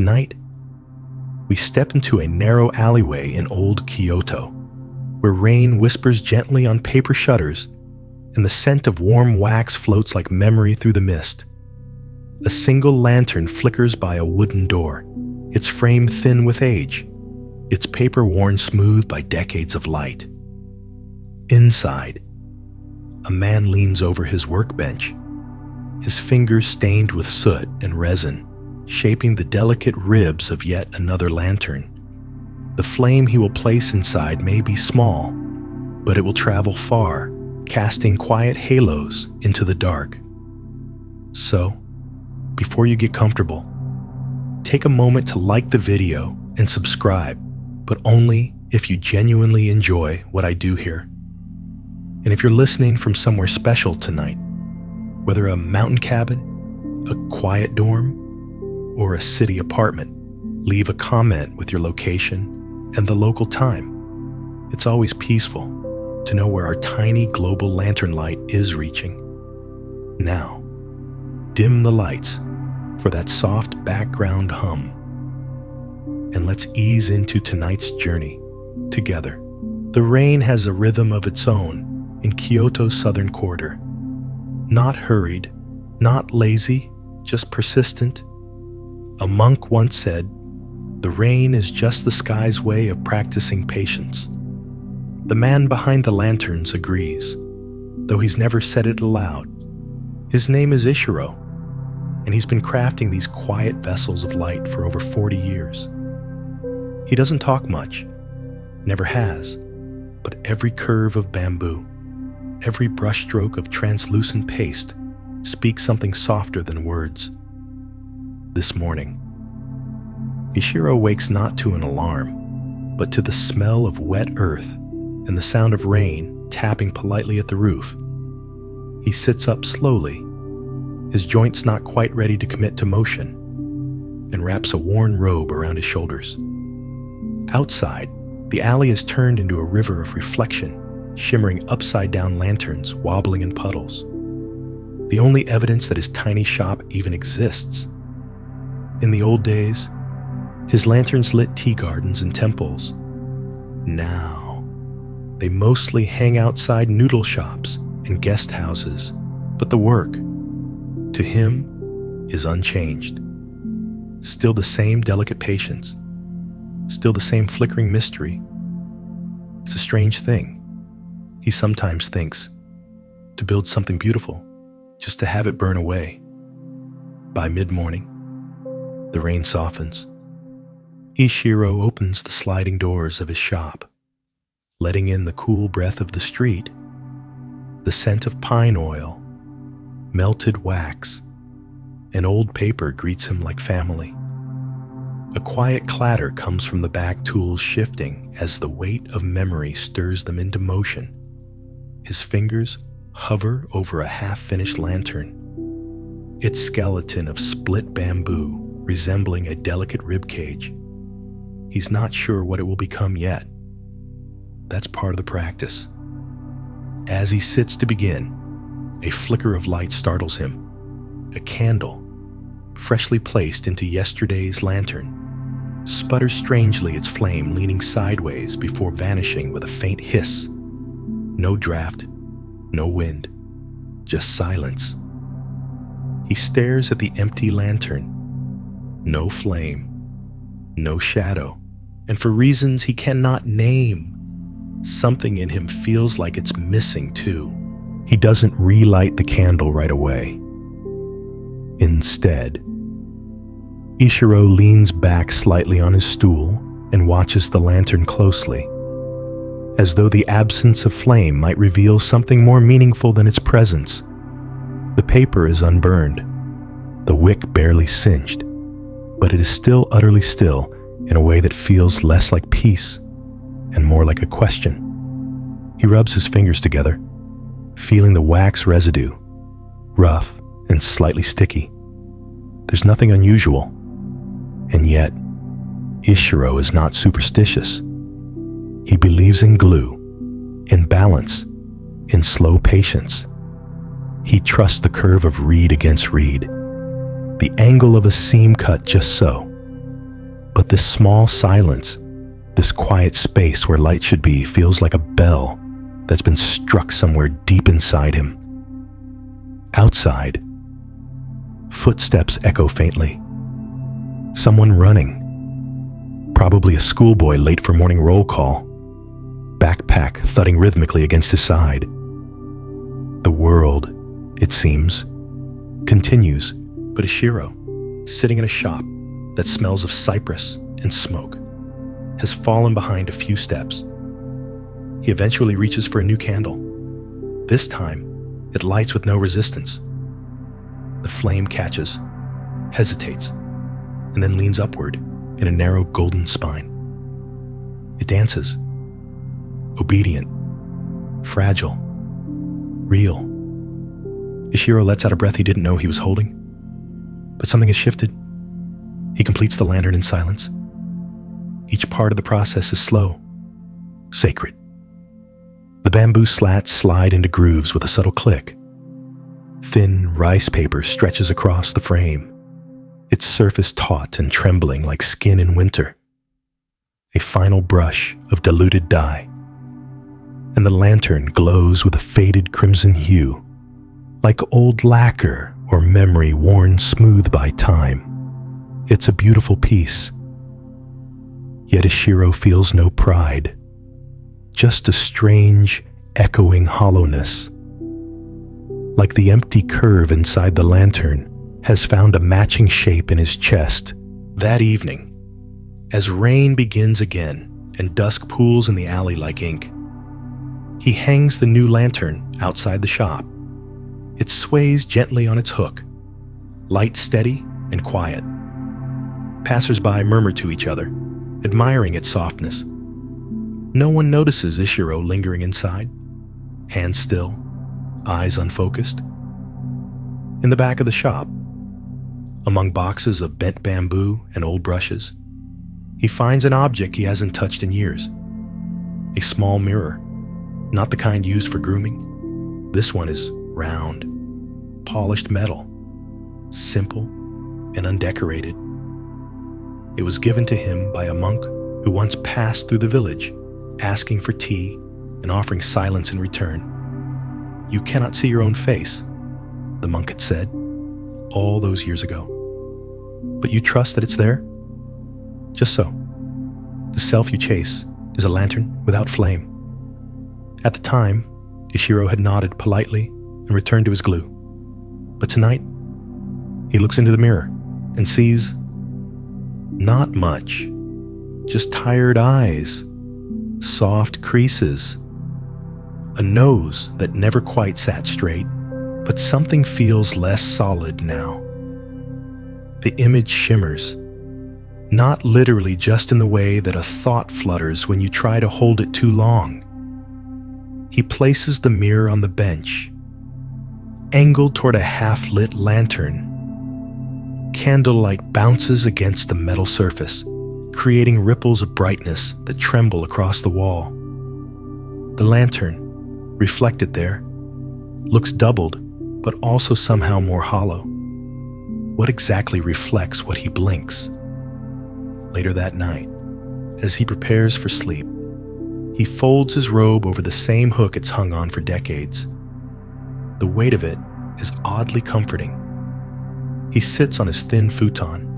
Tonight, we step into a narrow alleyway in old Kyoto, where rain whispers gently on paper shutters and the scent of warm wax floats like memory through the mist. A single lantern flickers by a wooden door, its frame thin with age, its paper worn smooth by decades of light. Inside, a man leans over his workbench, his fingers stained with soot and resin, shaping the delicate ribs of yet another lantern. The flame he will place inside may be small, but it will travel far, casting quiet halos into the dark. So, before you get comfortable, take a moment to like the video and subscribe, but only if you genuinely enjoy what I do here. And if you're listening from somewhere special tonight, whether a mountain cabin, a quiet dorm, or a city apartment, leave a comment with your location and the local time. It's always peaceful to know where our tiny global lantern light is reaching. Now, dim the lights for that soft background hum, and let's ease into tonight's journey together. The rain has a rhythm of its own in Kyoto's southern quarter. Not hurried, not lazy, just persistent. A monk once said, "The rain is just the sky's way of practicing patience." The man behind the lanterns agrees, though he's never said it aloud. His name is Ishiro, and he's been crafting these quiet vessels of light for over 40 years. He doesn't talk much, never has, but every curve of bamboo, every brushstroke of translucent paste speaks something softer than words. This morning, Ishiro wakes not to an alarm, but to the smell of wet earth and the sound of rain tapping politely at the roof. He sits up slowly, his joints not quite ready to commit to motion, and wraps a worn robe around his shoulders. Outside, the alley is turned into a river of reflection, shimmering upside-down lanterns wobbling in puddles. The only evidence that his tiny shop even exists. In the old days, his lanterns lit tea gardens and temples. Now, they mostly hang outside noodle shops and guest houses, but the work, to him, is unchanged. Still the same delicate patience, still the same flickering mystery. It's a strange thing. He sometimes thinks, to build something beautiful, just to have it burn away. By mid-morning, the rain softens. Ishiro opens the sliding doors of his shop, letting in the cool breath of the street, the scent of pine oil, melted wax, and old paper greets him like family. A quiet clatter comes from the back tools shifting as the weight of memory stirs them into motion. His fingers hover over a half-finished lantern, its skeleton of split bamboo resembling a delicate rib cage. He's not sure what it will become yet. That's part of the practice. As he sits to begin, a flicker of light startles him. A candle, freshly placed into yesterday's lantern, sputters strangely its flame, leaning sideways before vanishing with a faint hiss. No draft, no wind, just silence. He stares at the empty lantern. No flame, no shadow, and for reasons he cannot name, something in him feels like it's missing too. He doesn't relight the candle right away. Instead, Ishiro leans back slightly on his stool and watches the lantern closely, as though the absence of flame might reveal something more meaningful than its presence. The paper is unburned, the wick barely singed, but it is still utterly still in a way that feels less like peace and more like a question. He rubs his fingers together, feeling the wax residue, rough and slightly sticky. There's nothing unusual, and yet Ishiro is not superstitious. He believes in glue, in balance, in slow patience. He trusts the curve of reed against reed, the angle of a seam cut just so, But this small silence, this quiet space where light should be, feels like a bell that's been struck somewhere deep inside him. Outside, footsteps echo faintly. Someone running, probably a schoolboy late for morning roll call, backpack thudding rhythmically against his side. The world, it seems, continues, but Ishiro, sitting in a shop that smells of cypress and smoke, has fallen behind a few steps. He eventually reaches for a new candle. This time, it lights with no resistance. The flame catches, hesitates, and then leans upward in a narrow golden spine. It dances, obedient, fragile, real. Ishiro lets out a breath he didn't know he was holding. But something has shifted. He completes the lantern in silence. Each part of the process is slow, sacred. The bamboo slats slide into grooves with a subtle click. Thin rice paper stretches across the frame, its surface taut and trembling like skin in winter. A final brush of diluted dye, and the lantern glows with a faded crimson hue, like old lacquer or memory worn smooth by time. It's a beautiful piece. Yet Ishiro feels no pride, just a strange, echoing hollowness. Like the empty curve inside the lantern has found a matching shape in his chest. That evening, as rain begins again and dusk pools in the alley like ink, he hangs the new lantern outside the shop. It sways gently on its hook, light steady and quiet. Passers-by murmur to each other, admiring its softness. No one notices Ishiro lingering inside, hands still, eyes unfocused. In the back of the shop, among boxes of bent bamboo and old brushes, he finds an object he hasn't touched in years. A small mirror, not the kind used for grooming. This one is round, polished metal, simple and undecorated. It was given to him by a monk who once passed through the village, asking for tea and offering silence in return. "You cannot see your own face," the monk had said, all those years ago. "But you trust that it's there?" Just so. The self you chase is a lantern without flame. At the time, Ishiro had nodded politely and returned to his glue. But tonight, he looks into the mirror and sees not much, just tired eyes, soft creases, a nose that never quite sat straight, but something feels less solid now. The image shimmers, not literally just in the way that a thought flutters when you try to hold it too long. He places the mirror on the bench, angled toward a half-lit lantern. Candlelight bounces against the metal surface, creating ripples of brightness that tremble across the wall. The lantern, reflected there, looks doubled, but also somehow more hollow. What exactly reflects what he blinks? Later that night, as he prepares for sleep, he folds his robe over the same hook it's hung on for decades. The weight of it is oddly comforting. He sits on his thin futon,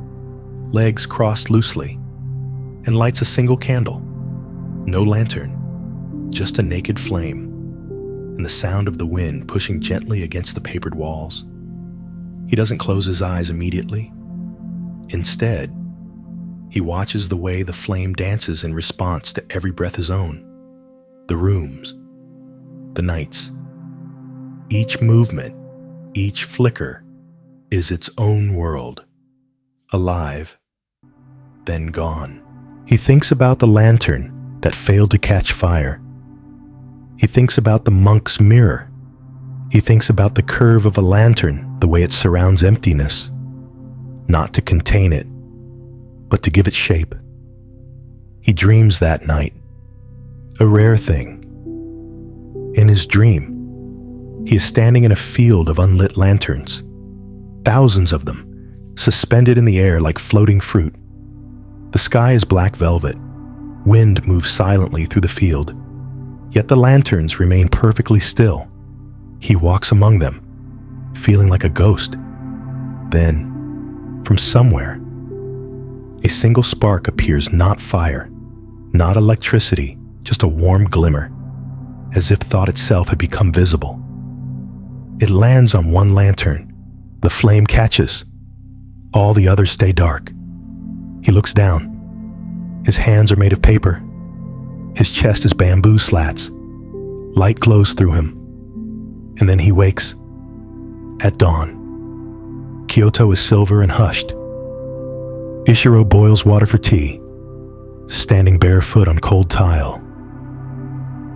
legs crossed loosely, and lights a single candle. No lantern, just a naked flame, and the sound of the wind pushing gently against the papered walls. He doesn't close his eyes immediately. Instead, he watches the way the flame dances in response to every breath his own. The rooms, the nights. Each movement, each flicker is its own world, alive, then gone. He thinks about the lantern that failed to catch fire. He thinks about the monk's mirror. He thinks about the curve of a lantern, the way it surrounds emptiness, not to contain it, but to give it shape. He dreams that night, a rare thing. In his dream, he is standing in a field of unlit lanterns, thousands of them, suspended in the air like floating fruit. The sky is black velvet. Wind moves silently through the field, yet the lanterns remain perfectly still. He walks among them, feeling like a ghost. Then, from somewhere, a single spark appears, not fire, not electricity, just a warm glimmer, as if thought itself had become visible. It lands on one lantern. The flame catches. All the others stay dark. He looks down. His hands are made of paper. His chest is bamboo slats. Light glows through him. And then he wakes. At dawn. Kyoto is silver and hushed. Ishiro boils water for tea, standing barefoot on cold tile.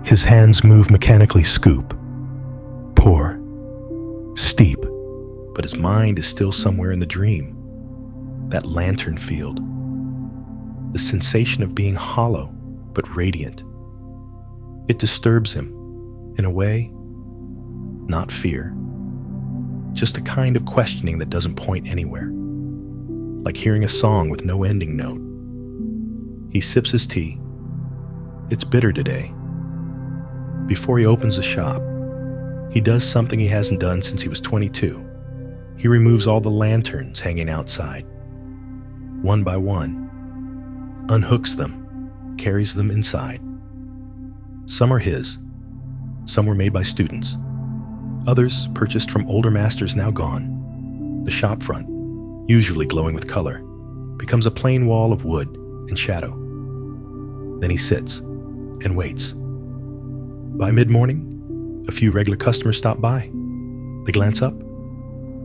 His hands move mechanically, scoop, pour, steep, but his mind is still somewhere in the dream. That lantern field. The sensation of being hollow, but radiant. It disturbs him, in a way, not fear. Just a kind of questioning that doesn't point anywhere. Like hearing a song with no ending note. He sips his tea. It's bitter today. Before he opens the shop, he does something he hasn't done since he was 22. He removes all the lanterns hanging outside. One by one. Unhooks them, carries them inside. Some are his. Some were made by students. Others purchased from older masters now gone. The shop front, usually glowing with color, becomes a plain wall of wood and shadow. Then he sits and waits. By mid-morning, a few regular customers stop by. They glance up,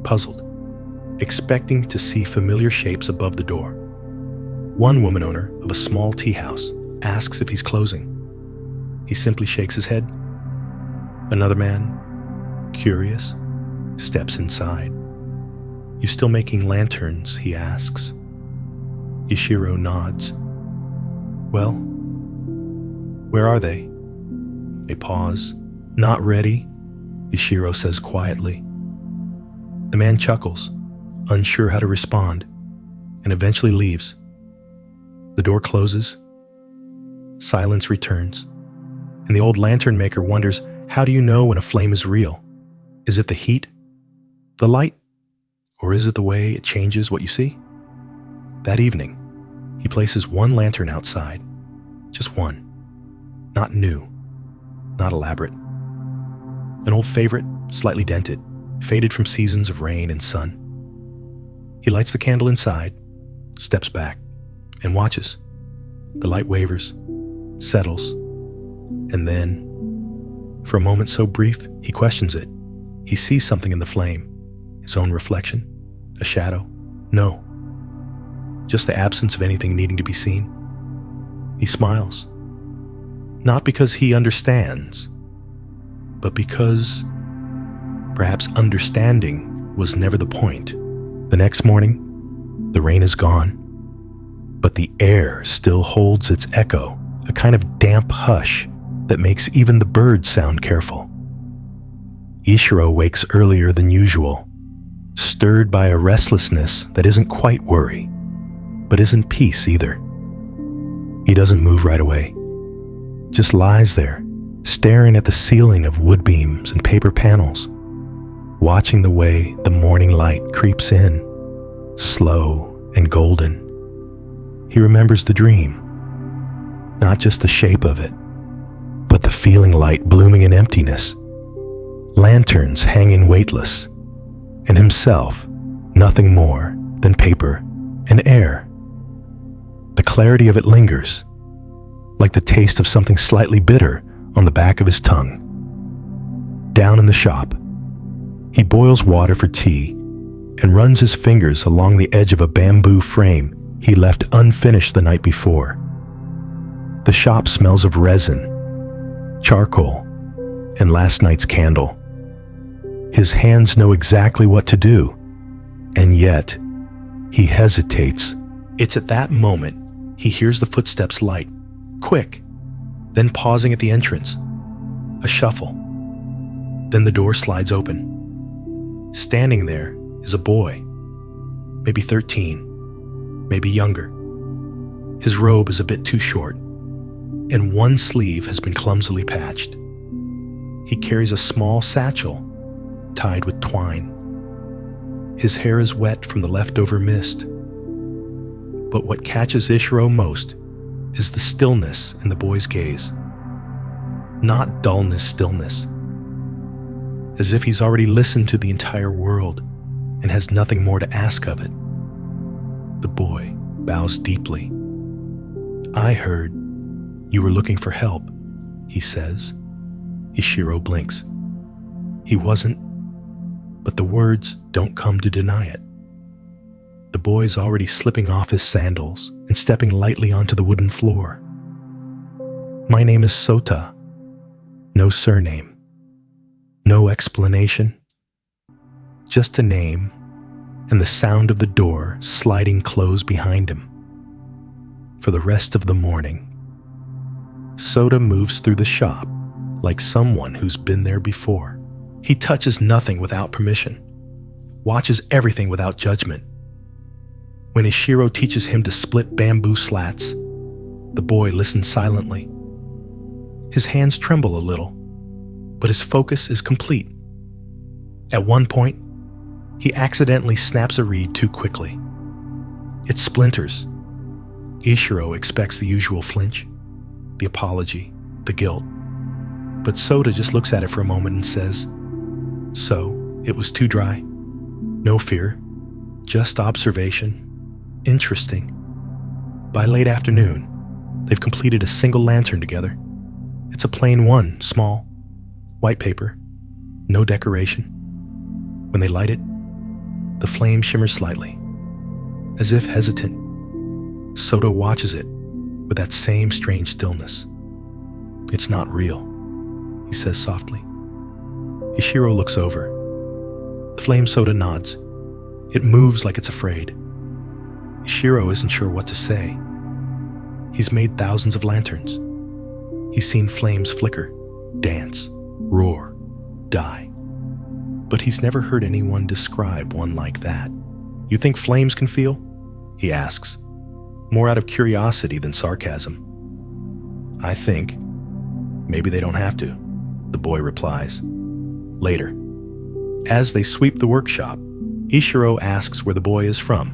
puzzled, expecting to see familiar shapes above the door. One woman owner of a small tea house asks if he's closing. He simply shakes his head. Another man, curious, steps inside. "You still making lanterns?" he asks. Ishiro nods. "Well, where are they?" A pause. "Not ready," Ishiro says quietly. The man chuckles, unsure how to respond, and eventually leaves. The door closes. Silence returns, and the old lantern maker wonders, how do you know when a flame is real? Is it the heat, the light, or is it the way it changes what you see? That evening, he places one lantern outside. Just one. Not new, not elaborate. An old favorite, slightly dented, faded from seasons of rain and sun. He lights the candle inside, steps back, and watches. The light wavers, settles, and then, for a moment so brief, he questions it. He sees something in the flame. His own reflection? A shadow? No. Just the absence of anything needing to be seen. He smiles. Not because he understands, but because perhaps understanding was never the point. The next morning, the rain is gone, but the air still holds its echo, a kind of damp hush that makes even the birds sound careful. Ishiro wakes earlier than usual, stirred by a restlessness that isn't quite worry, but isn't peace either. He doesn't move right away, just lies there, staring at the ceiling of wood beams and paper panels, watching the way the morning light creeps in, slow and golden. He remembers the dream, not just the shape of it, but the feeling light blooming in emptiness, lanterns hanging weightless, and himself nothing more than paper and air. The clarity of it lingers, like the taste of something slightly bitter on the back of his tongue. Down in the shop, he boils water for tea and runs his fingers along the edge of a bamboo frame he left unfinished the night before. The shop smells of resin, charcoal, and last night's candle. His hands know exactly what to do, and yet he hesitates. It's at that moment he hears the footsteps light, quick, then pausing at the entrance. A shuffle. Then the door slides open. Standing there is a boy, maybe 13, maybe younger. His robe is a bit too short, and one sleeve has been clumsily patched. He carries a small satchel tied with twine. His hair is wet from the leftover mist. But what catches Ishiro most is the stillness in the boy's gaze. Not dullness stillness, as if he's already listened to the entire world and has nothing more to ask of it. The boy bows deeply. "I heard you were looking for help," he says. Ishiro blinks. He wasn't, but the words don't come to deny it. The boy's already slipping off his sandals and stepping lightly onto the wooden floor. "My name is Sota. No surname. No explanation. Just a name and the sound of the door sliding close behind him." For the rest of the morning, Sota moves through the shop like someone who's been there before. He touches nothing without permission, watches everything without judgment. When Ishiro teaches him to split bamboo slats, the boy listens silently. His hands tremble a little, but his focus is complete. At one point, he accidentally snaps a reed too quickly. It splinters. Ishiro expects the usual flinch, the apology, the guilt. But Sota just looks at it for a moment and says, "So, it was too dry. No fear. Just observation. Interesting." By late afternoon, they've completed a single lantern together. It's a plain one, small, white paper, no decoration. When they light it, the flame shimmers slightly, as if hesitant. Sota watches it with that same strange stillness. "It's not real," he says softly. Ishiro looks over. The flame Sota nods. It moves like it's afraid. Ishiro isn't sure what to say. He's made thousands of lanterns. He's seen flames flicker, dance, roar, die. But he's never heard anyone describe one like that. "You think flames can feel?" he asks, more out of curiosity than sarcasm. "I think maybe they don't have to," the boy replies. Later, as they sweep the workshop, Ishiro asks where the boy is from.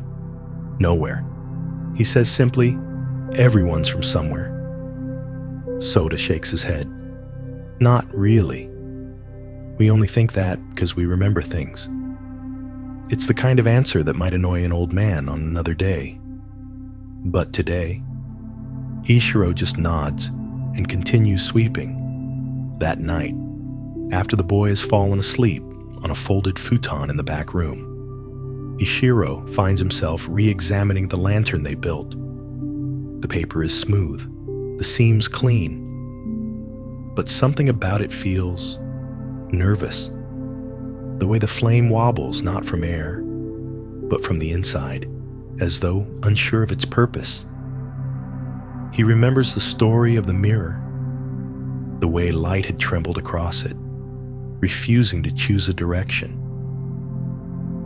"Nowhere." He says simply, "Everyone's from somewhere." Sota shakes his head. "Not really. We only think that because we remember things." It's the kind of answer that might annoy an old man on another day. But today, Ishiro just nods and continues sweeping. That night, after the boy has fallen asleep on a folded futon in the back room, Ishiro finds himself re-examining the lantern they built. The paper is smooth, the seams clean, but something about it feels nervous. The way the flame wobbles not from air, but from the inside, as though unsure of its purpose. He remembers the story of the mirror, the way light had trembled across it, refusing to choose a direction.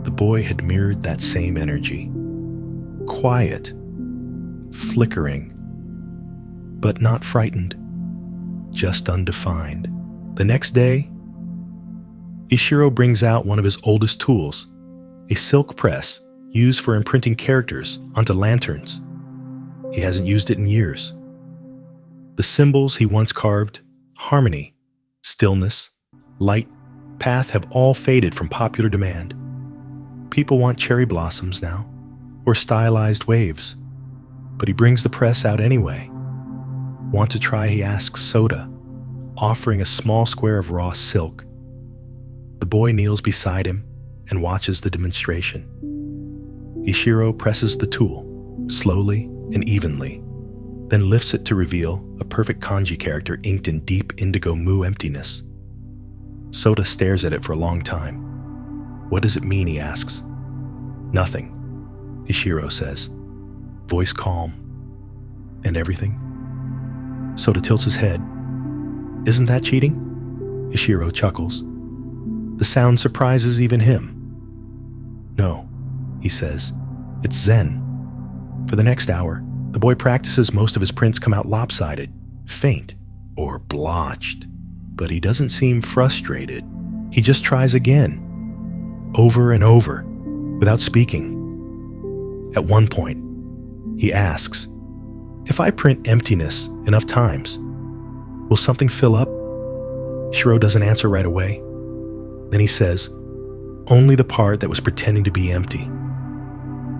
The boy had mirrored that same energy, quiet, flickering, but not frightened, just undefined. The next day, Ishiro brings out one of his oldest tools, a silk press used for imprinting characters onto lanterns. He hasn't used it in years. The symbols he once carved, harmony, stillness, light, path, have all faded from popular demand. People want cherry blossoms now, or stylized waves, but he brings the press out anyway. "Want to try?" he asks Sota, offering a small square of raw silk. The boy kneels beside him and watches the demonstration. Ishiro presses the tool, slowly and evenly, then lifts it to reveal a perfect kanji character inked in deep indigo mu emptiness. Sota stares at it for a long time. "What does it mean?" he asks. "Nothing," Ishiro says, voice calm. "And everything?" Sota tilts his head. "Isn't that cheating?" Ishiro chuckles. The sound surprises even him. "No," he says. "It's Zen." For the next hour, The boy practices most of his prints come out lopsided, faint, or blotched, but he doesn't seem frustrated. He just tries again, over and over, without speaking. At one point, he asks, "If I print emptiness enough times, will something fill up?" Ishiro doesn't answer right away. Then he says, "Only the part that was pretending to be empty."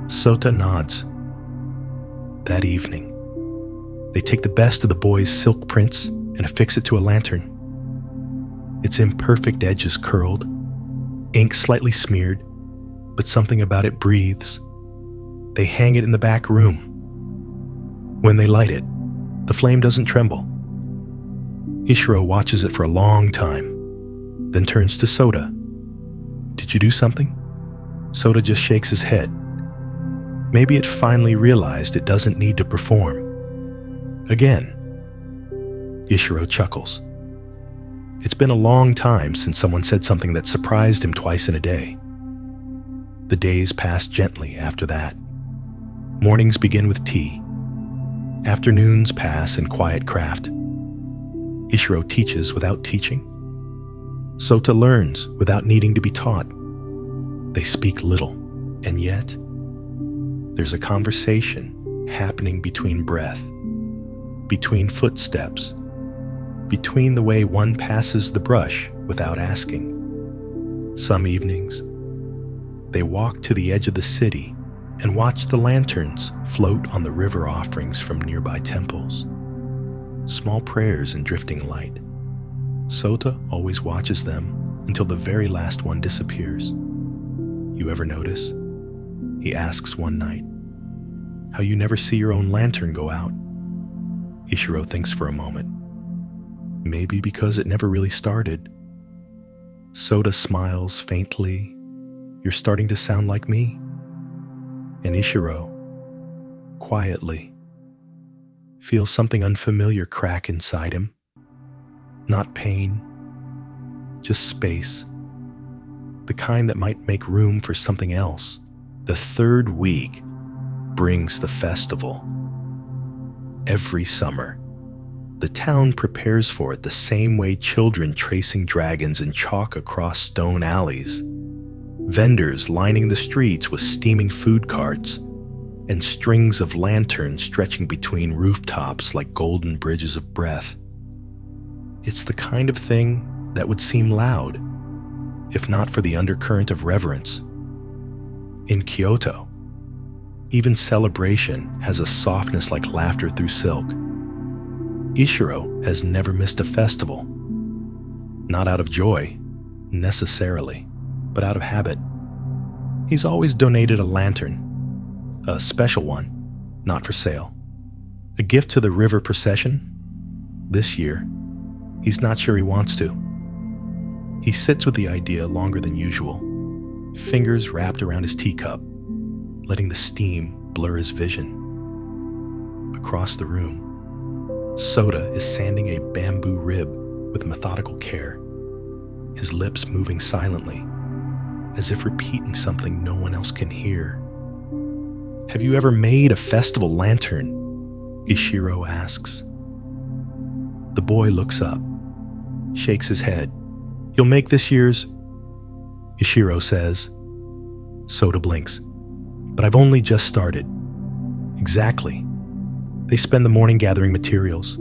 Sota nods. That evening, they take the best of the boy's silk prints and affix it to a lantern. Its imperfect edges curled, ink slightly smeared, but something about it breathes. They hang it in the back room. When they light it, the flame doesn't tremble. Ishiro watches it for a long time, then turns to Sota. "Did you do something?" Sota just shakes his head. Maybe it finally realized it doesn't need to perform. Again, Ishiro chuckles. It's been a long time since someone said something that surprised him twice in a day. The days pass gently after that. Mornings begin with tea. Afternoons pass in quiet craft. Ishiro teaches without teaching. Sota learns without needing to be taught. They speak little, and yet there's a conversation happening between breath, between footsteps, between the way one passes the brush without asking. Some evenings, they walk to the edge of the city and watch the lanterns float on the river offerings from nearby temples. Small prayers in drifting light. Sota always watches them until the very last one disappears. "You ever notice?" he asks one night. "How you never see your own lantern go out?" Ishiro thinks for a moment. Maybe because it never really started. Sota smiles faintly. "You're starting to sound like me." And Ishiro, quietly, feels something unfamiliar crack inside him. Not pain, just space. The kind that might make room for something else. The third week brings the festival. Every summer, the town prepares for it the same way children tracing dragons in chalk across stone alleys. Vendors lining the streets with steaming food carts, and strings of lanterns stretching between rooftops like golden bridges of breath. It's the kind of thing that would seem loud, if not for the undercurrent of reverence. In Kyoto, even celebration has a softness like laughter through silk. Ishiro has never missed a festival. Not out of joy, necessarily, but out of habit. He's always donated a lantern, a special one, not for sale. A gift to the river procession. This year, he's not sure he wants to. He sits with the idea longer than usual, fingers wrapped around his teacup, letting the steam blur his vision. Across the room, Sota is sanding a bamboo rib with methodical care, his lips moving silently, as if repeating something no one else can hear. "Have you ever made a festival lantern?" Ishiro asks. The boy looks up, shakes his head. "You'll make this year's," Ishiro says. Sota blinks. "But I've only just started." "Exactly." They spend the morning gathering materials.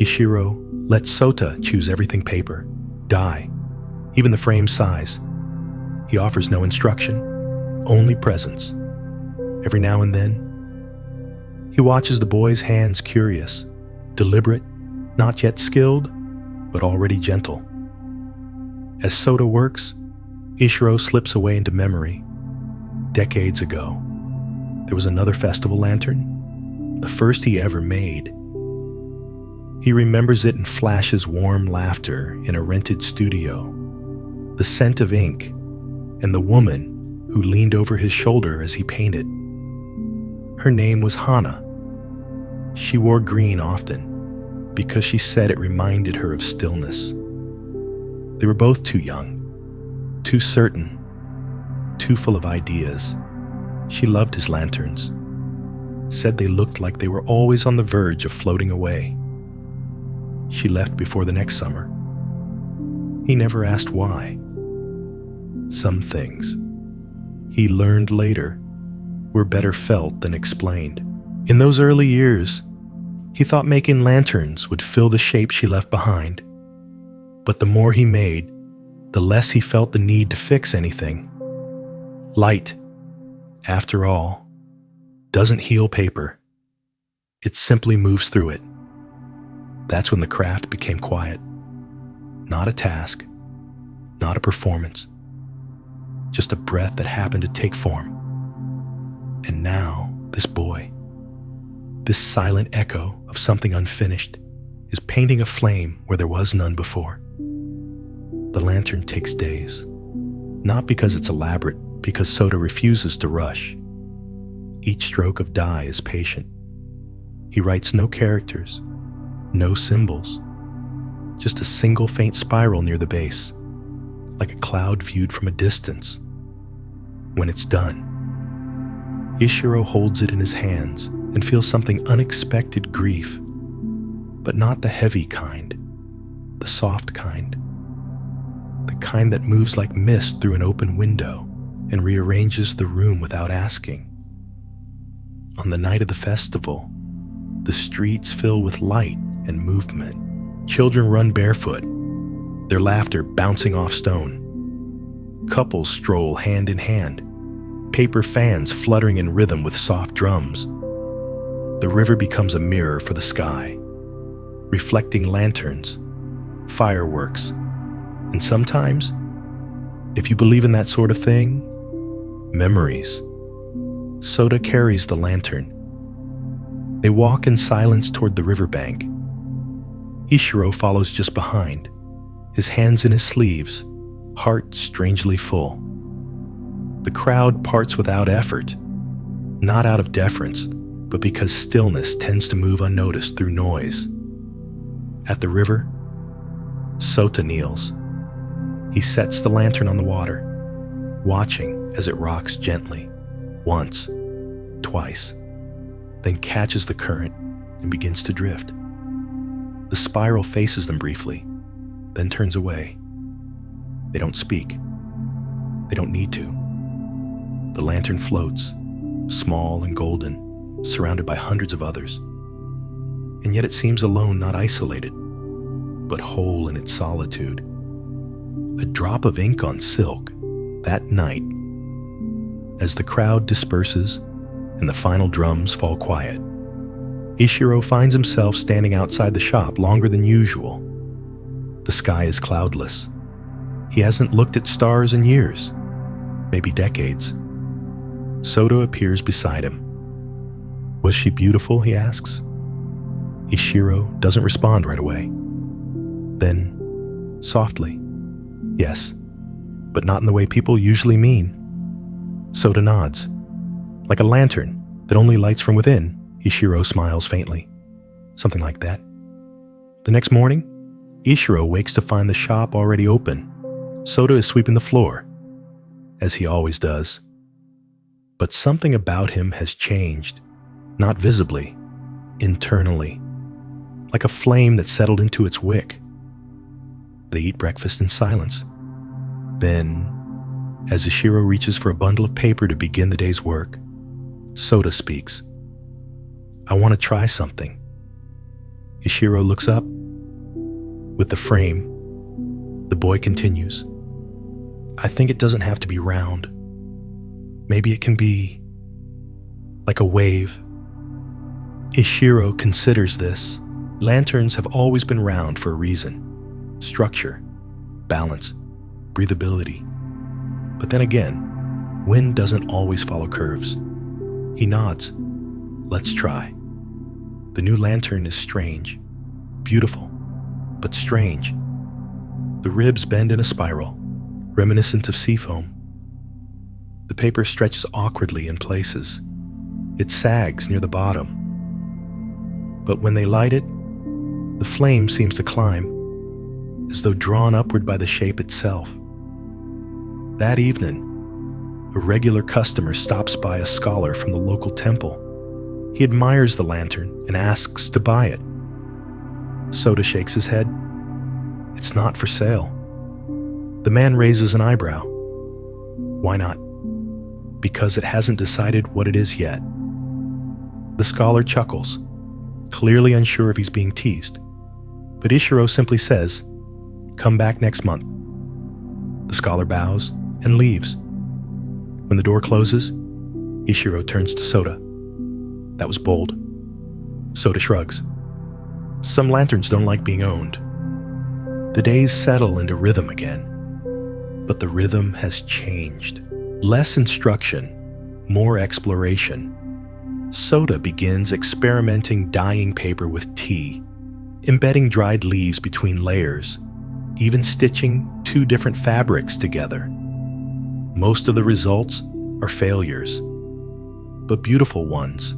Ishiro lets Sota choose everything: paper, dye, even the frame size. He offers no instruction, only presence. Every now and then, he watches the boy's hands, curious, deliberate, not yet skilled, but already gentle. As Sota works, Ishiro slips away into memory. Decades ago, there was another festival lantern, the first he ever made. He remembers it in flashes warm laughter in a rented studio, the scent of ink, and the woman who leaned over his shoulder as he painted. Her name was Hana. She wore green often because she said it reminded her of stillness. They were both too young, too certain, too full of ideas. She loved his lanterns. said they looked like they were always on the verge of floating away. She left before the next summer. He never asked why. Some things, he learned later, were better felt than explained. In those early years, he thought making lanterns would fill the shape she left behind. But the more he made, the less he felt the need to fix anything. Light, after all, doesn't heal paper. It simply moves through it. That's when the craft became quiet. Not a task, not a performance, just a breath that happened to take form. And now, this boy, this silent echo of something unfinished, is painting a flame where there was none before. The lantern takes days, not because it's elaborate, because Soda refuses to rush. Each stroke of dye is patient. He writes no characters, no symbols, just a single faint spiral near the base, like a cloud viewed from a distance. When it's done, Ishiro holds it in his hands and feels something unexpected grief, but not the heavy kind, the soft kind, the kind that moves like mist through an open window and rearranges the room without asking. On the night of the festival, the streets fill with light and movement. Children run barefoot, their laughter bouncing off stone. Couples stroll hand in hand, paper fans fluttering in rhythm with soft drums. The river becomes a mirror for the sky, reflecting lanterns, fireworks, and sometimes, if you believe in that sort of thing, memories. Soda carries the lantern. They walk in silence toward the riverbank. Ishiro follows just behind, his hands in his sleeves, heart strangely full. The crowd parts without effort, not out of deference, but because stillness tends to move unnoticed through noise. At the river, Sota kneels. He sets the lantern on the water, watching as it rocks gently, once, twice, then catches the current and begins to drift. The spiral faces them briefly, then turns away. They don't speak. They don't need to. The lantern floats, small and golden, surrounded by hundreds of others. And yet it seems alone, not isolated, but whole in its solitude. A drop of ink on silk, that night. As the crowd disperses and the final drums fall quiet, Ishiro finds himself standing outside the shop longer than usual. The sky is cloudless. He hasn't looked at stars in years, maybe decades. Soda appears beside him. Was she beautiful, he asks. Ishiro doesn't respond right away. Then, softly, yes, but not in the way people usually mean. Soda nods. Like a lantern that only lights from within, Ishiro smiles faintly. Something like that. The next morning, Ishiro wakes to find the shop already open. Soda is sweeping the floor, as he always does. But something about him has changed, not visibly, internally, like a flame that settled into its wick. They eat breakfast in silence. Then, as Ishiro reaches for a bundle of paper to begin the day's work, Soda speaks. I want to try something. Ishiro looks up. With the frame, the boy continues. I think it doesn't have to be round. Maybe it can be like a wave. Ishiro considers this. Lanterns have always been round for a reason. Structure, balance, breathability. But then again, wind doesn't always follow curves. He nods. Let's try. The new lantern is strange, beautiful, but strange. The ribs bend in a spiral, reminiscent of seafoam. The paper stretches awkwardly in places. It sags near the bottom. But when they light it, the flame seems to climb, as though drawn upward by the shape itself. That evening, a regular customer stops by a scholar from the local temple. He admires the lantern and asks to buy it. Sota shakes his head. It's not for sale. The man raises an eyebrow. Why not? Because it hasn't decided what it is yet. The scholar chuckles, clearly unsure if he's being teased, but Ishiro simply says, "Come back next month." The scholar bows and leaves. When the door closes, Ishiro turns to Sota. That was bold. Sota shrugs. Some lanterns don't like being owned. The days settle into rhythm again, but the rhythm has changed. Less instruction, more exploration. Sota begins experimenting dyeing paper with tea, embedding dried leaves between layers, even stitching 2 different fabrics together. Most of the results are failures, but beautiful ones.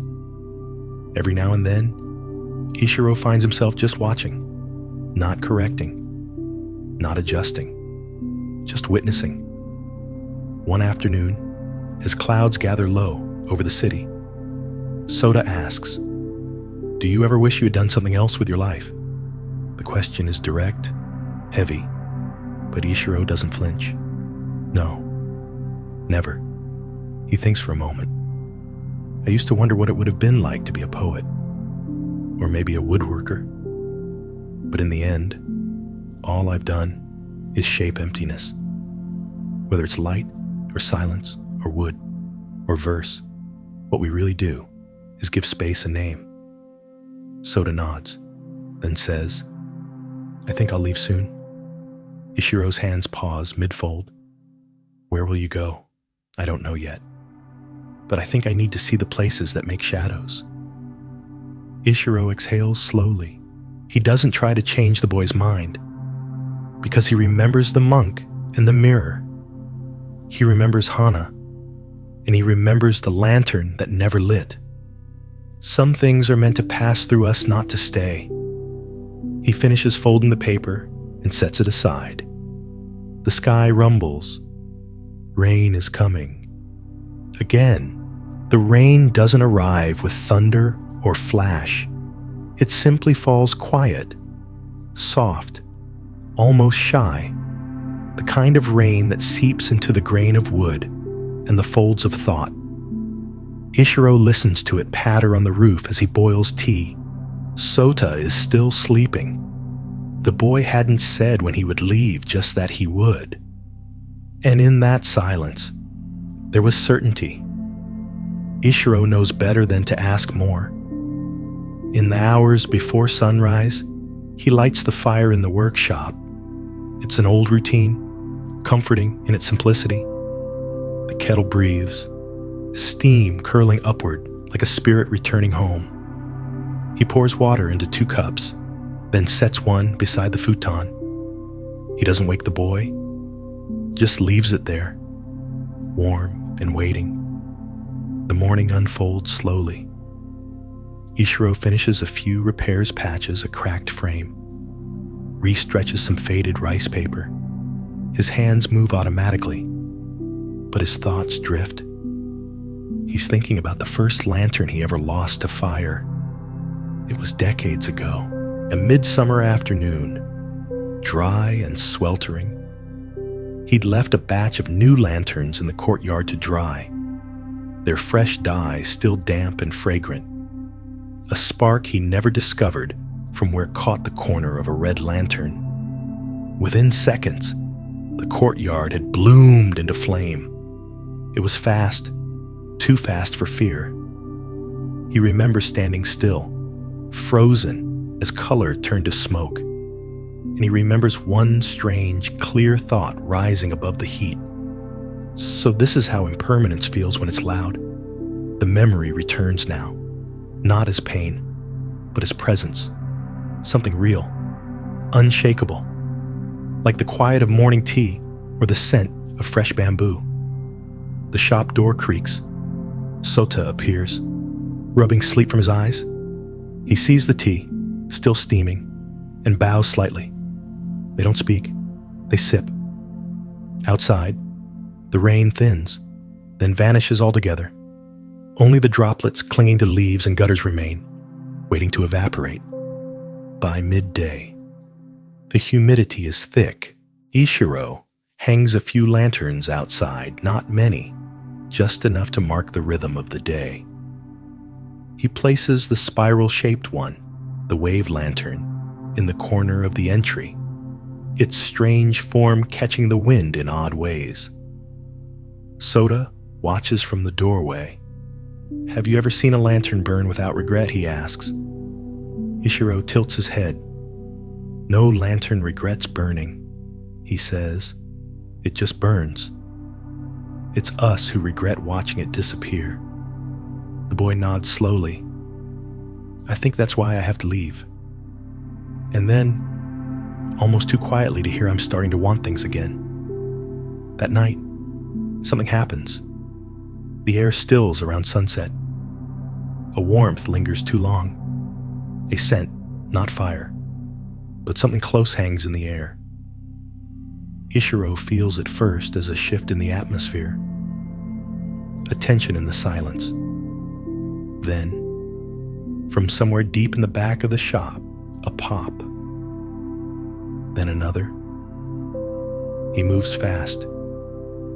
Every now and then, Ishiro finds himself just watching, not correcting, not adjusting, just witnessing. One afternoon, as clouds gather low over the city, Sota asks, "Do you ever wish you had done something else with your life?" The question is direct, heavy, but Ishiro doesn't flinch. No, never. He thinks for a moment. I used to wonder what it would have been like to be a poet, or maybe a woodworker. But in the end, all I've done is shape emptiness. Whether it's light or silence or wood or verse, what we really do is give space a name. Sota nods, then says, "I think I'll leave soon." Ishiro's hands pause mid-fold. "Where will you go?" "I don't know yet. But I think I need to see the places that make shadows." Ishiro exhales slowly. He doesn't try to change the boy's mind, because he remembers the monk and the mirror. He remembers Hana, and he remembers the lantern that never lit. Some things are meant to pass through us, not to stay. He finishes folding the paper and sets it aside. The sky rumbles. Rain is coming. Again, the rain doesn't arrive with thunder or flash. It simply falls quiet, soft, almost shy, the kind of rain that seeps into the grain of wood and the folds of thought. Ishiro listens to it patter on the roof as he boils tea. Sota is still sleeping. The boy hadn't said when he would leave, just that he would. And in that silence, there was certainty. Ishiro knows better than to ask more. In the hours before sunrise, he lights the fire in the workshop. It's an old routine, comforting in its simplicity. The kettle breathes, steam curling upward like a spirit returning home. He pours water into 2 cups, then sets one beside the futon. He doesn't wake the boy, just leaves it there, warm and waiting. The morning unfolds slowly. Ishiro finishes a few repairs, patches a cracked frame, restretches some faded rice paper. His hands move automatically, but his thoughts drift. He's thinking about the first lantern he ever lost to fire. It was decades ago, a midsummer afternoon, dry and sweltering. He'd left a batch of new lanterns in the courtyard to dry, their fresh dye still damp and fragrant. A spark he never discovered from where it caught the corner of a red lantern. Within seconds, the courtyard had bloomed into flame. It was fast, too fast for fear. He remembers standing still, frozen as color turned to smoke. And he remembers one strange, clear thought rising above the heat. So this is how impermanence feels when it's loud. The memory returns now, not as pain, but as presence. Something real, unshakable, like the quiet of morning tea or the scent of fresh bamboo. The shop door creaks. Sota appears, rubbing sleep from his eyes. He sees the tea, still steaming, and bows slightly. They don't speak. They sip. Outside, the rain thins, then vanishes altogether. Only the droplets clinging to leaves and gutters remain, waiting to evaporate. By midday, the humidity is thick. Ishiro hangs a few lanterns outside, not many, just enough to mark the rhythm of the day. He places the spiral-shaped one, the wave lantern, in the corner of the entry, its strange form catching the wind in odd ways. Soda watches from the doorway. "Have you ever seen a lantern burn without regret?" he asks. Ishiro tilts his head. "No lantern regrets burning," he says. "It just burns. It's us who regret watching it disappear." The boy nods slowly. "I think that's why I have to leave." And then, almost too quietly to hear I'm starting to want things again. That night, something happens. The air stills around sunset. A warmth lingers too long. A scent, not fire, but something close hangs in the air. Ishiro feels it first as a shift in the atmosphere, a tension in the silence. Then, from somewhere deep in the back of the shop, a pop. Then another. He moves fast,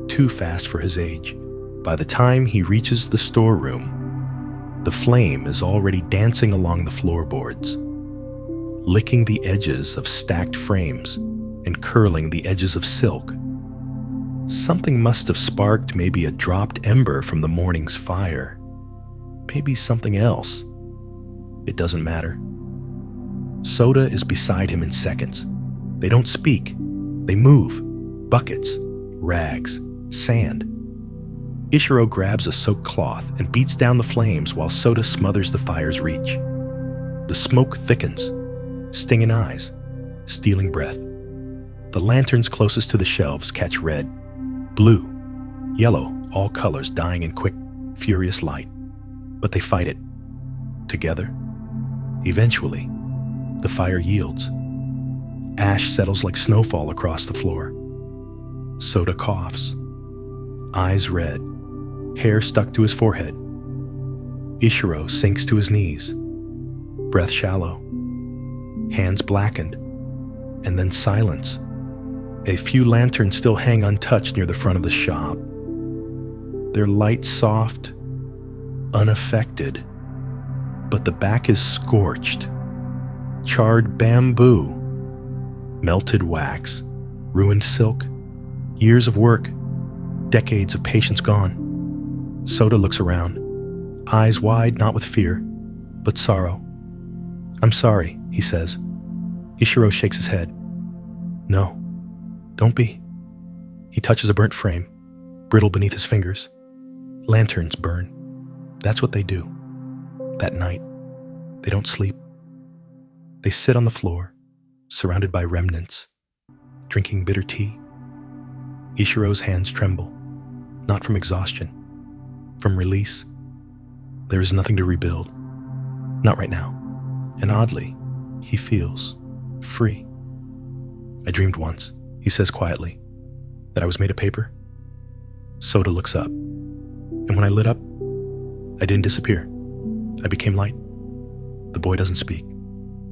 too fast for his age. By the time he reaches the storeroom, the flame is already dancing along the floorboards, licking the edges of stacked frames and curling the edges of silk. Something must have sparked, maybe a dropped ember from the morning's fire. Maybe something else. It doesn't matter. Soda is beside him in seconds. They don't speak. They move. Buckets, rags, sand. Ishiro grabs a soaked cloth and beats down the flames while Soda smothers the fire's reach. The smoke thickens, stinging eyes, stealing breath. The lanterns closest to the shelves catch red, blue, yellow, all colors dying in quick, furious light. But they fight it, together. Eventually, the fire yields. Ash settles like snowfall across the floor. Soda coughs, eyes red, hair stuck to his forehead. Ishiro sinks to his knees, breath shallow, hands blackened, and then silence. A few lanterns still hang untouched near the front of the shop. Their light soft, unaffected, but the back is scorched. Charred bamboo, melted wax, ruined silk, years of work, decades of patience gone. Soda looks around, eyes wide, not with fear, but sorrow. "I'm sorry," he says. Ishiro shakes his head. "No, don't be." He touches a burnt frame, brittle beneath his fingers. Lanterns burn. That's what they do. That night, they don't sleep. They sit on the floor, surrounded by remnants, drinking bitter tea. Ishiro's hands tremble, not from exhaustion, from release. There is nothing to rebuild. Not right now. And oddly, he feels free. "I dreamed once," he says quietly, "that I was made of paper." Soda looks up. "And when I lit up, I didn't disappear. I became light." The boy doesn't speak,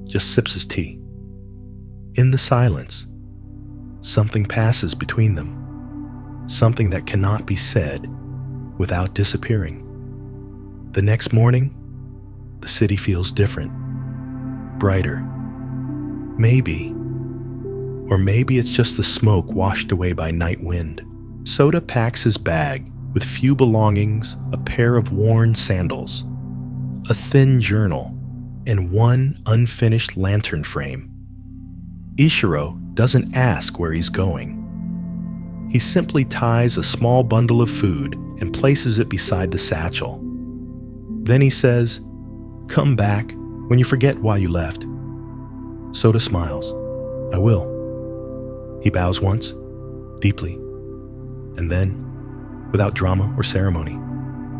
just sips his tea. In the silence, something passes between them, something that cannot be said without disappearing. The next morning, the city feels different, brighter. Maybe it's just the smoke washed away by night wind. Soda packs his bag with few belongings, a pair of worn sandals, a thin journal, and one unfinished lantern frame. Ishiro doesn't ask where he's going. He simply ties a small bundle of food and places it beside the satchel. Then he says, "Come back when you forget why you left." Soda smiles. "I will." He bows once, deeply, and then, without drama or ceremony,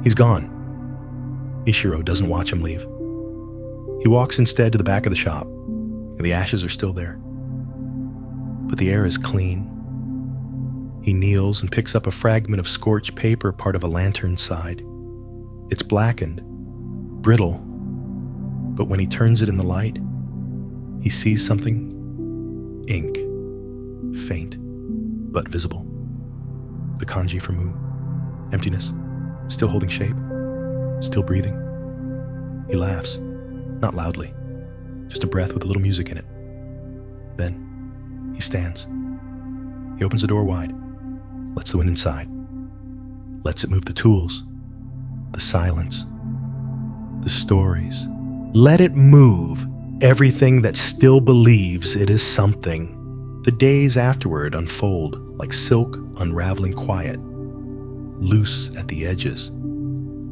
he's gone. Ishiro doesn't watch him leave. He walks instead to the back of the shop, and the ashes are still there. But the air is clean. He kneels and picks up a fragment of scorched paper, part of a lantern side. It's blackened, brittle, but when he turns it in the light, he sees something. Ink, faint, but visible. The kanji for mu. Emptiness, still holding shape, still breathing. He laughs, not loudly, just a breath with a little music in it. Then, he stands. He opens the door wide, lets the wind inside, lets it move the tools, the silence, the stories. Let it move everything that still believes it is something. The days afterward unfold like silk unraveling quiet, loose at the edges,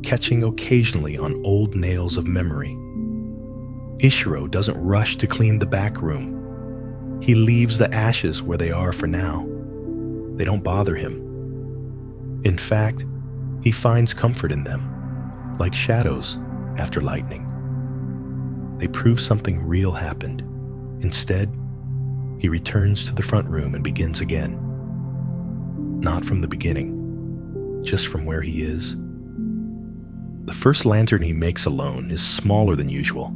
catching occasionally on old nails of memory. Ishiro doesn't rush to clean the back room. He leaves the ashes where they are for now. They don't bother him. In fact, he finds comfort in them, like shadows after lightning. They prove something real happened. Instead, he returns to the front room and begins again. Not from the beginning, just from where he is. The first lantern he makes alone is smaller than usual.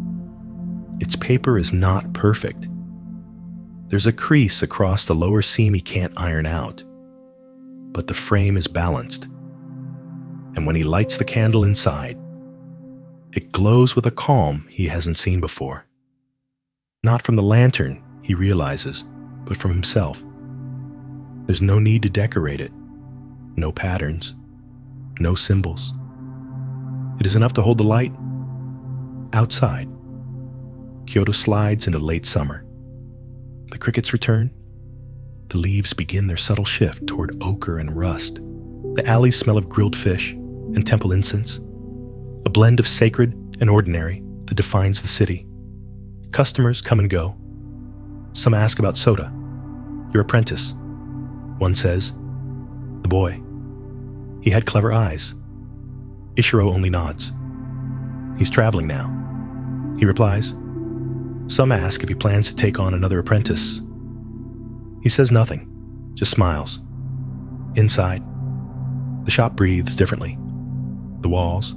Its paper is not perfect. There's a crease across the lower seam he can't iron out, but the frame is balanced. And when he lights the candle inside, it glows with a calm he hasn't seen before. Not from the lantern, he realizes, but from himself. There's no need to decorate it. No patterns. No symbols. It is enough to hold the light. Outside, Kyoto slides into late summer. The crickets return. The leaves begin their subtle shift toward ochre and rust. The alleys smell of grilled fish and temple incense, a blend of sacred and ordinary that defines the city. Customers come and go. Some ask about Soda, your apprentice. One says, the boy. He had clever eyes. Ishiro only nods. He's traveling now. He replies. Some ask if he plans to take on another apprentice. He says nothing, just smiles. Inside, the shop breathes differently. The walls,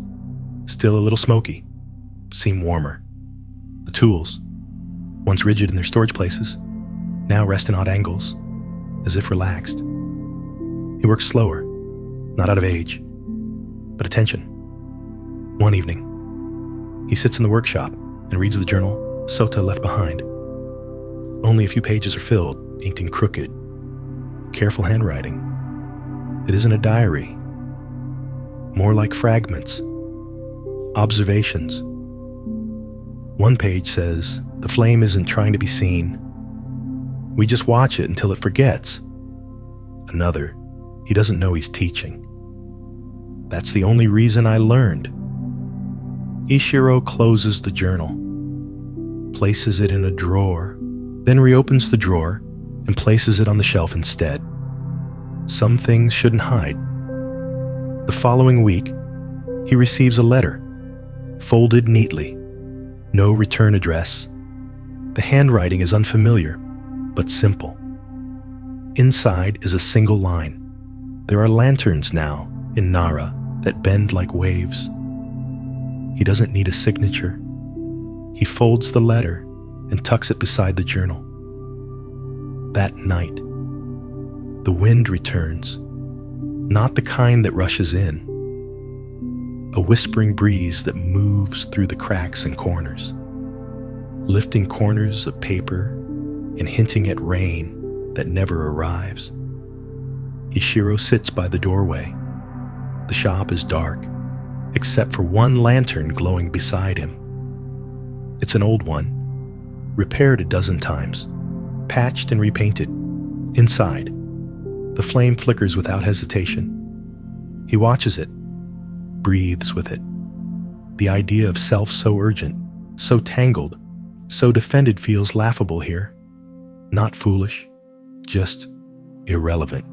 still a little smoky, seem warmer. The tools, once rigid in their storage places, now rest in odd angles, as if relaxed. He works slower, not out of age, but attention. One evening, he sits in the workshop and reads the journal Sota left behind. Only a few pages are filled, inked in crooked, careful handwriting. It isn't a diary, more like fragments, observations. One page says, the flame isn't trying to be seen. We just watch it until it forgets. Another, he doesn't know he's teaching. That's the only reason I learned. Ishiro closes the journal, places it in a drawer, then reopens the drawer and places it on the shelf instead. Some things shouldn't hide. The following week, he receives a letter, folded neatly, no return address. The handwriting is unfamiliar, but simple. Inside is a single line. There are lanterns now in Nara that bend like waves. He doesn't need a signature. He folds the letter and tucks it beside the journal. That night, the wind returns, not the kind that rushes in, a whispering breeze that moves through the cracks and corners, lifting corners of paper and hinting at rain that never arrives. Ishiro sits by the doorway. The shop is dark, except for one lantern glowing beside him. It's an old one, repaired a dozen times, patched and repainted. Inside, the flame flickers without hesitation. He watches it, breathes with it. The idea of self so urgent, so tangled, so defended feels laughable here. Not foolish, just irrelevant.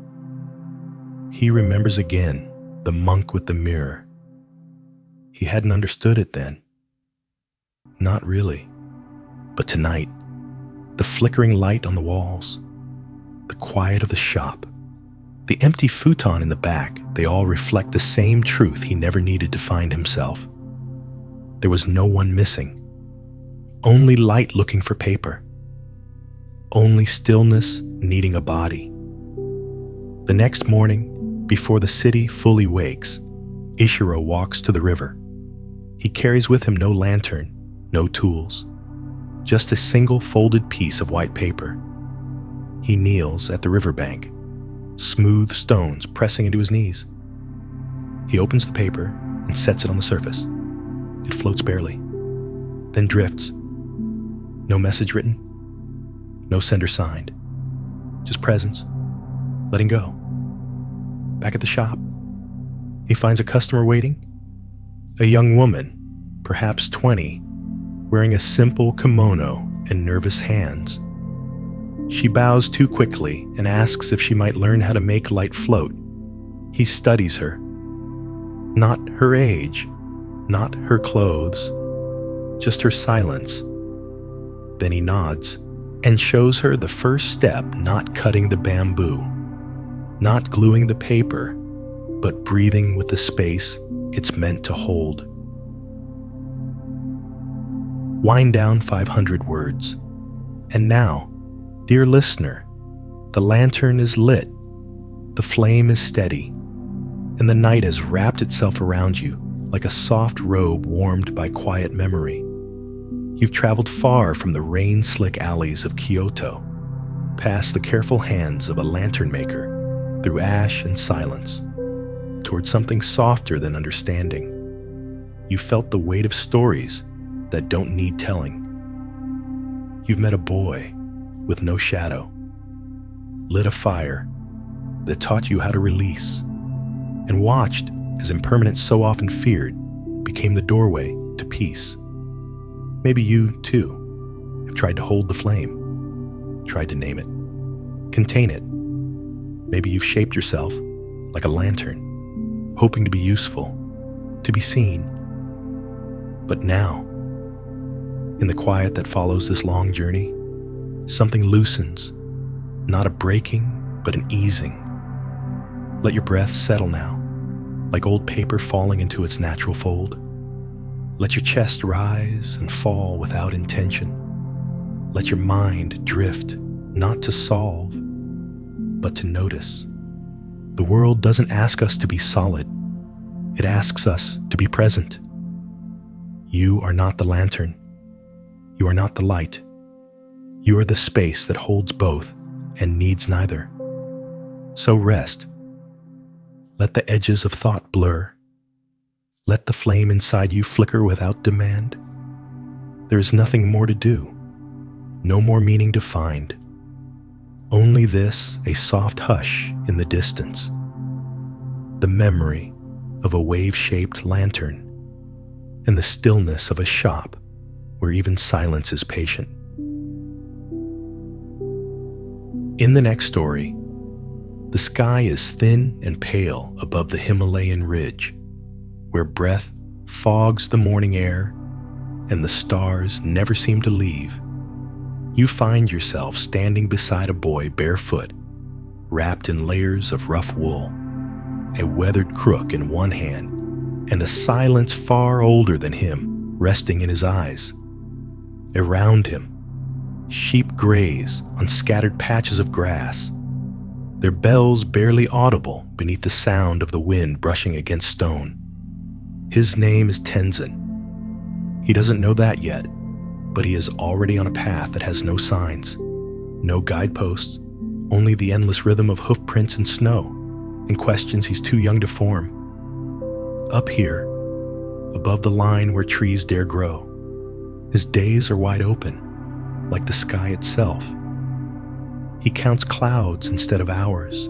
He remembers again the monk with the mirror. He hadn't understood it then. Not really. But tonight, the flickering light on the walls, the quiet of the shop, The empty futon in the back, they all reflect the same truth he never needed to find himself. There was no one missing. Only light looking for paper. Only stillness needing a body. The next morning, before the city fully wakes, Ishiro walks to the river. He carries with him no lantern, no tools, just a single folded piece of white paper. He kneels at the riverbank, smooth stones pressing into his knees. He opens the paper and sets it on the surface. It floats barely, then drifts. No message written, no sender signed, just presence, letting go. Back at the shop, he finds a customer waiting, a young woman, perhaps 20, wearing a simple kimono and nervous hands. She bows too quickly and asks if she might learn how to make light float. He studies her. Not her age, not her clothes, just her silence. Then he nods and shows her the first step, not cutting the bamboo, not gluing the paper, but breathing with the space it's meant to hold. Wind down 500 words. And now, dear listener, the lantern is lit, the flame is steady, and the night has wrapped itself around you like a soft robe warmed by quiet memory. You've traveled far from the rain-slick alleys of Kyoto, past the careful hands of a lantern maker, through ash and silence, towards something softer than understanding. You felt the weight of stories that don't need telling. You've met a boy with no shadow, lit a fire that taught you how to release, and watched as impermanence so often feared became the doorway to peace. Maybe you, too, have tried to hold the flame, tried to name it, contain it. Maybe you've shaped yourself like a lantern, hoping to be useful, to be seen. But now, in the quiet that follows this long journey, something loosens, not a breaking, but an easing. Let your breath settle now, like old paper falling into its natural fold. Let your chest rise and fall without intention. Let your mind drift, not to solve, but to notice. The world doesn't ask us to be solid. It asks us to be present. You are not the lantern. You are not the light. You are the space that holds both and needs neither. So rest. Let the edges of thought blur. Let the flame inside you flicker without demand. There is nothing more to do, no more meaning to find. Only this, a soft hush in the distance. The memory of a wave-shaped lantern and the stillness of a shop where even silence is patient. In the next story, the sky is thin and pale above the Himalayan ridge, where breath fogs the morning air and the stars never seem to leave. You find yourself standing beside a boy barefoot, wrapped in layers of rough wool, a weathered crook in one hand, and a silence far older than him resting in his eyes. Around him, sheep graze on scattered patches of grass, their bells barely audible beneath the sound of the wind brushing against stone. His name is Tenzin. He doesn't know that yet, but he is already on a path that has no signs, no guideposts, only the endless rhythm of hoof prints and snow, and questions he's too young to form. Up here, above the line where trees dare grow, his days are wide open, like the sky itself. He counts clouds instead of hours,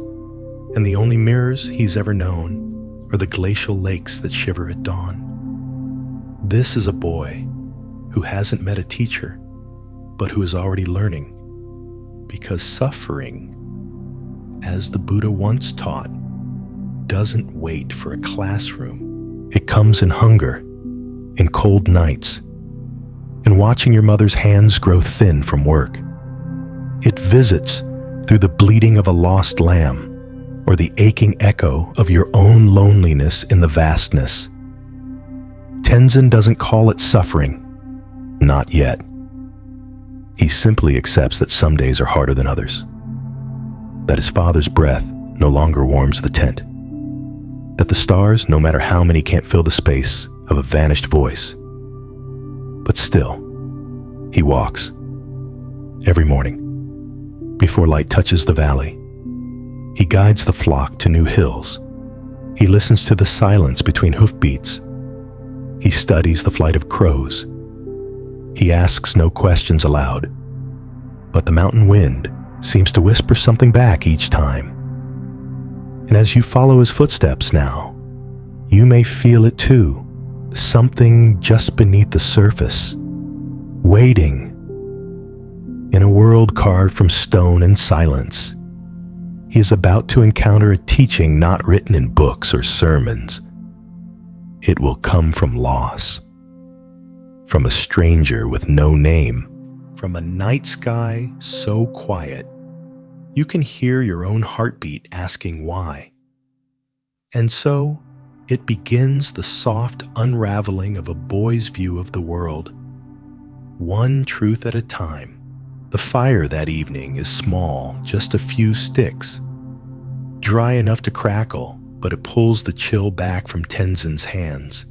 and the only mirrors he's ever known are the glacial lakes that shiver at dawn. This is a boy who hasn't met a teacher, but who is already learning, because suffering, as the Buddha once taught, doesn't wait for a classroom. It comes in hunger, in cold nights, and watching your mother's hands grow thin from work. It visits through the bleating of a lost lamb, or the aching echo of your own loneliness in the vastness. Tenzin doesn't call it suffering, not yet. He simply accepts that some days are harder than others, that his father's breath no longer warms the tent, that the stars, no matter how many, can't fill the space of a vanished voice. But still, he walks. Every morning, before light touches the valley, he guides the flock to new hills. He listens to the silence between hoofbeats. He studies the flight of crows. He asks no questions aloud, but the mountain wind seems to whisper something back each time. And as you follow his footsteps now, you may feel it too, something just beneath the surface, waiting. In a world carved from stone and silence, he is about to encounter a teaching not written in books or sermons. It will come from loss, from a stranger with no name, from a night sky so quiet you can hear your own heartbeat asking why. And so it begins the soft unraveling of a boy's view of the world, one truth at a time. The fire that evening is small, just a few sticks, dry enough to crackle, but it pulls the chill back from Tenzin's hands.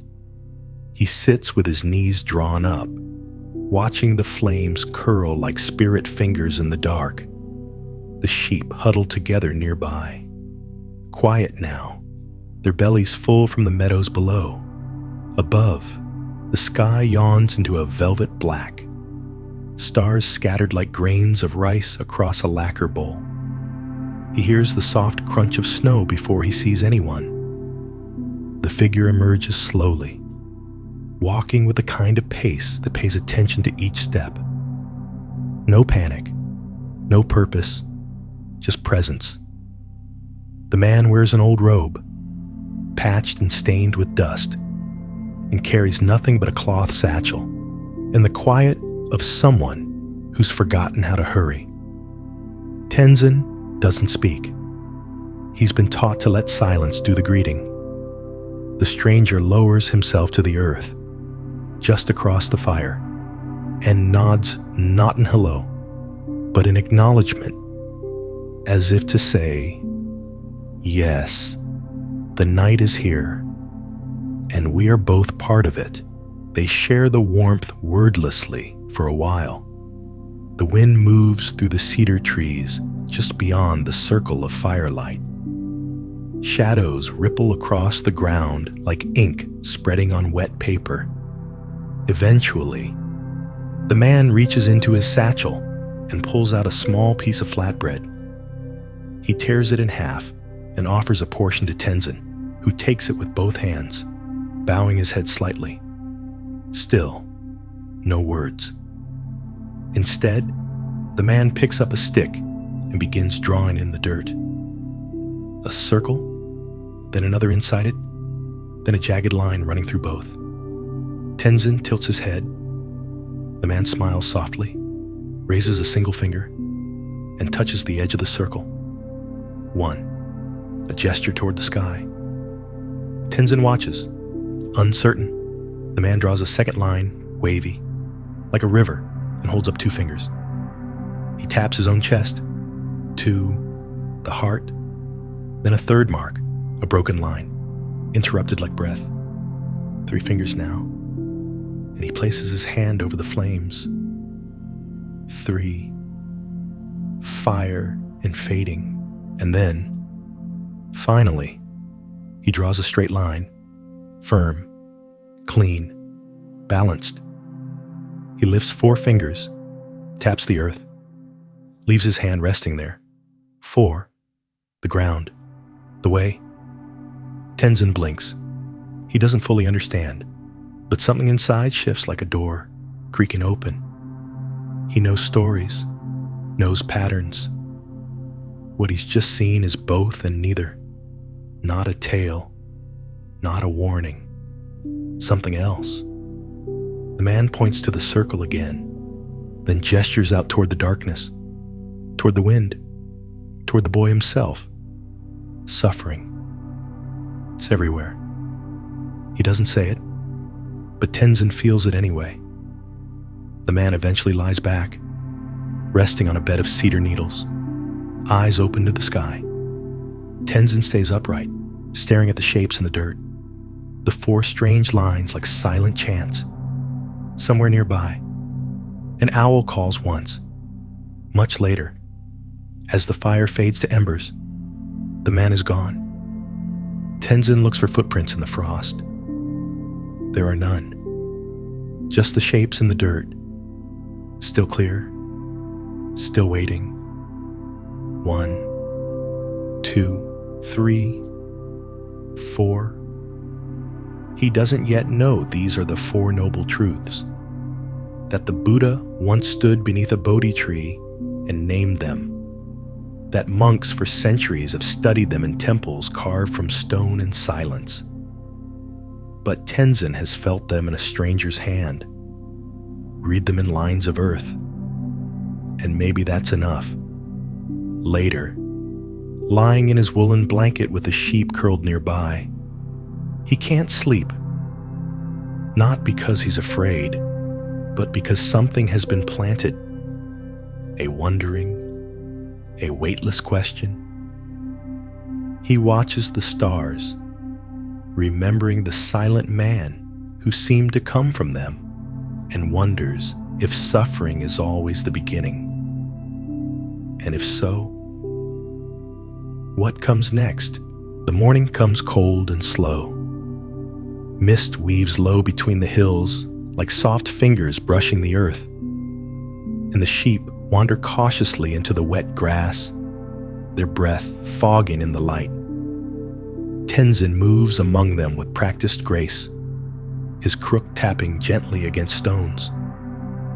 He sits with his knees drawn up, watching the flames curl like spirit fingers in the dark. The sheep huddle together nearby, quiet now, their bellies full from the meadows below. Above, the sky yawns into a velvet black, stars scattered like grains of rice across a lacquer bowl. He hears the soft crunch of snow before he sees anyone. The figure emerges slowly, walking with a kind of pace that pays attention to each step. No panic, no purpose, just presence. The man wears an old robe, patched and stained with dust, and carries nothing but a cloth satchel, in the quiet of someone who's forgotten how to hurry. Tenzin doesn't speak. He's been taught to let silence do the greeting. The stranger lowers himself to the earth, just across the fire, and nods not in hello, but in acknowledgement, as if to say, yes, the night is here, and we are both part of it. They share the warmth wordlessly for a while. The wind moves through the cedar trees just beyond the circle of firelight. Shadows ripple across the ground like ink spreading on wet paper. Eventually, the man reaches into his satchel and pulls out a small piece of flatbread. He tears it in half and offers a portion to Tenzin, who takes it with both hands, bowing his head slightly. Still, no words. Instead, the man picks up a stick and begins drawing in the dirt. A circle, then another inside it, then a jagged line running through both. Tenzin tilts his head. The man smiles softly, raises a single finger, and touches the edge of the circle. One, a gesture toward the sky. Tenzin watches, uncertain. The man draws a second line, wavy, like a river, and holds up two fingers. He taps his own chest, two, the heart, then a third mark, a broken line, interrupted like breath. 3 fingers now, and he places his hand over the flames. 3, fire and fading, and then, finally, he draws a straight line, firm, clean, balanced. He lifts 4 fingers, taps the earth, leaves his hand resting there. 4, the ground, the way. Tenzin blinks. He doesn't fully understand, but something inside shifts like a door, creaking open. He knows stories, knows patterns. What he's just seen is both and neither. Not a tale, not a warning, something else. The man points to the circle again, then gestures out toward the darkness, toward the wind, toward the boy himself. suffering. It's everywhere. He doesn't say it, but Tenzin feels it anyway. The man eventually lies back, resting on a bed of cedar needles, eyes open to the sky. Tenzin stays upright, staring at the shapes in the dirt, the four strange lines like silent chants. Somewhere nearby, an owl calls once. Much later, as the fire fades to embers, the man is gone. Tenzin looks for footprints in the frost. There are none. Just the shapes in the dirt. Still clear. Still waiting. 1, 2, 3, 4. He doesn't yet know these are the Four Noble Truths. That the Buddha once stood beneath a Bodhi tree and named them. That monks for centuries have studied them in temples carved from stone and silence. But Tenzin has felt them in a stranger's hand, read them in lines of earth, and maybe that's enough. Later, lying in his woolen blanket with a sheep curled nearby, he can't sleep. Not because he's afraid, but because something has been planted. A wondering, a weightless question. He watches the stars, remembering the silent man who seemed to come from them, and wonders if suffering is always the beginning. And if so, what comes next? The morning comes cold and slow. Mist weaves low between the hills like soft fingers brushing the earth, and the sheep wander cautiously into the wet grass, their breath fogging in the light. Tenzin moves among them with practiced grace, his crook tapping gently against stones,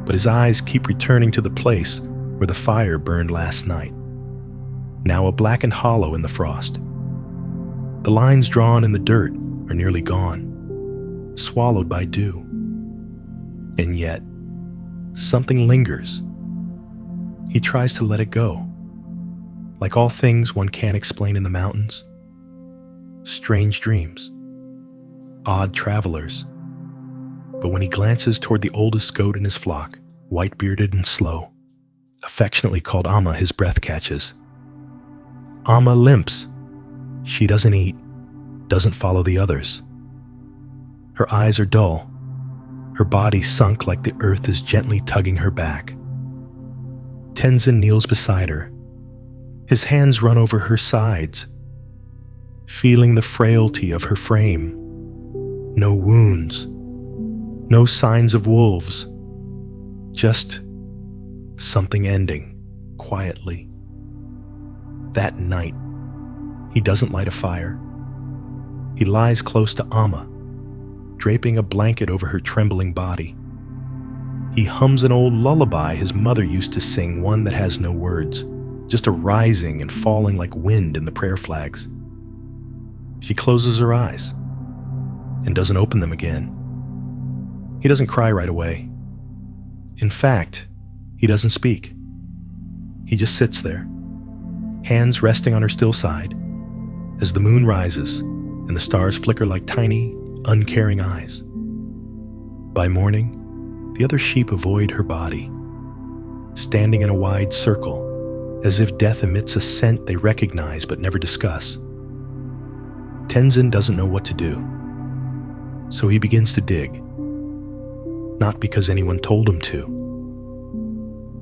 but his eyes keep returning to the place where the fire burned last night, now a blackened hollow in the frost. The lines drawn in the dirt are nearly gone, swallowed by dew. And yet, something lingers. He tries to let it go. Like all things one can't explain in the mountains. Strange dreams. Odd travelers. But when he glances toward the oldest goat in his flock, white-bearded and slow, affectionately called Amma, his breath catches. Amma limps. She doesn't eat, doesn't follow the others. Her eyes are dull, her body sunk like the earth is gently tugging her back. Tenzin kneels beside her. His hands run over her sides, feeling the frailty of her frame. No wounds, no signs of wolves, just something ending quietly. That night, he doesn't light a fire. He lies close to Amma, draping a blanket over her trembling body. He hums an old lullaby his mother used to sing, one that has no words, just a rising and falling like wind in the prayer flags. She closes her eyes and doesn't open them again. He doesn't cry right away. In fact, he doesn't speak. He just sits there, hands resting on her still side, as the moon rises and the stars flicker like tiny, uncaring eyes. By morning, the other sheep avoid her body, standing in a wide circle, as if death emits a scent they recognize but never discuss. Tenzin doesn't know what to do, so he begins to dig, not because anyone told him to,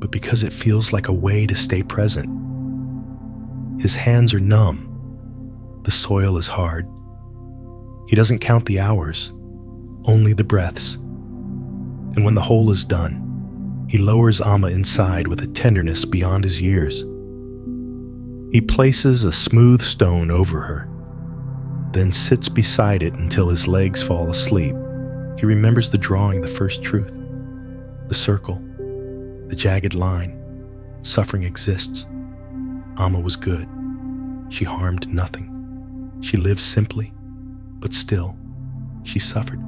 but because it feels like a way to stay present. His hands are numb. The soil is hard. He doesn't count the hours, only the breaths. And when the hole is done, he lowers Amma inside with a tenderness beyond his years. He places a smooth stone over her, then sits beside it until his legs fall asleep. He remembers the drawing, the first truth, the circle, the jagged line. Suffering exists. Amma was good. She harmed nothing. She lived simply, but still, she suffered.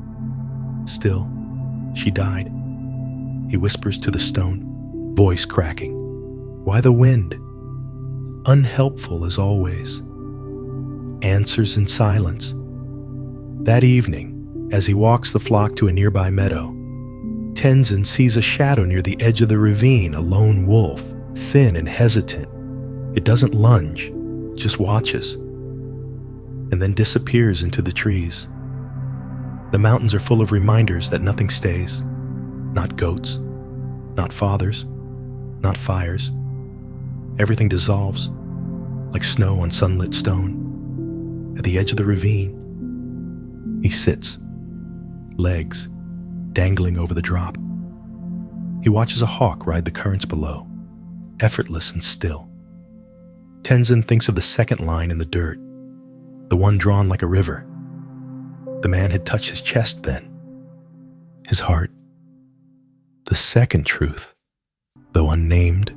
Still, she died. He whispers to the stone, voice cracking. Why the wind? Unhelpful as always. answers in silence. That evening, as he walks the flock to a nearby meadow, Tenzin sees a shadow near the edge of the ravine, a lone wolf, thin and hesitant. It doesn't lunge, just watches, and then disappears into the trees. The mountains are full of reminders that nothing stays. Not goats, not fathers, not fires. Everything dissolves, like snow on sunlit stone. At the edge of the ravine, he sits, legs dangling over the drop. He watches a hawk ride the currents below, effortless and still. Tenzin thinks of the second line in the dirt, the one drawn like a river. The man had touched his chest then, his heart. The second truth, though unnamed,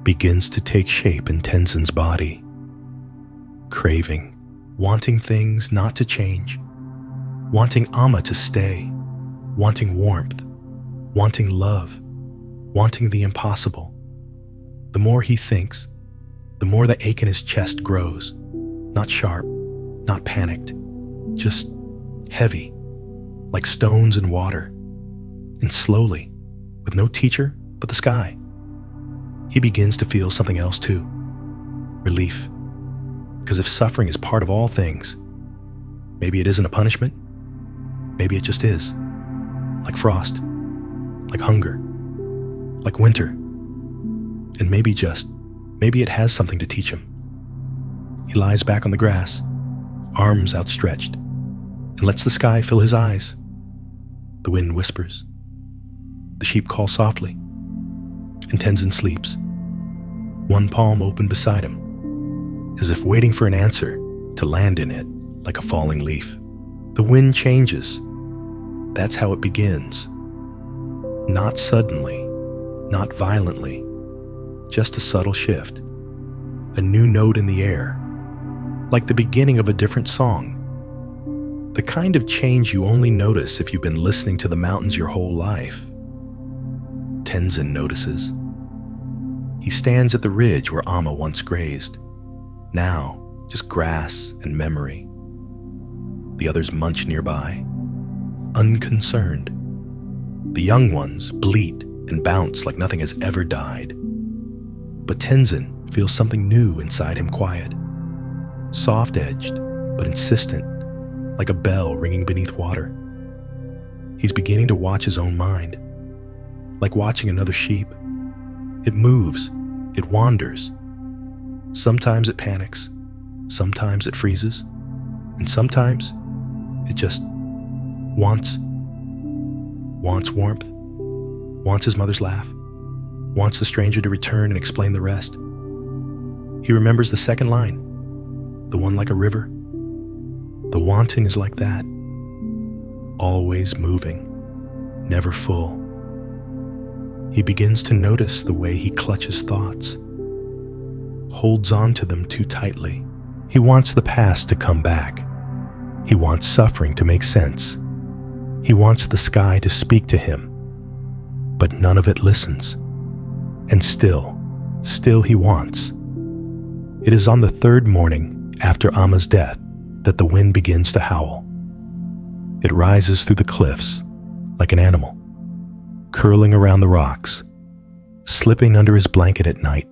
begins to take shape in Tenzin's body. Craving, wanting things not to change, wanting Amma to stay, wanting warmth, wanting love, wanting the impossible. The more he thinks, the more the ache in his chest grows. Not sharp, not panicked, just heavy, like stones in water. And slowly, with no teacher but the sky, he begins to feel something else too. Relief. Because if suffering is part of all things, maybe it isn't a punishment. Maybe it just is. Like frost, like hunger, like winter. And maybe it has something to teach him. He lies back on the grass, arms outstretched, and lets the sky fill his eyes. The wind whispers. The sheep call softly, and Tenzin sleeps, one palm open beside him, as if waiting for an answer to land in it like a falling leaf. The wind changes. That's how it begins. Not suddenly, not violently, just a subtle shift, a new note in the air, like the beginning of a different song. The kind of change you only notice if you've been listening to the mountains your whole life. Tenzin notices. He stands at the ridge where Amma once grazed. Now, just grass and memory. The others munch nearby, unconcerned. The young ones bleat and bounce like nothing has ever died. But Tenzin feels something new inside him, quiet, soft-edged, but insistent, like a bell ringing beneath water. He's beginning to watch his own mind, like watching another sheep. It moves, it wanders. Sometimes it panics, sometimes it freezes, and sometimes it just wants warmth, wants his mother's laugh, wants the stranger to return and explain the rest. He remembers the second line, the one like a river. The wanting is like that, always moving, never full. He begins to notice the way he clutches thoughts, holds on to them too tightly. He wants the past to come back. He wants suffering to make sense. He wants the sky to speak to him, but none of it listens. And still he wants. It is on the third morning after Amma's death that the wind begins to howl. It rises through the cliffs like an animal, curling around the rocks, slipping under his blanket at night,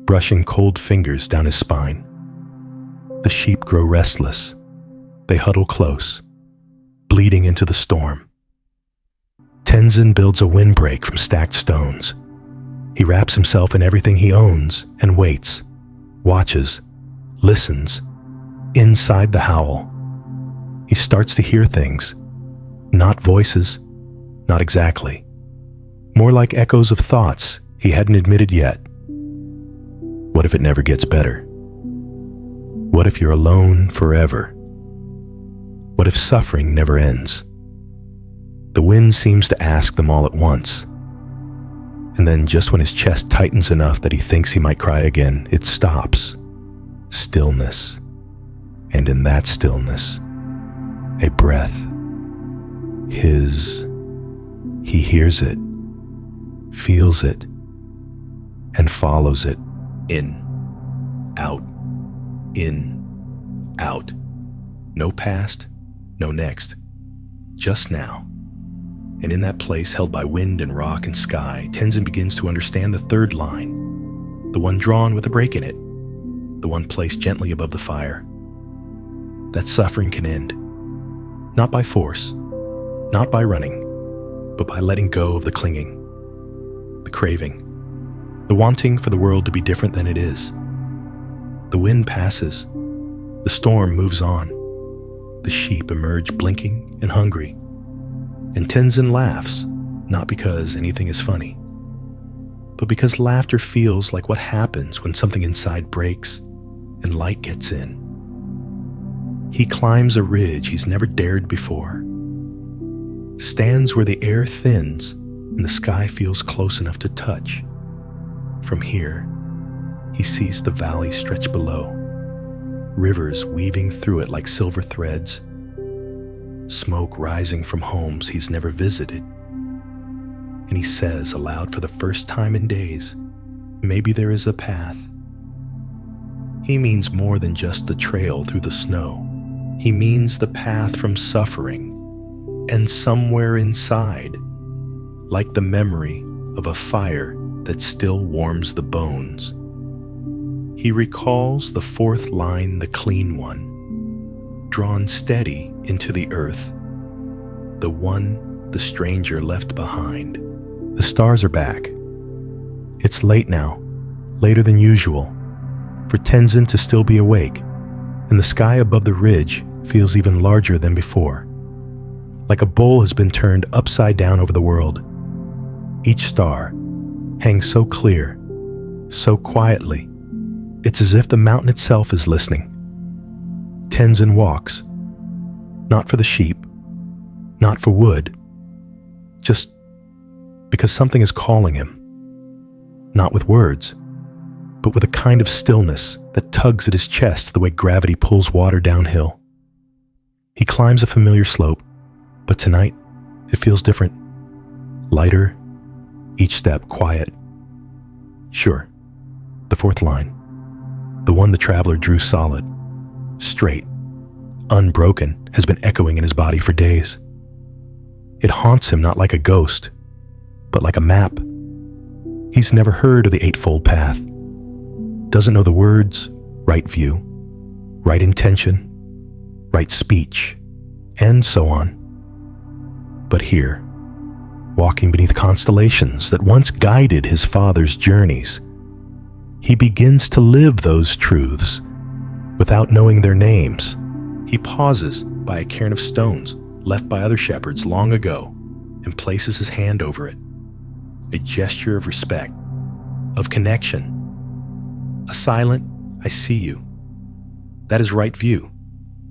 brushing cold fingers down his spine. The sheep grow restless. They huddle close, bleeding into the storm. Tenzin builds a windbreak from stacked stones. He wraps himself in everything he owns and waits, watches, listens. Inside the howl, he starts to hear things, not voices, not exactly, more like echoes of thoughts he hadn't admitted yet. What if it never gets better? What if you're alone forever? What if suffering never ends? The wind seems to ask them all at once. And then just when his chest tightens enough that he thinks he might cry again, it stops. Stillness. And in that stillness, a breath. He hears it, feels it, and follows it. In, out, out. No past, no next. Just now. And in that place held by wind and rock and sky, Tenzin begins to understand the third line, the one drawn with a break in it, the one placed gently above the fire. That suffering can end, not by force, not by running, but by letting go of the clinging, the craving, the wanting for the world to be different than it is. The wind passes, the storm moves on, the sheep emerge blinking and hungry, and Tenzin laughs, not because anything is funny, but because laughter feels like what happens when something inside breaks and light gets in. He climbs a ridge he's never dared before, stands where the air thins and the sky feels close enough to touch. From here, he sees the valley stretch below, rivers weaving through it like silver threads, smoke rising from homes he's never visited. And he says aloud for the first time in days, maybe there is a path. He means more than just the trail through the snow. He means the path from suffering, and somewhere inside, like the memory of a fire that still warms the bones. He recalls the fourth line, the clean one, drawn steady into the earth, the one the stranger left behind. The stars are back. It's late now, later than usual, for Tenzin to still be awake, and the sky above the ridge feels even larger than before, like a bowl has been turned upside down over the world. Each star hangs so clear, so quietly, it's as if the mountain itself is listening. Tenzin walks, not for the sheep, not for wood, just because something is calling him, not with words, but with a kind of stillness that tugs at his chest the way gravity pulls water downhill. He climbs a familiar slope, but tonight it feels different, lighter, each step quiet. Sure, the fourth line, the one the traveler drew solid, straight, unbroken, has been echoing in his body for days. It haunts him not like a ghost, but like a map. He's never heard of the Eightfold Path, doesn't know the words, right view, right intention, right speech, and so on. But here, walking beneath constellations that once guided his father's journeys, he begins to live those truths without knowing their names. He pauses by a cairn of stones left by other shepherds long ago and places his hand over it, a gesture of respect, of connection, a silent, I see you. That is right view,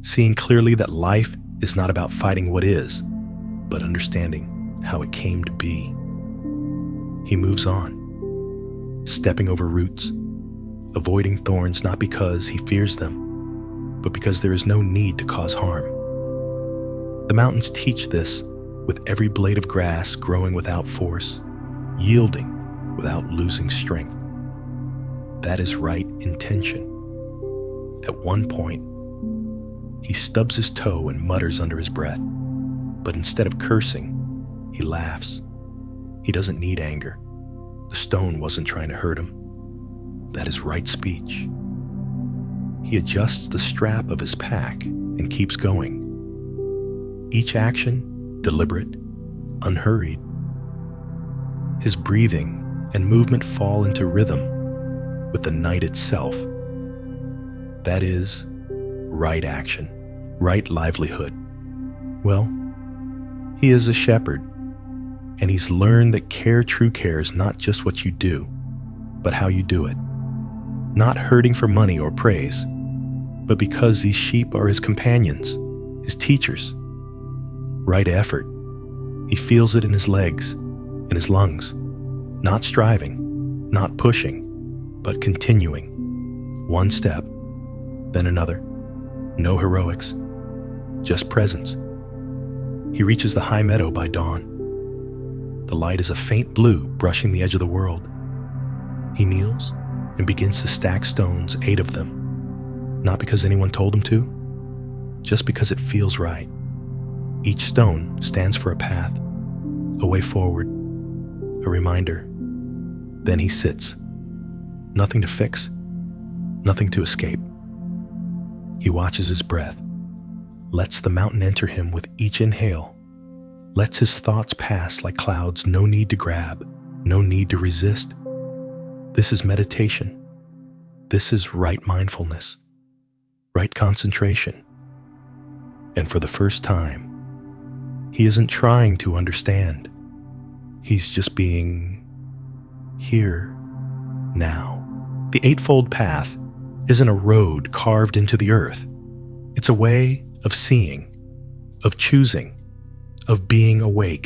seeing clearly that life is not about fighting what is, but understanding how it came to be. He moves on, stepping over roots, avoiding thorns not because he fears them, but because there is no need to cause harm. The mountains teach this with every blade of grass growing without force, yielding without losing strength. That is right intention. At one point, he stubs his toe and mutters under his breath, but instead of cursing, he laughs. He doesn't need anger. The stone wasn't trying to hurt him. That is right speech. He adjusts the strap of his pack and keeps going. Each action deliberate, unhurried. His breathing and movement fall into rhythm with the night itself. That is right action, right livelihood. Well, he is a shepherd, and he's learned that true care is not just what you do, but how you do it. Not hurting for money or praise, but because these sheep are his companions, his teachers. Right effort. He feels it in his legs, in his lungs. Not striving, not pushing, but continuing. One step, then another. No heroics, just presence. He reaches the high meadow by dawn. The light is a faint blue brushing the edge of the world. He kneels and begins to stack stones, 8 of them. Not because anyone told him to, just because it feels right. Each stone stands for a path, a way forward, a reminder. Then he sits. Nothing to fix, nothing to escape. He watches his breath, lets the mountain enter him with each inhale, lets his thoughts pass like clouds, no need to grab, no need to resist. This is meditation. This is right mindfulness, right concentration. And for the first time, he isn't trying to understand. He's just being here now. The Eightfold Path isn't a road carved into the earth. It's a way of seeing, of choosing, of being awake.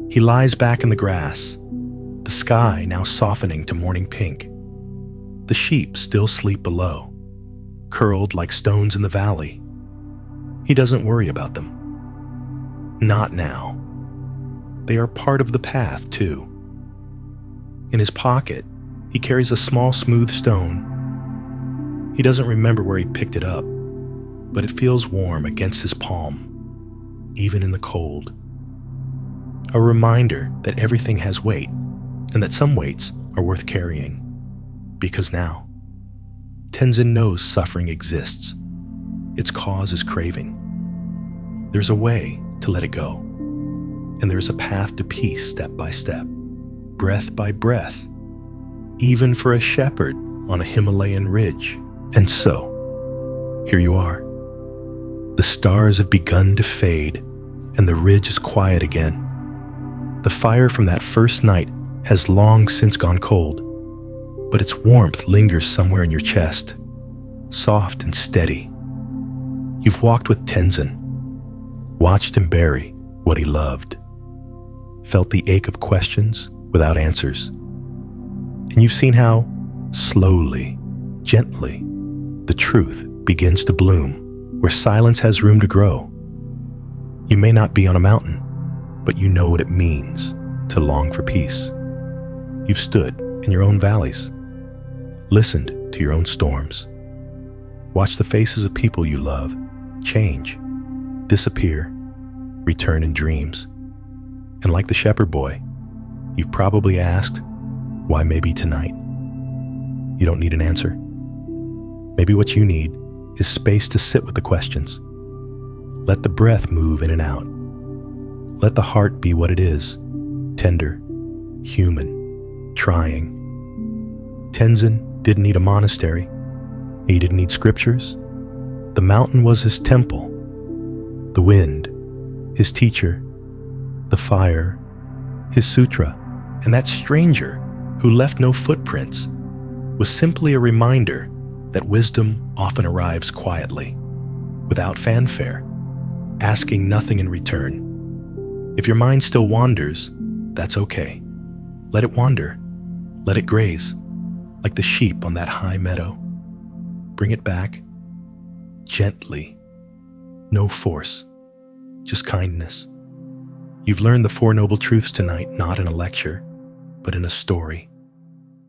He lies back in the grass, the sky now softening to morning pink. The sheep still sleep below, curled like stones in the valley. He doesn't worry about them. Not now. They are part of the path, too. In his pocket, he carries a small smooth stone. He doesn't remember where he picked it up, but it feels warm against his palm, even in the cold. A reminder that everything has weight, and that some weights are worth carrying. Because now, Tenzin knows suffering exists. Its cause is craving. There's a way to let it go, and there's a path to peace step by step, breath by breath, even for a shepherd on a Himalayan ridge. And so, here you are. The stars have begun to fade, and the ridge is quiet again. The fire from that first night has long since gone cold, but its warmth lingers somewhere in your chest, soft and steady. You've walked with Tenzin, watched him bury what he loved, felt the ache of questions without answers. And you've seen how, slowly, gently, the truth begins to bloom where silence has room to grow. You may not be on a mountain, but you know what it means to long for peace. You've stood in your own valleys, listened to your own storms, watched the faces of people you love change, disappear, return in dreams. And like the shepherd boy, you've probably asked, why maybe tonight? You don't need an answer. Maybe what you need is space to sit with the questions. Let the breath move in and out. Let the heart be what it is, tender, human, trying. Tenzin didn't need a monastery. He didn't need scriptures. The mountain was his temple. The wind, his teacher. The fire, his sutra. And that stranger who left no footprints was simply a reminder that wisdom often arrives quietly, without fanfare, asking nothing in return. If your mind still wanders, that's okay. Let it wander. Let it graze, like the sheep on that high meadow. Bring it back, gently. No force, just kindness. You've learned the Four Noble Truths tonight, not in a lecture, but in a story.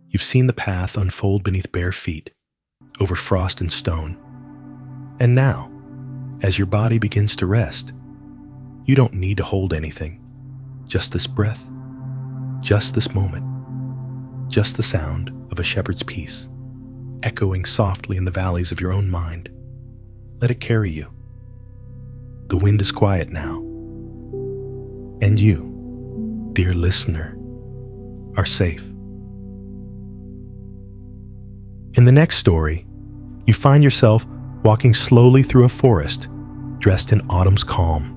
You've seen the path unfold beneath bare feet, over frost and stone. And now, as your body begins to rest, you don't need to hold anything. Just this breath, just this moment, just the sound of a shepherd's peace, echoing softly in the valleys of your own mind. Let it carry you. The wind is quiet now. And you, dear listener, are safe. In the next story, you find yourself walking slowly through a forest, dressed in autumn's calm.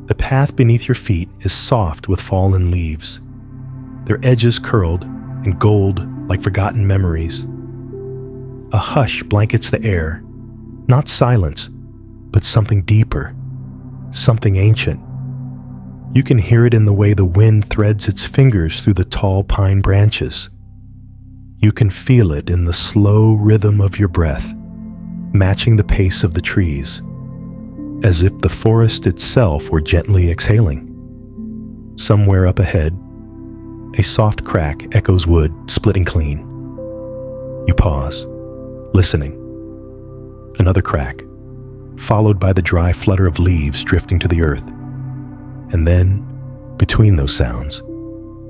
The path beneath your feet is soft with fallen leaves, their edges curled and gold like forgotten memories. A hush blankets the air, not silence, but something deeper, something ancient. You can hear it in the way the wind threads its fingers through the tall pine branches. You can feel it in the slow rhythm of your breath, matching the pace of the trees, as if the forest itself were gently exhaling. Somewhere up ahead, a soft crack echoes wood splitting clean. You pause, listening, Another crack, followed by the dry flutter of leaves drifting to the earth. And then, between those sounds,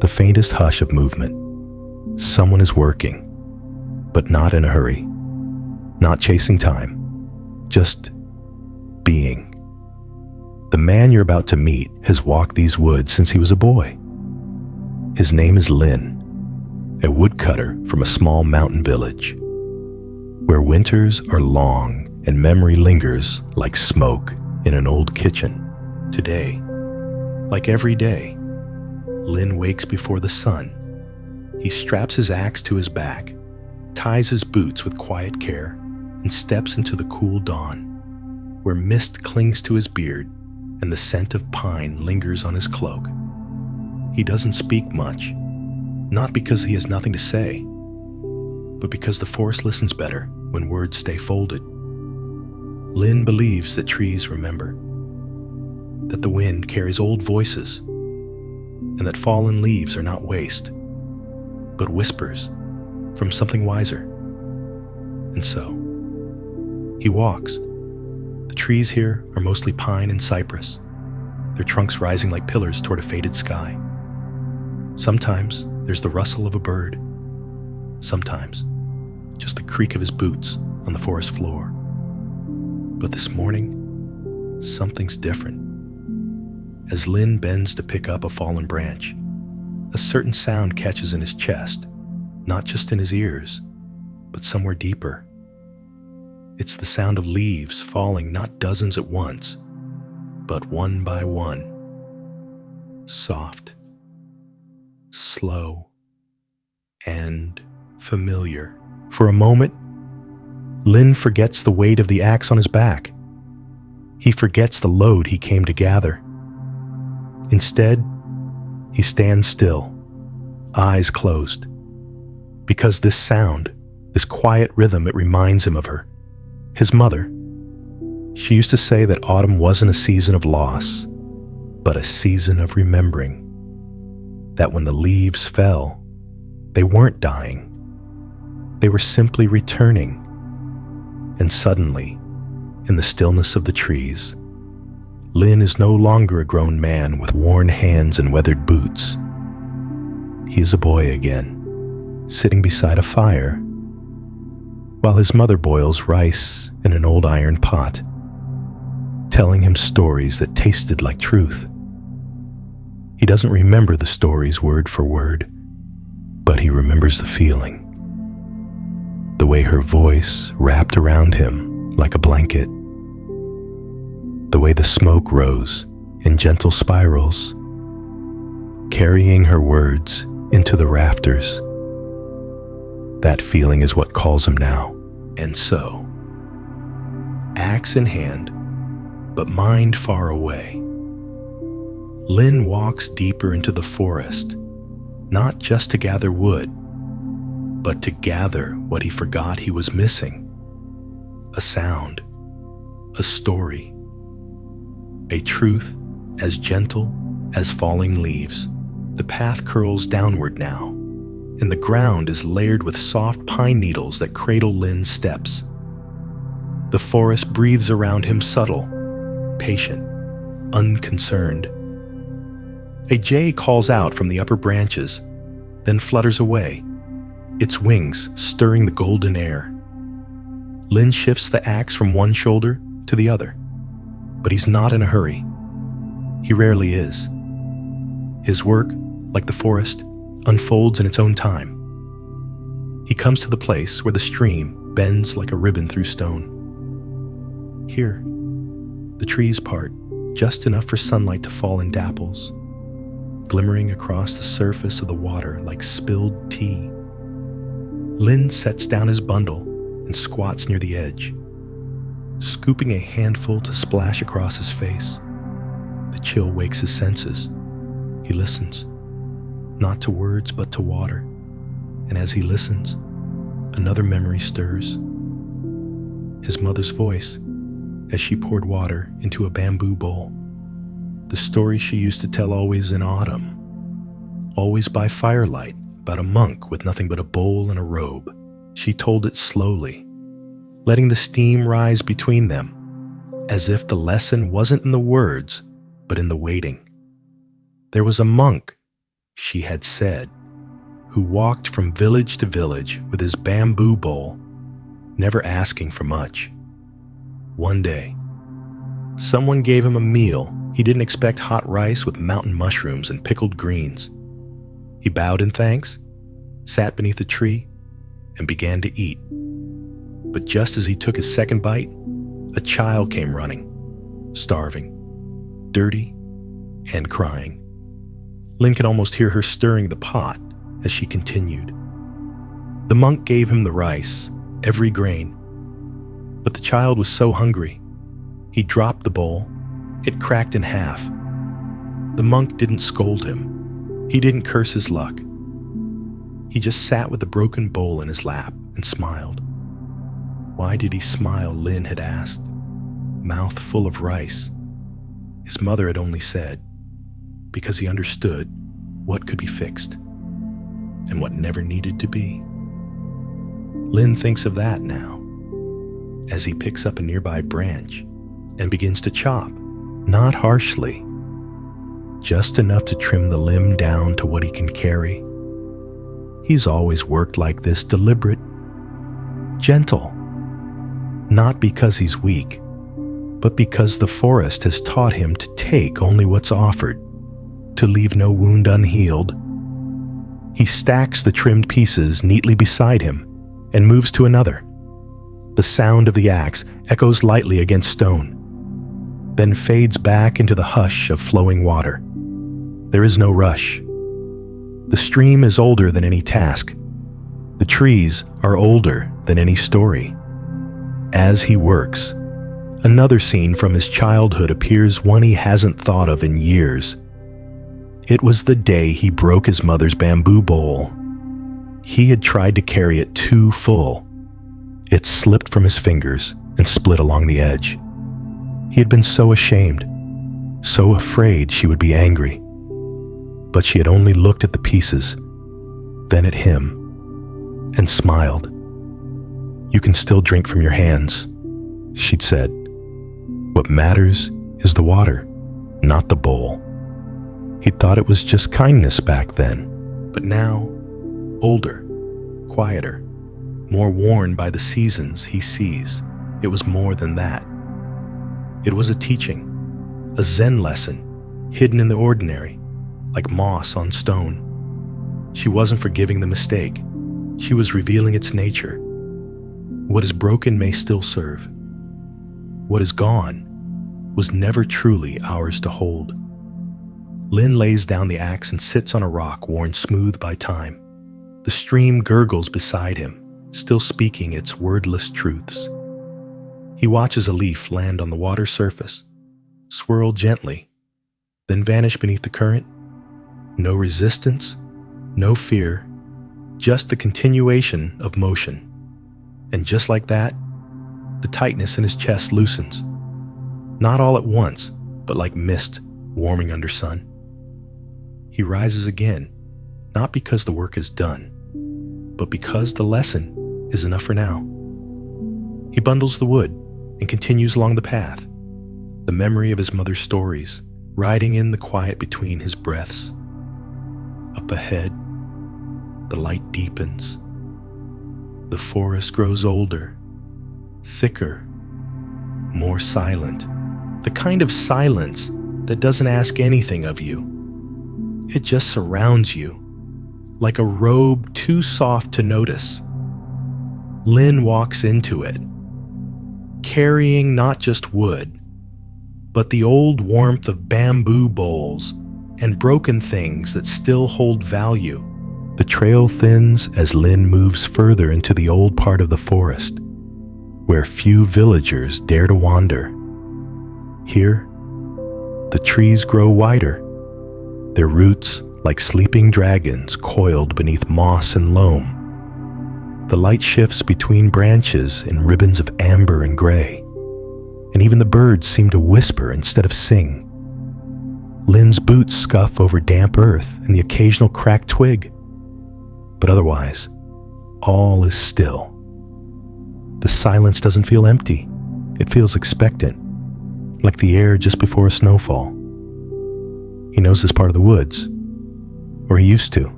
the faintest hush of movement. Someone is working, but not in a hurry, not chasing time, just being. The man you're about to meet has walked these woods since he was a boy. His name is Lin, a woodcutter from a small mountain village, where winters are long and memory lingers like smoke in an old kitchen. Today, like every day, Lin wakes before the sun. He straps his axe to his back, ties his boots with quiet care, and steps into the cool dawn, where mist clings to his beard and the scent of pine lingers on his cloak. He doesn't speak much, not because he has nothing to say, but because the forest listens better when words stay folded. Lin believes that trees remember, that the wind carries old voices, and that fallen leaves are not waste, but whispers from something wiser. And so, he walks. The trees here are mostly pine and cypress, their trunks rising like pillars toward a faded sky. Sometimes there's the rustle of a bird, sometimes just the creak of his boots on the forest floor. But this morning, something's different. As Lin bends to pick up a fallen branch, a certain sound catches in his chest, not just in his ears, but somewhere deeper. It's the sound of leaves falling not dozens at once, but one by one. Soft, slow, and familiar. For a moment, Lin forgets the weight of the axe on his back. He forgets the load he came to gather. Instead, he stands still, eyes closed, because this sound, this quiet rhythm, it reminds him of her, his mother. She used to say that autumn wasn't a season of loss, but a season of remembering. That when the leaves fell, they weren't dying. They were simply returning. And suddenly, in the stillness of the trees, Lin is no longer a grown man with worn hands and weathered boots. He is a boy again, sitting beside a fire, while his mother boils rice in an old iron pot, telling him stories that tasted like truth. He doesn't remember the stories word for word, but he remembers the feeling. The way her voice wrapped around him like a blanket. The way the smoke rose in gentle spirals, carrying her words into the rafters. That feeling is what calls him now. And so, axe in hand, but mind far away, Lin walks deeper into the forest, not just to gather wood, but to gather what he forgot he was missing. A sound, a story, a truth as gentle as falling leaves. The path curls downward now, and the ground is layered with soft pine needles that cradle Lin's steps. The forest breathes around him subtle, patient, unconcerned. A jay calls out from the upper branches, then flutters away, its wings stirring the golden air. Lin shifts the axe from one shoulder to the other, but he's not in a hurry. He rarely is. His work, like the forest, unfolds in its own time. He comes to the place where the stream bends like a ribbon through stone. Here, the trees part just enough for sunlight to fall in dapples, glimmering across the surface of the water like spilled tea. Lin sets down his bundle and squats near the edge, scooping a handful to splash across his face. The chill wakes his senses. He listens, not to words but to water, and as he listens, another memory stirs. His mother's voice as she poured water into a bamboo bowl. The story she used to tell always in autumn, always by firelight, about a monk with nothing but a bowl and a robe. She told it slowly, letting the steam rise between them, as if the lesson wasn't in the words, but in the waiting. There was a monk, she had said, who walked from village to village with his bamboo bowl, never asking for much. One day, someone gave him a meal. He didn't expect hot rice with mountain mushrooms and pickled greens. He bowed in thanks, sat beneath a tree, and began to eat. But just as he took his second bite, a child came running, starving, dirty, and crying. Lin could almost hear her stirring the pot as she continued. The monk gave him the rice, every grain, but the child was so hungry. He dropped the bowl. It cracked in half. The monk didn't scold him. He didn't curse his luck. He just sat with the broken bowl in his lap and smiled. Why did he smile, Lin had asked, mouth full of rice. His mother had only said, because he understood what could be fixed and what never needed to be. Lin thinks of that now, as he picks up a nearby branch and begins to chop, not harshly, just enough to trim the limb down to what he can carry. He's always worked like this, deliberate, gentle, not because he's weak, but because the forest has taught him to take only what's offered, to leave no wound unhealed. He stacks the trimmed pieces neatly beside him and moves to another. The sound of the axe echoes lightly against stone, then fades back into the hush of flowing water. There is no rush. The stream is older than any task. The trees are older than any story. As he works, another scene from his childhood appears, one he hasn't thought of in years. It was the day he broke his mother's bamboo bowl. He had tried to carry it too full. It slipped from his fingers and split along the edge. He had been so ashamed, so afraid she would be angry. But she had only looked at the pieces, then at him, and smiled. "You can still drink from your hands," she'd said. "What matters is the water, not the bowl." He thought it was just kindness back then, but now, older, quieter, more worn by the seasons he sees, it was more than that. It was a teaching, a Zen lesson, hidden in the ordinary, like moss on stone. She wasn't forgiving the mistake. She was revealing its nature. What is broken may still serve. What is gone was never truly ours to hold. Lin lays down the axe and sits on a rock worn smooth by time. The stream gurgles beside him, still speaking its wordless truths. He watches a leaf land on the water surface, swirl gently, then vanish beneath the current. No resistance, no fear, just the continuation of motion. And just like that, the tightness in his chest loosens. Not all at once, but like mist warming under sun. He rises again, not because the work is done, but because the lesson is enough for now. He bundles the wood and continues along the path, the memory of his mother's stories riding in the quiet between his breaths. Up ahead, the light deepens. The forest grows older, thicker, more silent. The kind of silence that doesn't ask anything of you. It just surrounds you, like a robe too soft to notice. Lin walks into it, carrying not just wood, but the old warmth of bamboo bowls and broken things that still hold value. The trail thins as Lin moves further into the old part of the forest, where few villagers dare to wander. Here, the trees grow wider, their roots like sleeping dragons coiled beneath moss and loam. The light shifts between branches in ribbons of amber and gray, and even the birds seem to whisper instead of sing. Lin's boots scuff over damp earth and the occasional cracked twig, but otherwise, all is still. The silence doesn't feel empty. It feels expectant, like the air just before a snowfall. He knows this part of the woods, or he used to.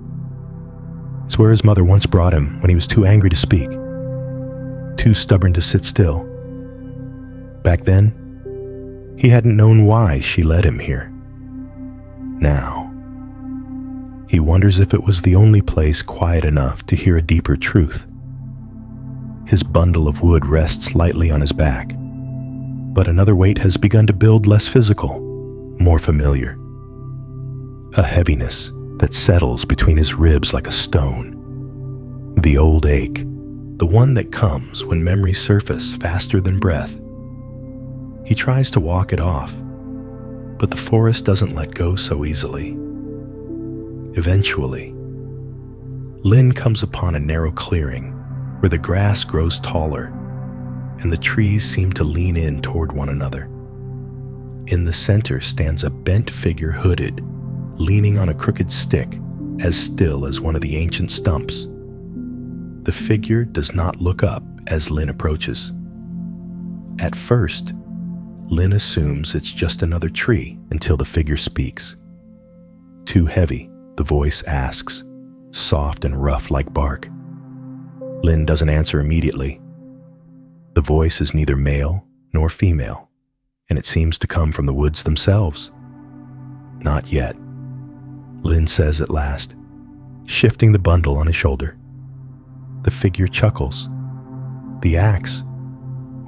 It's where his mother once brought him when he was too angry to speak, too stubborn to sit still. Back then, he hadn't known why she led him here. Now, he wonders if it was the only place quiet enough to hear a deeper truth. His bundle of wood rests lightly on his back, but another weight has begun to build, less physical, more familiar. A heaviness that settles between his ribs like a stone. The old ache, the one that comes when memories surface faster than breath. He tries to walk it off, but the forest doesn't let go so easily. Eventually, Lin comes upon a narrow clearing where the grass grows taller and the trees seem to lean in toward one another. In the center stands a bent figure hooded, leaning on a crooked stick, as still as one of the ancient stumps. The figure does not look up as Lin approaches. At first, Lin assumes it's just another tree until the figure speaks. Too heavy, the voice asks, soft and rough like bark. Lin doesn't answer immediately. The voice is neither male nor female, and it seems to come from the woods themselves. Not yet, Lin says at last, shifting the bundle on his shoulder. The figure chuckles. The axe,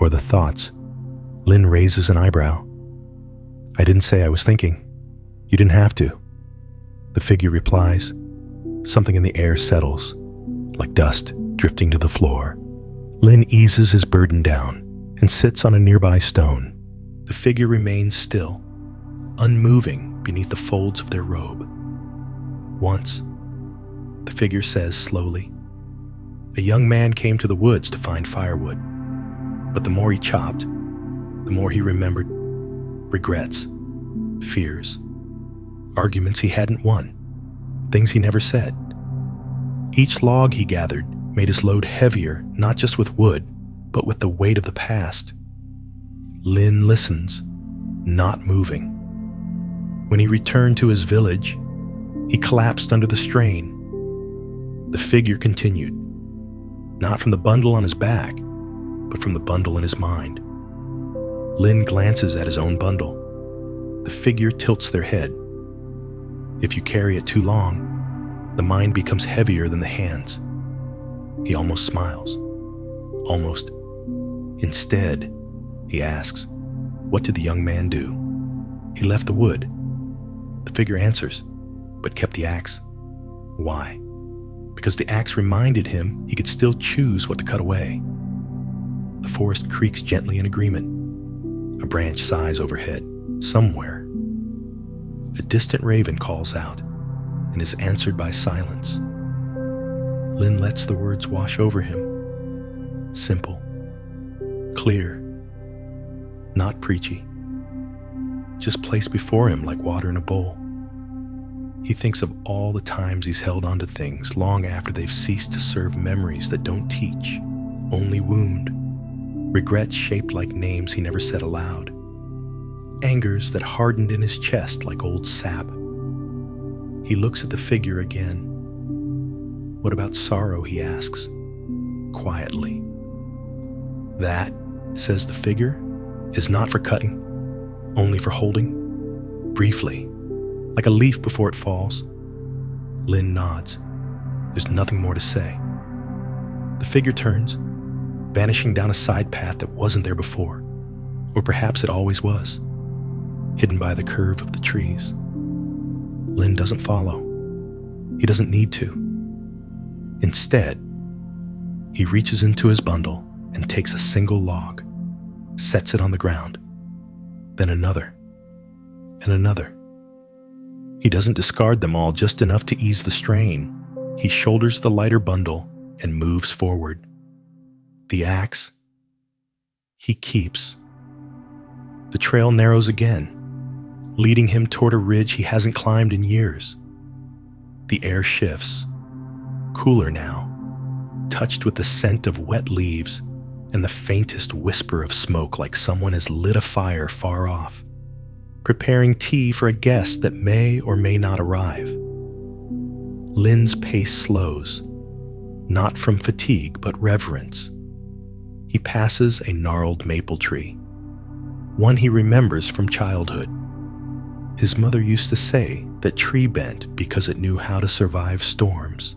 or the thoughts. Lin raises an eyebrow. I didn't say I was thinking. You didn't have to. The figure replies. Something in the air settles, like dust drifting to the floor. Lin eases his burden down and sits on a nearby stone. The figure remains still, unmoving beneath the folds of their robe. Once, the figure says slowly, a young man came to the woods to find firewood, but the more he chopped, the more he remembered regrets, fears, arguments he hadn't won, things he never said. Each log he gathered made his load heavier, not just with wood, but with the weight of the past. Lin listens, not moving. When he returned to his village, he collapsed under the strain. The figure continued, not from the bundle on his back, but from the bundle in his mind. Lin glances at his own bundle. The figure tilts their head. If you carry it too long, the mind becomes heavier than the hands. He almost smiles. Almost. Instead, he asks, what did the young man do? He left the wood. The figure answers, but kept the axe. Why? Because the axe reminded him he could still choose what to cut away. The forest creaks gently in agreement. A branch sighs overhead. Somewhere, a distant raven calls out and is answered by silence. Lin lets the words wash over him. Simple, clear, not preachy, just placed before him like water in a bowl. He thinks of all the times he's held onto things long after they've ceased to serve memories that don't teach, only wound. Regrets shaped like names he never said aloud. Angers that hardened in his chest like old sap. He looks at the figure again. What about sorrow, he asks, quietly. That, says the figure, is not for cutting, only for holding, briefly, like a leaf before it falls. Lin nods. There's nothing more to say. The figure turns, vanishing down a side path that wasn't there before, or perhaps it always was, hidden by the curve of the trees. Lin doesn't follow. He doesn't need to. Instead, he reaches into his bundle and takes a single log, sets it on the ground, then another, and another. He doesn't discard them all just enough to ease the strain. He shoulders the lighter bundle and moves forward. The axe he keeps. The trail narrows again, leading him toward a ridge he hasn't climbed in years. The air shifts, cooler now, touched with the scent of wet leaves and the faintest whisper of smoke like someone has lit a fire far off, preparing tea for a guest that may or may not arrive. Lin's pace slows, not from fatigue but reverence. He passes a gnarled maple tree, one he remembers from childhood. His mother used to say that tree bent because it knew how to survive storms.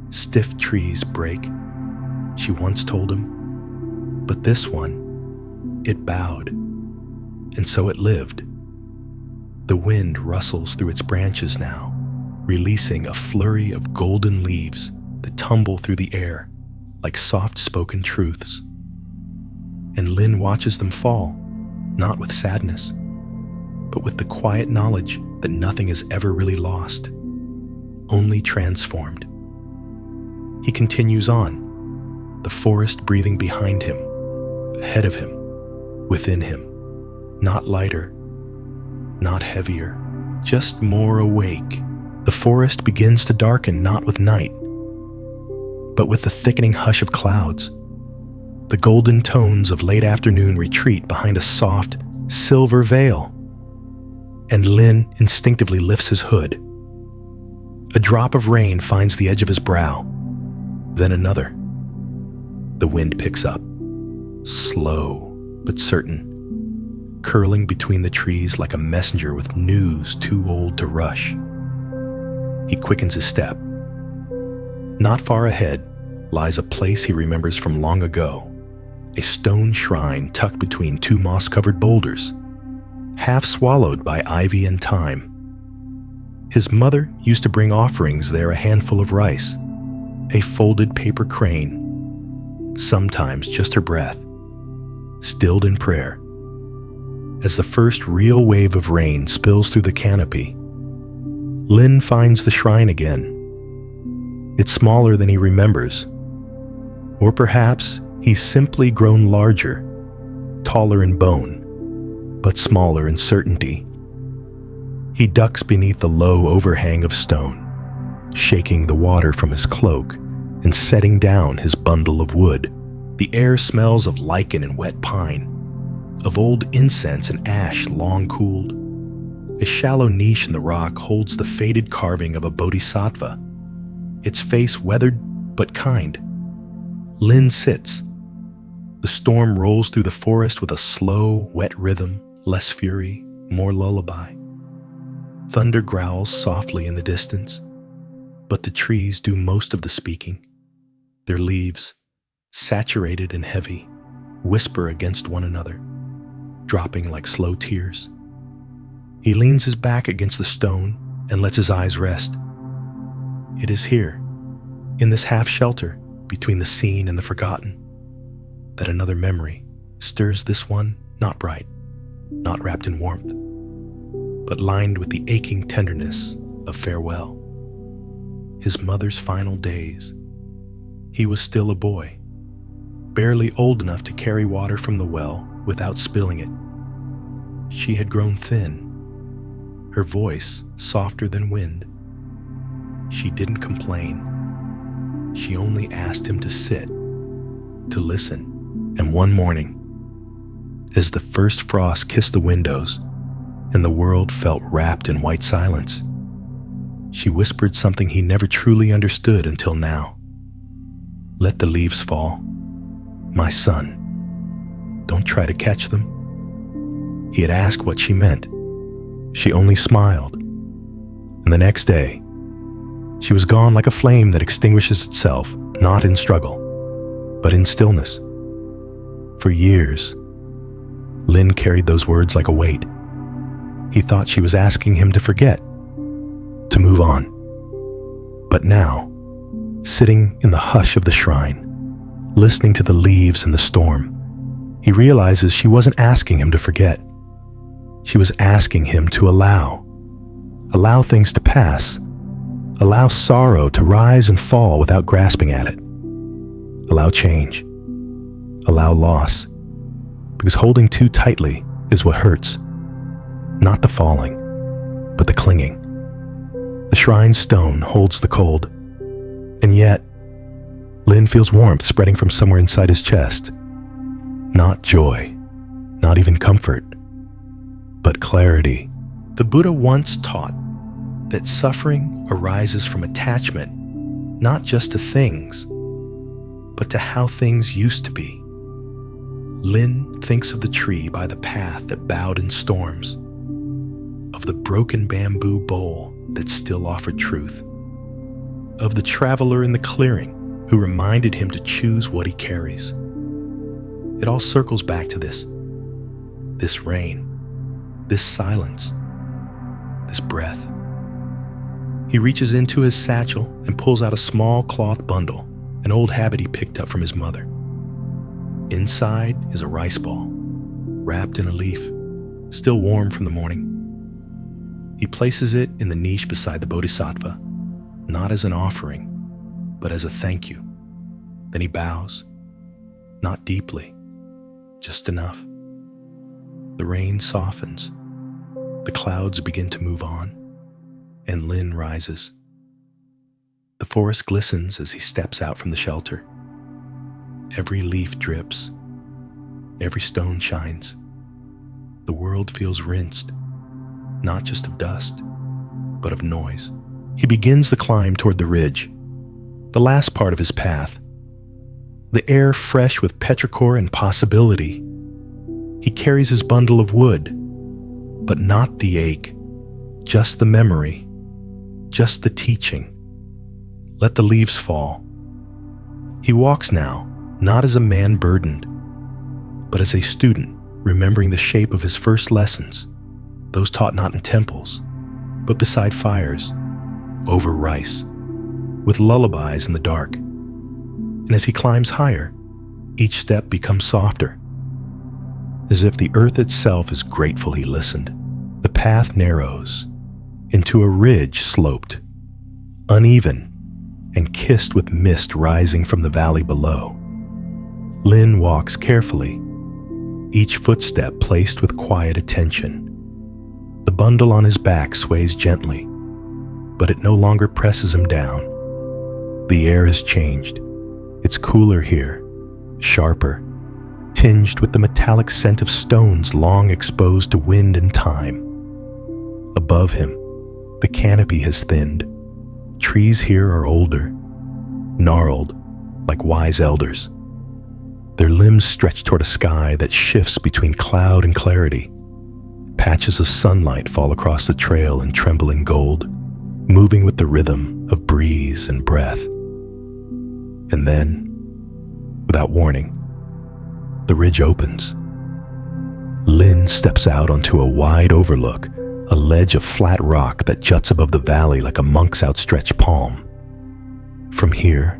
Stiff trees break, she once told him, but this one, it bowed, and so it lived. The wind rustles through its branches now, releasing a flurry of golden leaves that tumble through the air like soft-spoken truths. And Lin watches them fall, not with sadness, but with the quiet knowledge that nothing is ever really lost, only transformed. He continues on, the forest breathing behind him, ahead of him, within him, not lighter, not heavier, just more awake. The forest begins to darken not with night, but with the thickening hush of clouds. The golden tones of late afternoon retreat behind a soft, silver veil, and Lin instinctively lifts his hood. A drop of rain finds the edge of his brow, then another. The wind picks up, slow but certain, curling between the trees like a messenger with news too old to rush. He quickens his step. Not far ahead lies a place he remembers from long ago, a stone shrine tucked between two moss-covered boulders, half swallowed by ivy and thyme. His mother used to bring offerings there, a handful of rice, a folded paper crane, sometimes just her breath, stilled in prayer. As the first real wave of rain spills through the canopy, Lin finds the shrine again. It's smaller than he remembers, or perhaps he's simply grown larger, taller in bone, but smaller in certainty. He ducks beneath the low overhang of stone, shaking the water from his cloak and setting down his bundle of wood. The air smells of lichen and wet pine, of old incense and ash long cooled. A shallow niche in the rock holds the faded carving of a bodhisattva, its face weathered but kind. Lin sits. The storm rolls through the forest with a slow, wet rhythm, less fury, more lullaby. Thunder growls softly in the distance, but the trees do most of the speaking. Their leaves, saturated and heavy, whisper against one another, dropping like slow tears. He leans his back against the stone and lets his eyes rest. It is here, in this half-shelter between the seen and the forgotten, that another memory stirs this one not bright, not wrapped in warmth, but lined with the aching tenderness of farewell. His mother's final days. He was still a boy, barely old enough to carry water from the well without spilling it. She had grown thin, her voice softer than wind. She didn't complain. She only asked him to sit, to listen. And one morning, as the first frost kissed the windows and the world felt wrapped in white silence, she whispered something he never truly understood until now. "Let the leaves fall, my son. Don't try to catch them." He had asked what she meant. She only smiled. And the next day, she was gone like a flame that extinguishes itself, not in struggle, but in stillness. For years, Lin carried those words like a weight. He thought she was asking him to forget, to move on. But now, sitting in the hush of the shrine, listening to the leaves and the storm, he realizes she wasn't asking him to forget. She was asking him to allow things to pass, allow sorrow to rise and fall without grasping at it, allow change, allow loss, because holding too tightly is what hurts, not the falling, but the clinging. The shrine stone holds the cold, and yet Lin feels warmth spreading from somewhere inside his chest, Not joy, not even comfort, but clarity. The Buddha once taught that suffering arises from attachment, not just to things, but to how things used to be. Lin thinks of the tree by the path that bowed in storms, of the broken bamboo bowl that still offered truth, of the traveler in the clearing who reminded him to choose what he carries. It all circles back to this rain, this silence, this breath. He reaches into his satchel and pulls out a small cloth bundle, an old habit he picked up from his mother. Inside is a rice ball, wrapped in a leaf, still warm from the morning. He places it in the niche beside the bodhisattva, not as an offering, but as a thank you. Then he bows, not deeply, just enough. The rain softens, the clouds begin to move on, and Lin rises. The forest glistens as he steps out from the shelter. Every leaf drips, every stone shines. The world feels rinsed, not just of dust, but of noise. He begins the climb toward the ridge, the last part of his path. The air fresh with petrichor and possibility. He carries his bundle of wood, but not the ache, just the memory, just the teaching. Let the leaves fall. He walks now, not as a man burdened, but as a student remembering the shape of his first lessons, those taught not in temples, but beside fires, over rice, with lullabies in the dark. And as he climbs higher, each step becomes softer, as if the earth itself is grateful he listened. The path narrows into a ridge sloped, uneven, and kissed with mist rising from the valley below. Lin walks carefully, each footstep placed with quiet attention. The bundle on his back sways gently, but it no longer presses him down. The air has changed. It's cooler here, sharper, tinged with the metallic scent of stones long exposed to wind and time. Above him, the canopy has thinned. Trees here are older, gnarled like wise elders. Their limbs stretch toward a sky that shifts between cloud and clarity. Patches of sunlight fall across the trail in trembling gold, moving with the rhythm of breeze and breath. And then, without warning, the ridge opens. Lin steps out onto a wide overlook, a ledge of flat rock that juts above the valley like a monk's outstretched palm. From here,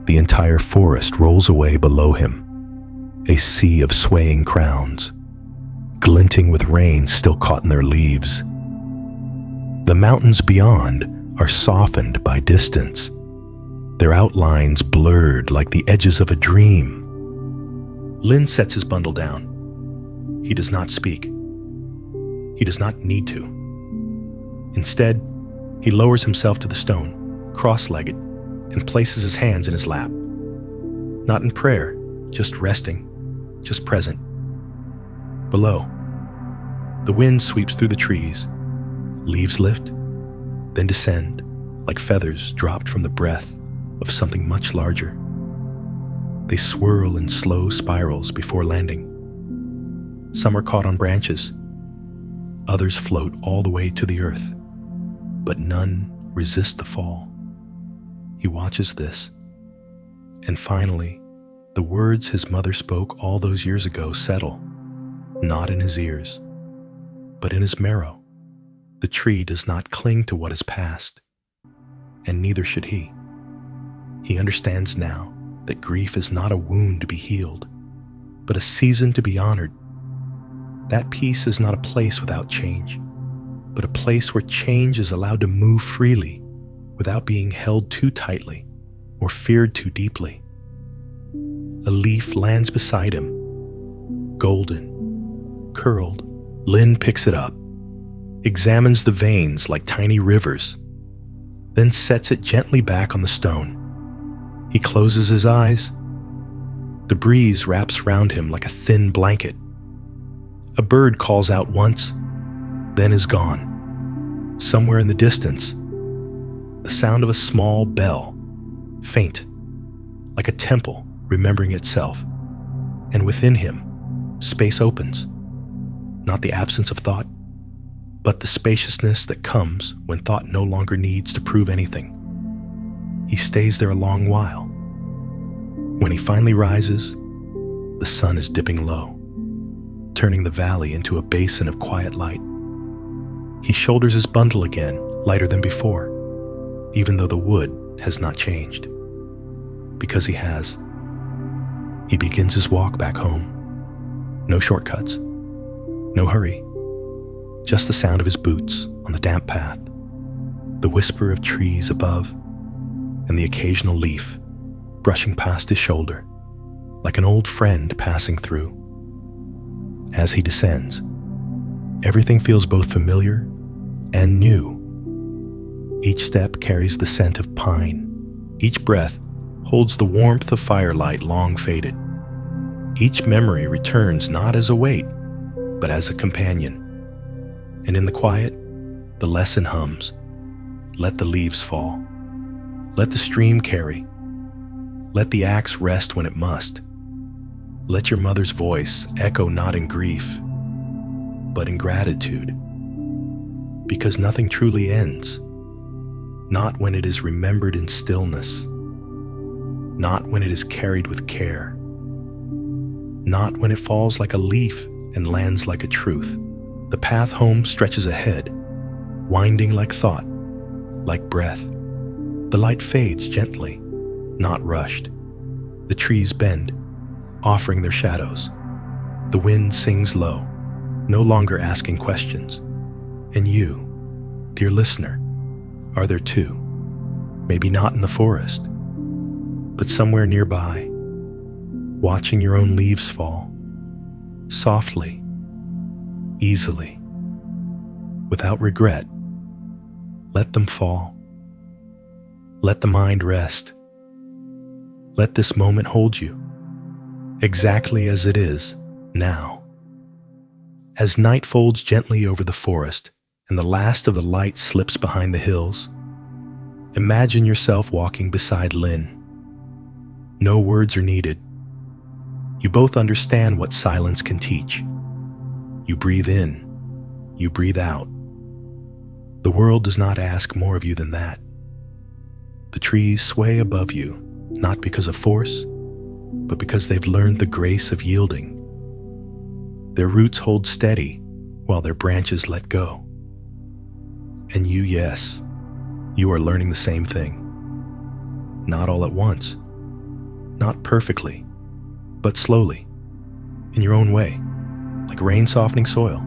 the entire forest rolls away below him, a sea of swaying crowns, glinting with rain still caught in their leaves. The mountains beyond are softened by distance, their outlines blurred like the edges of a dream. Lin sets his bundle down. He does not speak. He does not need to. Instead, he lowers himself to the stone, cross-legged, and places his hands in his lap. Not in prayer, just resting, just present. Below, the wind sweeps through the trees. Leaves lift, then descend like feathers dropped from the breath of something much larger. They swirl in slow spirals before landing. Some are caught on branches. Others float all the way to the earth, but none resist the fall. He watches this, and finally, the words his mother spoke all those years ago settle, not in his ears, but in his marrow. The tree does not cling to what is past, and neither should he. He understands now that grief is not a wound to be healed, but a season to be honored. That peace is not a place without change, but a place where change is allowed to move freely without being held too tightly or feared too deeply. A leaf lands beside him, golden, curled. Lin picks it up, examines the veins like tiny rivers, then sets it gently back on the stone. He closes his eyes. The breeze wraps round him like a thin blanket. A bird calls out once, then is gone. Somewhere in the distance, the sound of a small bell, faint, like a temple remembering itself. And within him, space opens. Not the absence of thought, but the spaciousness that comes when thought no longer needs to prove anything. He stays there a long while. When he finally rises, the sun is dipping low, turning the valley into a basin of quiet light. He shoulders his bundle again, lighter than before, even though the wood has not changed. Because he has. He begins his walk back home. No shortcuts, no hurry, just the sound of his boots on the damp path, the whisper of trees above, and the occasional leaf brushing past his shoulder, like an old friend passing through. As he descends, everything feels both familiar and new. Each step carries the scent of pine. Each breath holds the warmth of firelight long faded. Each memory returns not as a weight, but as a companion. And in the quiet, the lesson hums. Let the leaves fall. Let the stream carry. Let the axe rest when it must. Let your mother's voice echo not in grief, but in gratitude. Because nothing truly ends. Not when it is remembered in stillness. Not when it is carried with care. Not when it falls like a leaf and lands like a truth. The path home stretches ahead, winding like thought, like breath. The light fades gently, not rushed. The trees bend, offering their shadows. The wind sings low, no longer asking questions. And you, dear listener, are there too. Maybe not in the forest, but somewhere nearby, watching your own leaves fall, softly, easily, without regret. Let them fall. Let the mind rest. Let this moment hold you, exactly as it is now. As night folds gently over the forest and the last of the light slips behind the hills, imagine yourself walking beside Lynn. No words are needed. You both understand what silence can teach. You breathe in, you breathe out. The world does not ask more of you than that. The trees sway above you, not because of force, but because they've learned the grace of yielding. Their roots hold steady while their branches let go. And you, yes, you are learning the same thing. Not all at once, not perfectly, but slowly, in your own way, like rain softening soil.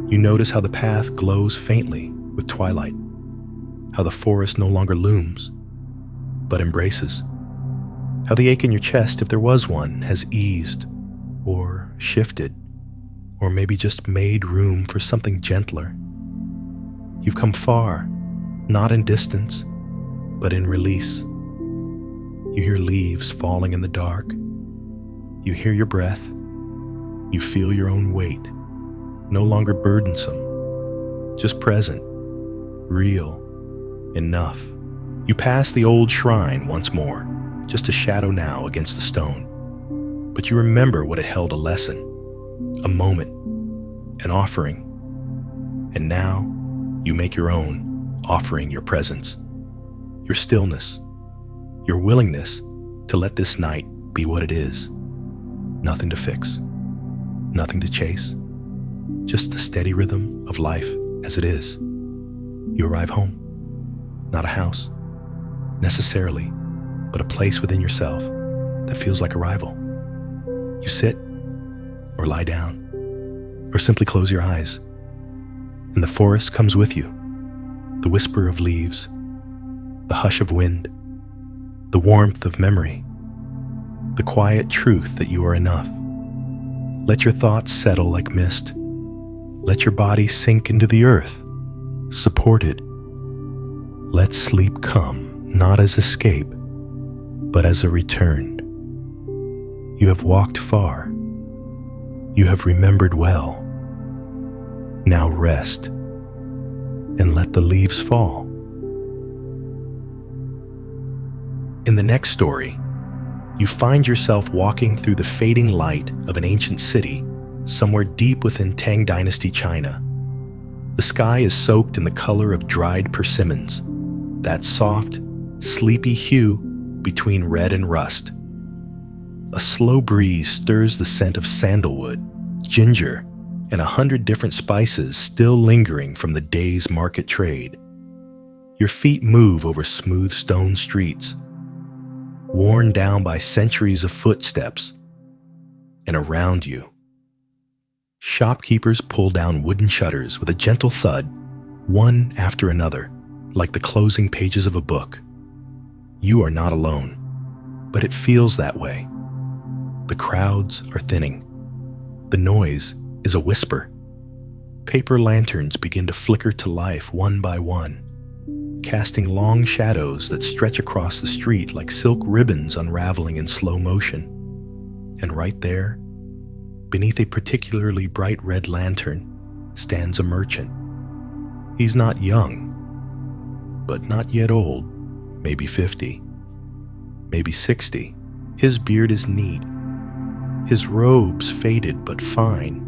You notice how the path glows faintly with twilight, how the forest no longer looms, but embraces, how the ache in your chest, if there was one, has eased, or shifted, or maybe just made room for something gentler. You've come far, not in distance, but in release. You hear leaves falling in the dark. You hear your breath. You feel your own weight, no longer burdensome, just present, real, enough. You pass the old shrine once more, just a shadow now against the stone. But you remember what it held: a lesson, a moment, an offering. And now you make your own, offering your presence, your stillness, your willingness to let this night be what it is. Nothing to fix, nothing to chase, just the steady rhythm of life as it is. You arrive home, not a house, necessarily, but a place within yourself that feels like arrival. You sit, or lie down, or simply close your eyes, and the forest comes with you, the whisper of leaves, the hush of wind, the warmth of memory, the quiet truth that you are enough. Let your thoughts settle like mist. Let your body sink into the earth, supported. Let sleep come, not as escape, but as a return. You have walked far. You have remembered well. Now rest and let the leaves fall. In the next story, you find yourself walking through the fading light of an ancient city somewhere deep within Tang Dynasty China. The sky is soaked in the color of dried persimmons, that soft, sleepy hue between red and rust. A slow breeze stirs the scent of sandalwood, ginger, and 100 different spices still lingering from the day's market trade. Your feet move over smooth stone streets, worn down by centuries of footsteps, and around you, shopkeepers pull down wooden shutters with a gentle thud, one after another, like the closing pages of a book. You are not alone, but it feels that way. The crowds are thinning. The noise is a whisper. Paper lanterns begin to flicker to life one by one, casting long shadows that stretch across the street like silk ribbons unraveling in slow motion. And right there, beneath a particularly bright red lantern, stands a merchant. He's not young, but not yet old, maybe 50, maybe 60. His beard is neat, his robes faded but fine,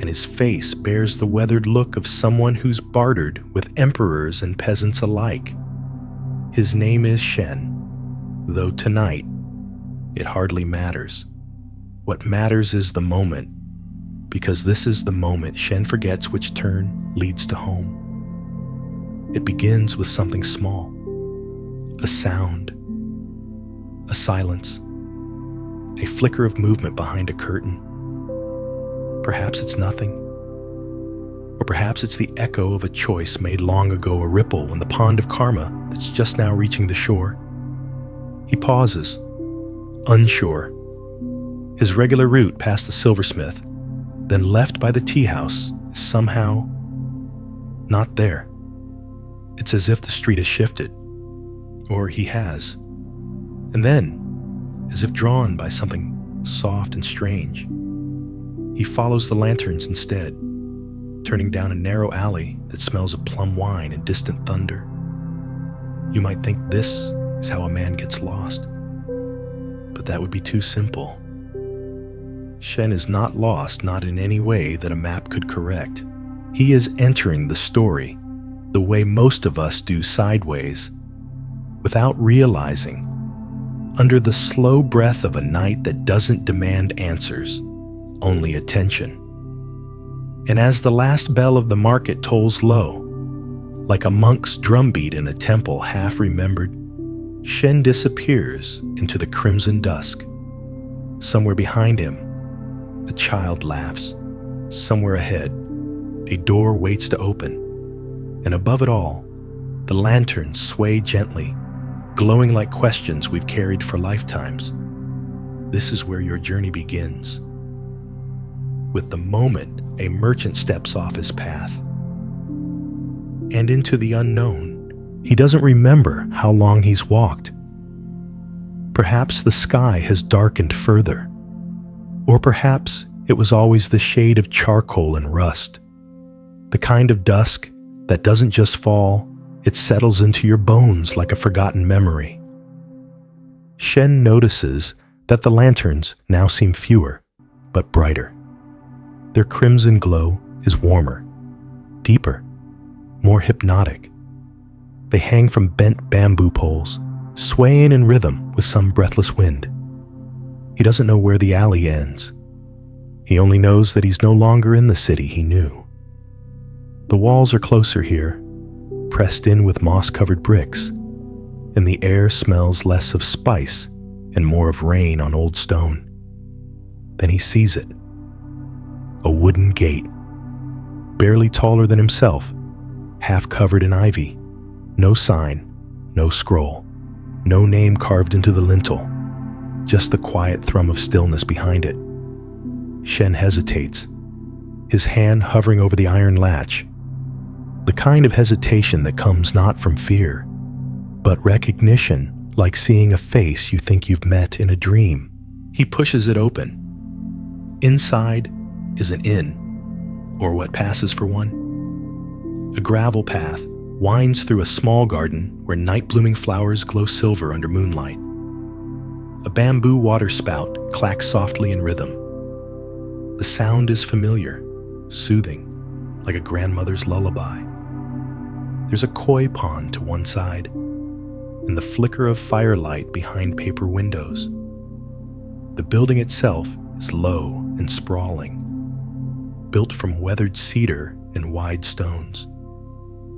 and his face bears the weathered look of someone who's bartered with emperors and peasants alike. His name is Shen, though tonight it hardly matters. What matters is the moment, because this is the moment Shen forgets which turn leads to home. It begins with something small, a sound, a silence, a flicker of movement behind a curtain. Perhaps it's nothing, or perhaps it's the echo of a choice made long ago, a ripple in the pond of karma that's just now reaching the shore. He pauses, unsure. His regular route past the silversmith, then left by the tea house, is somehow not there. It's as if the street has shifted, or he has. And then, as if drawn by something soft and strange, he follows the lanterns instead, turning down a narrow alley that smells of plum wine and distant thunder. You might think this is how a man gets lost, but that would be too simple. Shen is not lost, not in any way that a map could correct. He is entering the story the way most of us do sideways, without realizing, under the slow breath of a night that doesn't demand answers, only attention. And as the last bell of the market tolls low, like a monk's drumbeat in a temple half remembered, Shen disappears into the crimson dusk. Somewhere behind him, a child laughs. Somewhere ahead, a door waits to open. And above it all, the lanterns sway gently, glowing like questions we've carried for lifetimes. This is where your journey begins. With the moment a merchant steps off his path and into the unknown, he doesn't remember how long he's walked. Perhaps the sky has darkened further, or perhaps it was always the shade of charcoal and rust, the kind of dusk that doesn't just fall, it settles into your bones like a forgotten memory. Shen notices that the lanterns now seem fewer, but brighter. Their crimson glow is warmer, deeper, more hypnotic. They hang from bent bamboo poles, swaying in rhythm with some breathless wind. He doesn't know where the alley ends. He only knows that he's no longer in the city he knew. The walls are closer here, pressed in with moss-covered bricks, and the air smells less of spice and more of rain on old stone. Then he sees it. A wooden gate, barely taller than himself, half covered in ivy. No sign, no scroll, no name carved into the lintel, just the quiet thrum of stillness behind it. Shen hesitates, his hand hovering over the iron latch, the kind of hesitation that comes not from fear, but recognition, like seeing a face you think you've met in a dream. He pushes it open. Inside is an inn, or what passes for one. A gravel path winds through a small garden where night-blooming flowers glow silver under moonlight. A bamboo water spout clacks softly in rhythm. The sound is familiar, soothing, like a grandmother's lullaby. There's a koi pond to one side, and the flicker of firelight behind paper windows. The building itself is low and sprawling, built from weathered cedar and wide stones,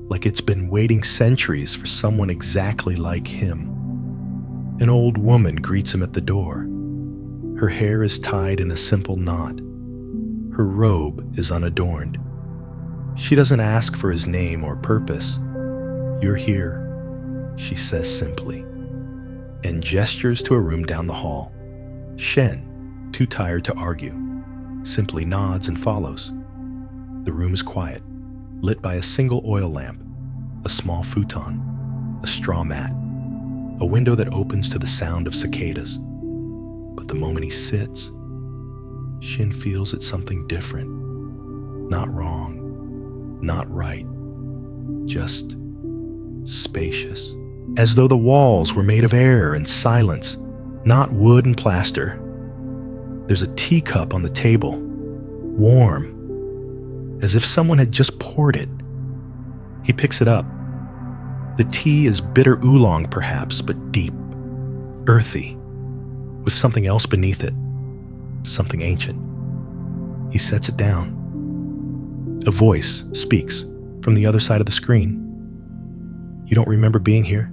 like it's been waiting centuries for someone exactly like him. An old woman greets him at the door. Her hair is tied in a simple knot. Her robe is unadorned. She doesn't ask for his name or purpose. "You're here," she says simply, and gestures to a room down the hall. Shen, too tired to argue, simply nods and follows. The room is quiet, lit by a single oil lamp, a small futon, a straw mat, a window that opens to the sound of cicadas. But the moment he sits, Shin feels it's something different. Not wrong, not right, just spacious. As though the walls were made of air and silence, not wood and plaster. There's a teacup on the table, warm, as if someone had just poured it. He picks it up. The tea is bitter oolong perhaps, but deep, earthy, with something else beneath it, something ancient. He sets it down. A voice speaks from the other side of the screen. "You don't remember being here?"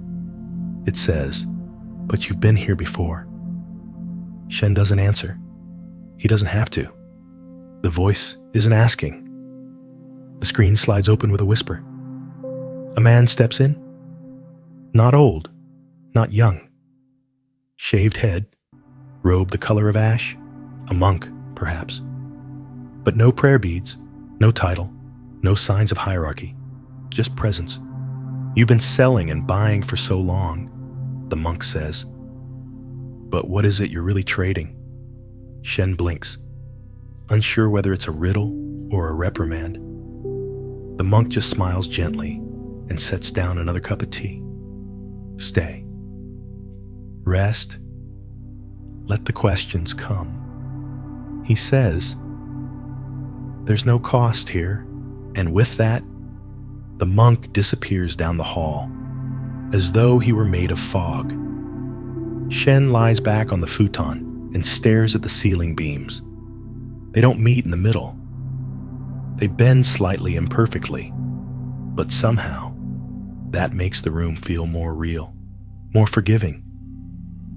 it says, "but you've been here before." Shen doesn't answer. He doesn't have to. The voice isn't asking. The screen slides open with a whisper. A man steps in. Not old, not young. Shaved head, robe the color of ash, a monk, perhaps. But no prayer beads, no title, no signs of hierarchy, just presence. "You've been selling and buying for so long," the monk says. "But what is it you're really trading?" Shen blinks, unsure whether it's a riddle or a reprimand. The monk just smiles gently and sets down another cup of tea. "Stay. Rest. Let the questions come." He says, "There's no cost here," and with that, the monk disappears down the hall, as though he were made of fog. Shen lies back on the futon and stares at the ceiling beams. They don't meet in the middle. They bend slightly imperfectly, but somehow, that makes the room feel more real, more forgiving.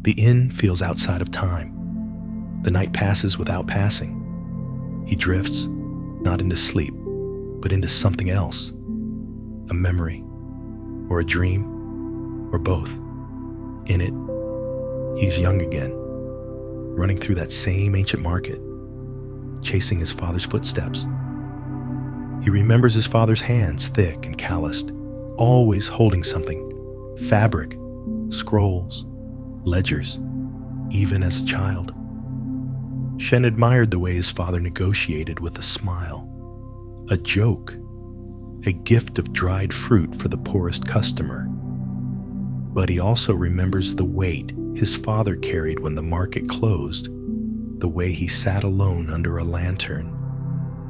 The inn feels outside of time. The night passes without passing. He drifts, not into sleep, but into something else. A memory, or a dream, or both. In it, he's young again, running through that same ancient market, chasing his father's footsteps. He remembers his father's hands, thick and calloused, always holding something, fabric, scrolls, ledgers, even as a child. Shen admired the way his father negotiated with a smile, a joke, a gift of dried fruit for the poorest customer. But he also remembers the weight his father carried when the market closed, the way he sat alone under a lantern,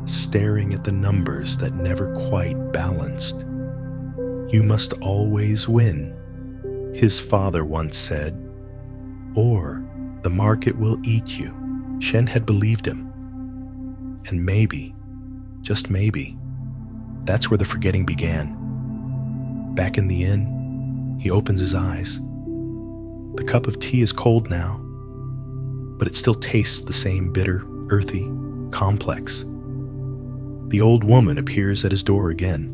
staring at the numbers that never quite balanced. "You must always win," his father once said, "or the market will eat you." Shen had believed him. And maybe, just maybe, that's where the forgetting began. Back in the inn, he opens his eyes. The cup of tea is cold now, but it still tastes the same bitter, earthy, complex. The old woman appears at his door again,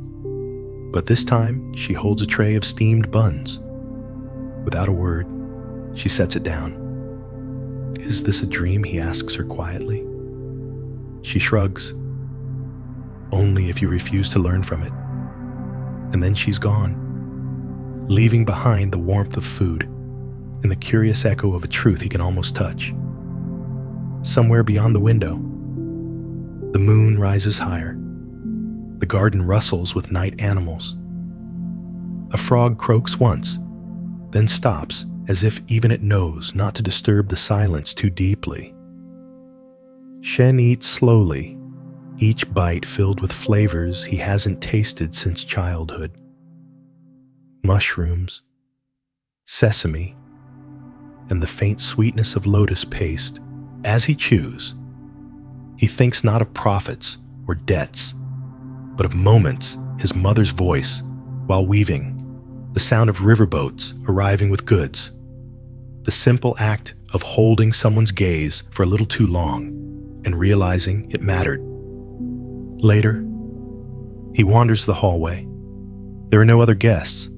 but this time she holds a tray of steamed buns. Without a word, she sets it down. "Is this a dream?" he asks her quietly. She shrugs. "Only if you refuse to learn from it." And then she's gone, leaving behind the warmth of food and the curious echo of a truth he can almost touch. somewhere beyond the window. The moon rises higher. The garden rustles with night animals. A frog croaks once, then stops as if even it knows not to disturb the silence too deeply. Shen eats slowly, each bite filled with flavors he hasn't tasted since childhood. Mushrooms, sesame, and the faint sweetness of lotus paste. As he chews, he thinks not of profits or debts, but of moments his mother's voice while weaving, the sound of riverboats arriving with goods, the simple act of holding someone's gaze for a little too long and realizing it mattered. Later, he wanders the hallway. There are no other guests,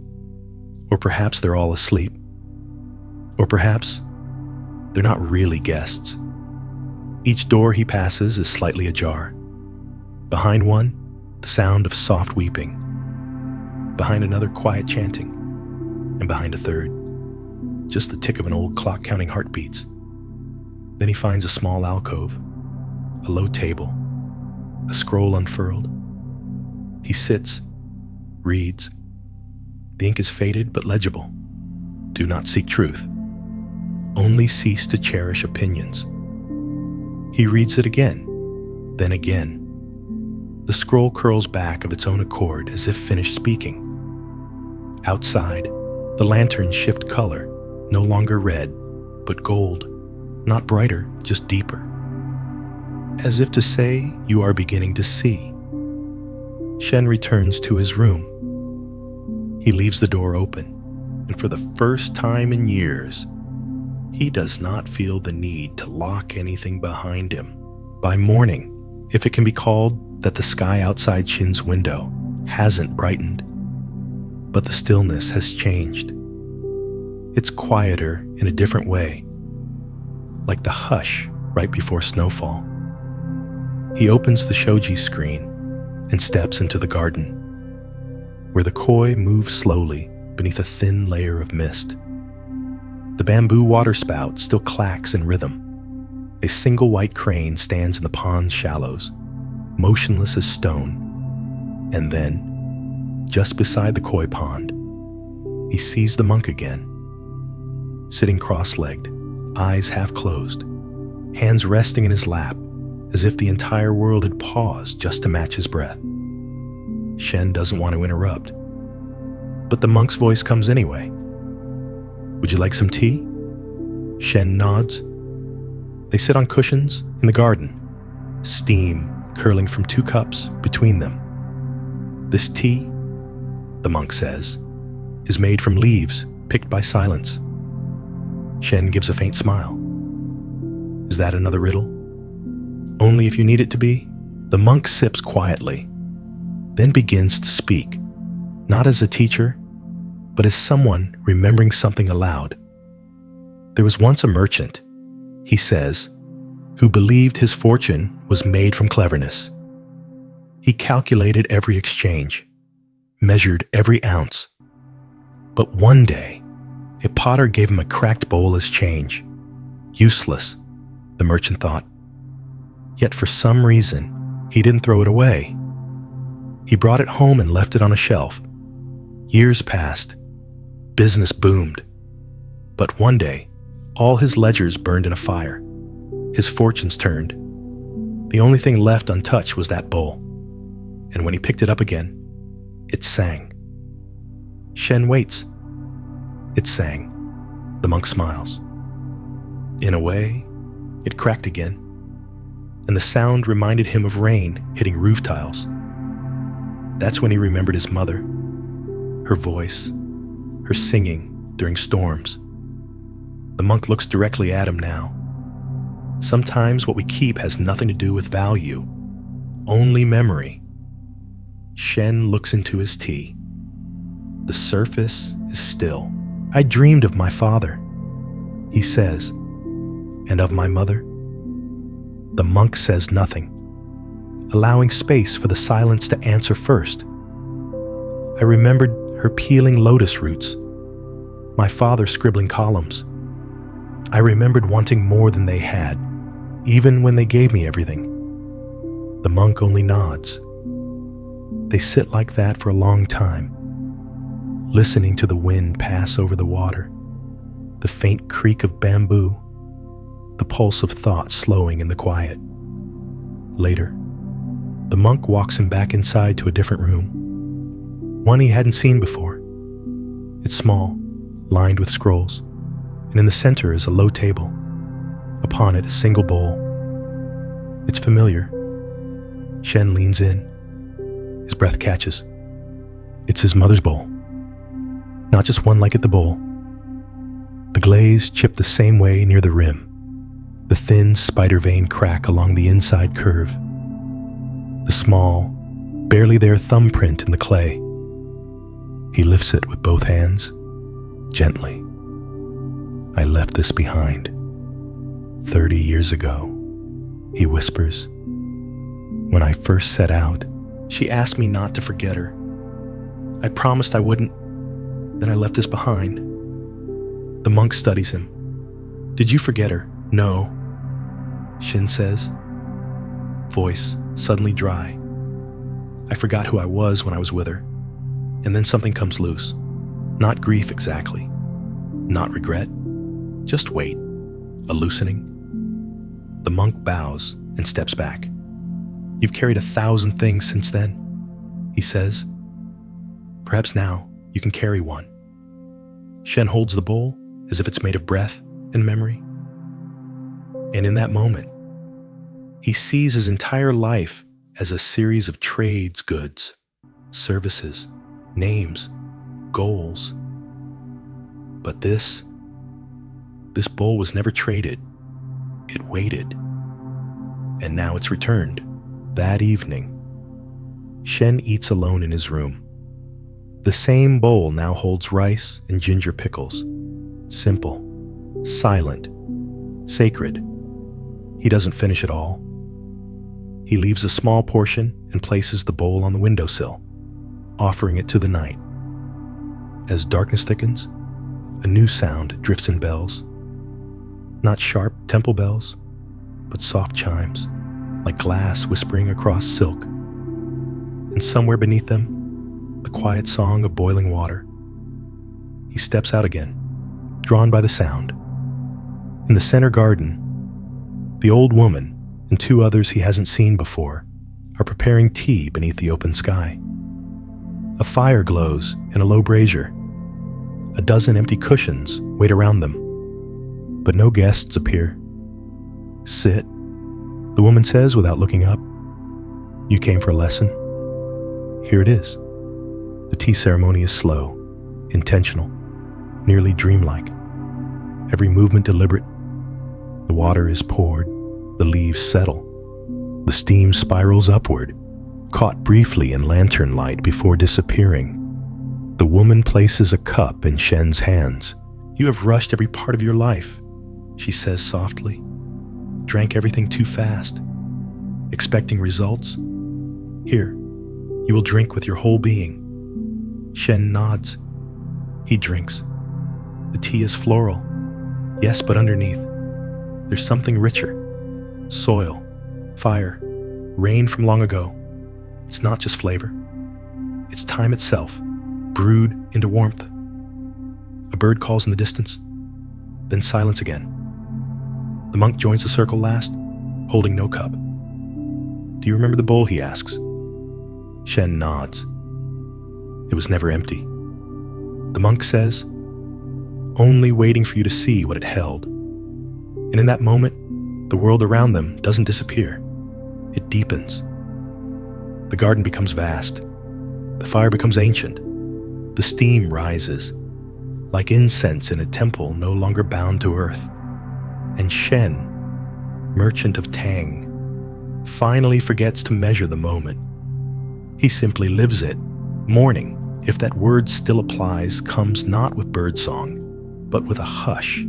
or perhaps they're all asleep, or perhaps they're not really guests. Each door he passes is slightly ajar. Behind one, the sound of soft weeping. Behind another, quiet chanting. And behind a third, just the tick of an old clock counting heartbeats. Then he finds a small alcove, a low table, a scroll unfurled. He sits, reads. The ink is faded but legible. Do not seek truth. Only cease to cherish opinions. He reads it again, then again. The scroll curls back of its own accord as if finished speaking. Outside, the lanterns shift color, no longer red, but gold, not brighter, just deeper. As if to say, you are beginning to see. Shen returns to his room. He leaves the door open, and for the first time in years, he does not feel the need to lock anything behind him. By morning, if it can be called that, the sky outside Shen's window hasn't brightened, but the stillness has changed. It's quieter in a different way, like the hush right before snowfall. He opens the shoji screen and steps into the garden, where the koi moves slowly beneath a thin layer of mist. The bamboo waterspout still clacks in rhythm. A single white crane stands in the pond's shallows, motionless as stone. And then, just beside the koi pond, he sees the monk again, sitting cross-legged, eyes half closed, hands resting in his lap, as if the entire world had paused just to match his breath. Shen doesn't want to interrupt, but the monk's voice comes anyway. Would you like some tea? Shen nods. They sit on cushions in the garden, steam curling from 2 cups between them. This tea, the monk says, is made from leaves picked by silence. Shen gives a faint smile. Is that another riddle? Only if you need it to be? The monk sips quietly, then begins to speak, not as a teacher, but as someone remembering something aloud. There was once a merchant, he says, who believed his fortune was made from cleverness. He calculated every exchange, measured every ounce. But one day, a potter gave him a cracked bowl as change. Useless, the merchant thought. Yet for some reason, he didn't throw it away. He brought it home and left it on a shelf. Years passed. Business boomed. But one day, all his ledgers burned in a fire. His fortunes turned. The only thing left untouched was that bowl. And when he picked it up again, it sang. Shen waits. It sang. The monk smiles. In a way, it cracked again, and the sound reminded him of rain hitting roof tiles. That's when he remembered his mother, her voice, her singing during storms. The monk looks directly at him now. Sometimes what we keep has nothing to do with value, only memory. Shen looks into his tea. The surface is still. I dreamed of my father, he says, and of my mother. The monk says nothing, allowing space for the silence to answer first. I remembered her peeling lotus roots, my father scribbling columns. I remembered wanting more than they had, even when they gave me everything. The monk only nods. They sit like that for a long time, listening to the wind pass over the water, the faint creak of bamboo, the pulse of thought slowing in the quiet. Later, the monk walks him back inside to a different room, one he hadn't seen before. It's small, lined with scrolls, and in the center is a low table. Upon it, a single bowl. It's familiar. Shen leans in. His breath catches. It's his mother's bowl. Not just one like at the bowl. The glaze chipped the same way near the rim, the thin spider vein crack along the inside curve, the small, barely there thumbprint in the clay. He lifts it with both hands, gently. I left this behind 30 years ago, he whispers. When I first set out, she asked me not to forget her. I promised I wouldn't. Then I left this behind. The monk studies him. Did you forget her? No, Shin says. Voice suddenly dry. I forgot who I was when I was with her. And then something comes loose. Not grief exactly. Not regret. Just weight. A loosening. The monk bows and steps back. You've carried 1,000 things since then, he says. Perhaps now you can carry one. Shen holds the bowl as if it's made of breath and memory. And in that moment, he sees his entire life as a series of trades goods, services, names, goals. But this bowl was never traded. It waited. And now it's returned. That evening, Shen eats alone in his room. The same bowl now holds rice and ginger pickles. Simple, silent, sacred. He doesn't finish it all. He leaves a small portion and places the bowl on the windowsill, offering it to the night. As darkness thickens, a new sound drifts in bells. Not sharp temple bells, but soft chimes, like glass whispering across silk. And somewhere beneath them, the quiet song of boiling water. He steps out again, drawn by the sound. In the center garden, the old woman and 2 others he hasn't seen before are preparing tea beneath the open sky. A fire glows in a low brazier. A dozen empty cushions wait around them, but no guests appear. Sit, the woman says without looking up. You came for a lesson? Here it is. The tea ceremony is slow, intentional, nearly dreamlike. Every movement deliberate. The water is poured, the leaves settle. The steam spirals upward, caught briefly in lantern light before disappearing. The woman places a cup in Shen's hands. You have rushed every part of your life, she says softly. Drank everything too fast. Expecting results? Here, you will drink with your whole being. Shen nods. He drinks. The tea is floral. Yes, but underneath, there's something richer. Soil, fire, rain from long ago. It's not just flavor. It's time itself, brewed into warmth. A bird calls in the distance, then silence again. The monk joins the circle last, holding no cup. Do you remember the bowl, he asks. Shen nods. It was never empty. The monk says, only waiting for you to see what it held. And in that moment, the world around them doesn't disappear. It deepens. The garden becomes vast. The fire becomes ancient. The steam rises, like incense in a temple no longer bound to earth. And Shen, merchant of Tang, finally forgets to measure the moment. He simply lives it. Morning, if that word still applies, comes not with birdsong, but with a hush.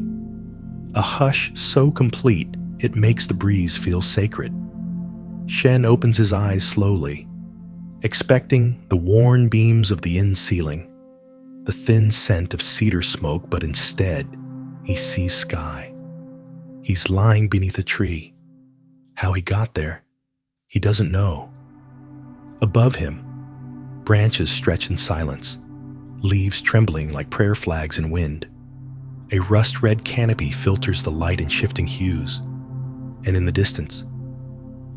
A hush so complete, it makes the breeze feel sacred. Shen opens his eyes slowly, expecting the worn beams of the inn ceiling, the thin scent of cedar smoke, but instead, he sees sky. He's lying beneath a tree, How he got there, he doesn't know. Above him, branches stretch in silence, leaves trembling like prayer flags in wind. A rust-red canopy filters the light in shifting hues, and in the distance,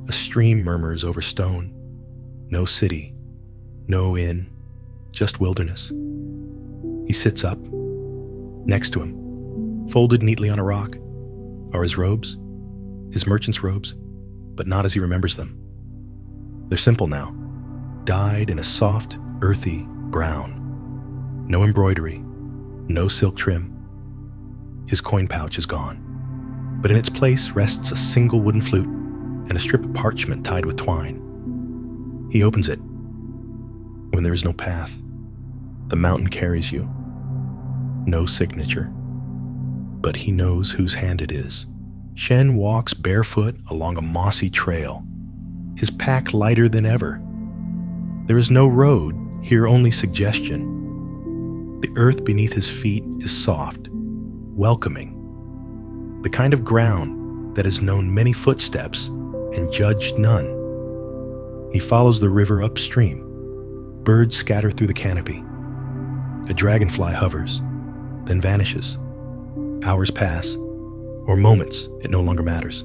a stream murmurs over stone. No city, no inn, just wilderness. He sits up. Next to him, folded neatly on a rock, are his robes, his merchant's robes, but not as he remembers them. They're simple now, dyed in a soft, earthy brown. No embroidery, no silk trim. His coin pouch is gone, but in its place rests a single wooden flute and a strip of parchment tied with twine. He opens it. When there is no path, the mountain carries you. No signature, but he knows whose hand it is. Shen walks barefoot along a mossy trail, his pack lighter than ever. There is no road, here only suggestion. The earth beneath his feet is soft, welcoming, the kind of ground that has known many footsteps and judged none. He follows the river upstream. Birds scatter through the canopy. A dragonfly hovers, then vanishes. Hours pass, or moments, it no longer matters.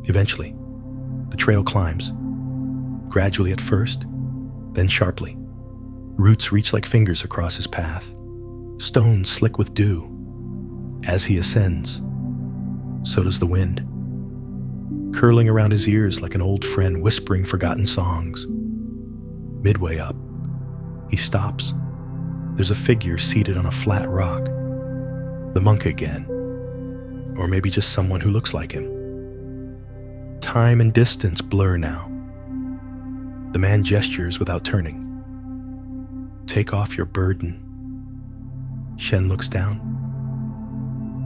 Eventually, the trail climbs, gradually at first, then sharply. Roots reach like fingers across his path, stones slick with dew. As he ascends, so does the wind, curling around his ears like an old friend whispering forgotten songs. Midway up, he stops. There's a figure seated on a flat rock. The monk again, or maybe just someone who looks like him. Time and distance blur now. The man gestures without turning. Take off your burden. Shen looks down.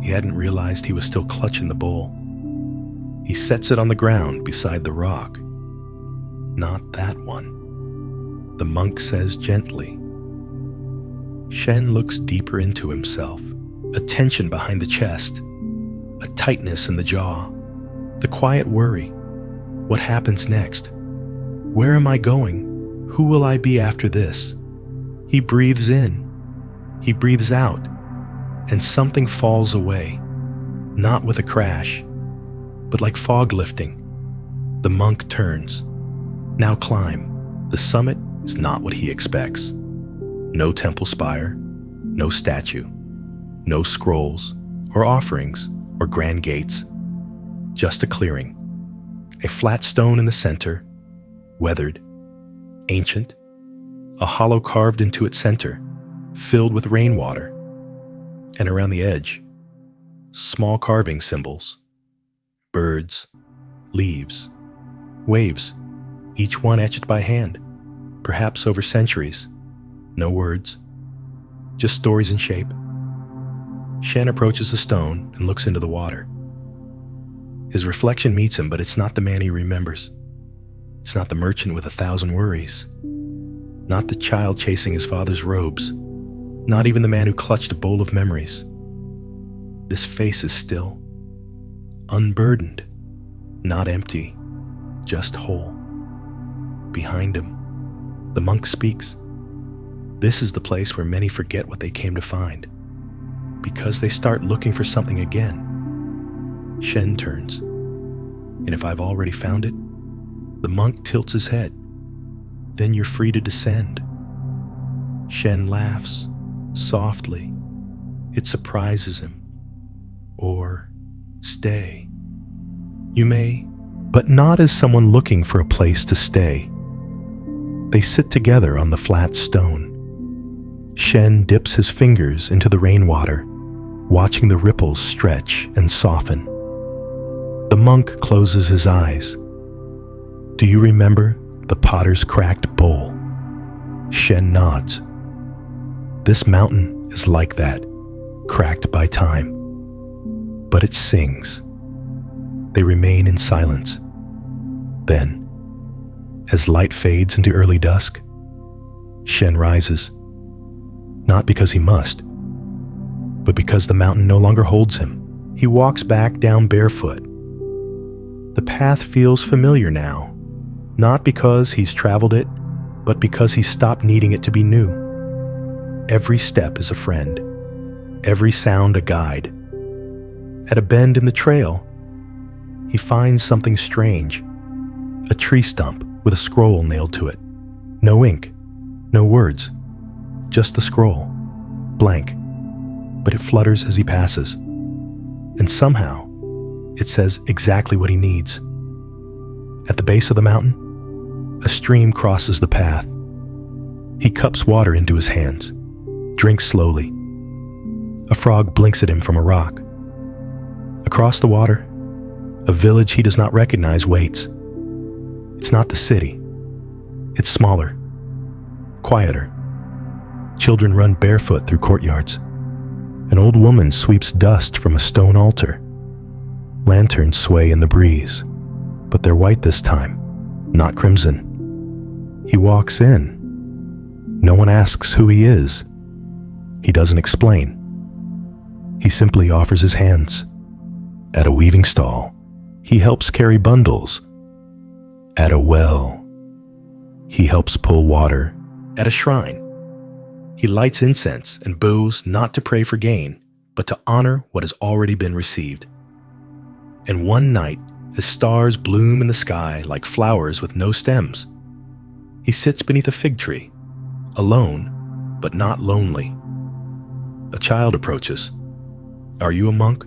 He hadn't realized he was still clutching the bowl. He sets it on the ground beside the rock. Not that one. The monk says gently. Shen looks deeper into himself, a tension behind the chest, a tightness in the jaw, the quiet worry. What happens next? Where am I going? Who will I be after this? He breathes in, he breathes out, and something falls away, not with a crash, but like fog lifting. The monk turns. Now climb. The summit is not what he expects. No temple spire, no statue, no scrolls or offerings or grand gates, just a clearing. A flat stone in the center, weathered, ancient, a hollow carved into its center, filled with rainwater, and around the edge, small carving symbols, birds, leaves, waves, each one etched by hand, perhaps over centuries. No words, just stories in shape. Shen approaches the stone and looks into the water. His reflection meets him, but it's not the man he remembers. It's not the merchant with 1,000 worries. Not the child chasing his father's robes. Not even the man who clutched a bowl of memories. This face is still, unburdened, not empty, just whole. Behind him, the monk speaks. This is the place where many forget what they came to find, because they start looking for something again. Shen turns, and if I've already found it, the monk tilts his head. Then you're free to descend. Shen laughs, softly. It surprises him. Or stay. You may, but not as someone looking for a place to stay. They sit together on the flat stone. Shen dips his fingers into the rainwater, watching the ripples stretch and soften. The monk closes his eyes. Do you remember the potter's cracked bowl? Shen nods. This mountain is like that, cracked by time. But it sings. They remain in silence. Then, as light fades into early dusk, Shen rises. Not because he must, but because the mountain no longer holds him. He walks back down barefoot. The path feels familiar now, not because he's traveled it, but because he's stopped needing it to be new. Every step is a friend, every sound a guide. At a bend in the trail, he finds something strange, a tree stump with a scroll nailed to it. No ink, no words, just the scroll, blank, but it flutters as he passes. And somehow, it says exactly what he needs. At the base of the mountain, a stream crosses the path. He cups water into his hands, drinks slowly. A frog blinks at him from a rock. Across the water, a village he does not recognize waits. It's not the city. It's smaller, quieter. Children run barefoot through courtyards. An old woman sweeps dust from a stone altar. Lanterns sway in the breeze, but they're white this time, not crimson. He walks in. No one asks who he is. He doesn't explain. He simply offers his hands. At a weaving stall, he helps carry bundles. At a well, he helps pull water. At a shrine, he lights incense and bows not to pray for gain, but to honor what has already been received. And one night, as stars bloom in the sky like flowers with no stems, he sits beneath a fig tree, alone, but not lonely. A child approaches. "Are you a monk?"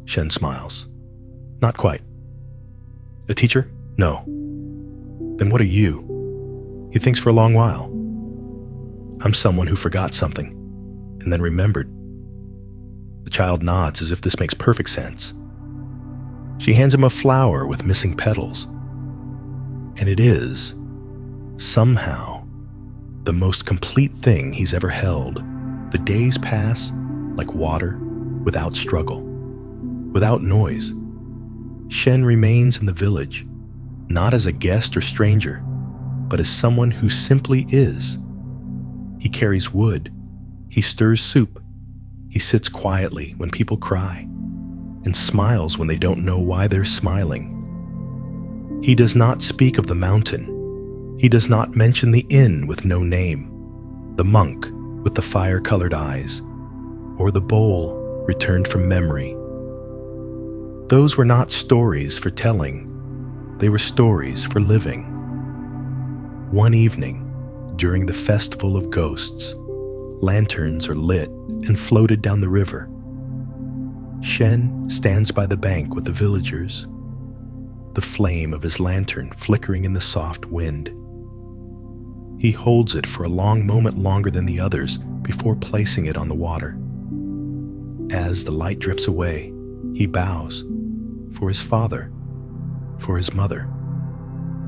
Shen smiles. "Not quite." "A teacher?" "No." "Then what are you?" He thinks for a long while. "I'm someone who forgot something, and then remembered." The child nods as if this makes perfect sense. She hands him a flower with missing petals. And it is, somehow, the most complete thing he's ever held. The days pass like water, without struggle, without noise. Shen remains in the village, not as a guest or stranger, but as someone who simply is. He carries wood, he stirs soup, he sits quietly when people cry, and smiles when they don't know why they're smiling. He does not speak of the mountain. He does not mention the inn with no name, the monk with the fire-colored eyes, or the bowl returned from memory. Those were not stories for telling. They were stories for living. One evening, during the Festival of Ghosts, lanterns are lit and floated down the river. Shen stands by the bank with the villagers, the flame of his lantern flickering in the soft wind. He holds it for a long moment longer than the others before placing it on the water. As the light drifts away, he bows for his father, for his mother,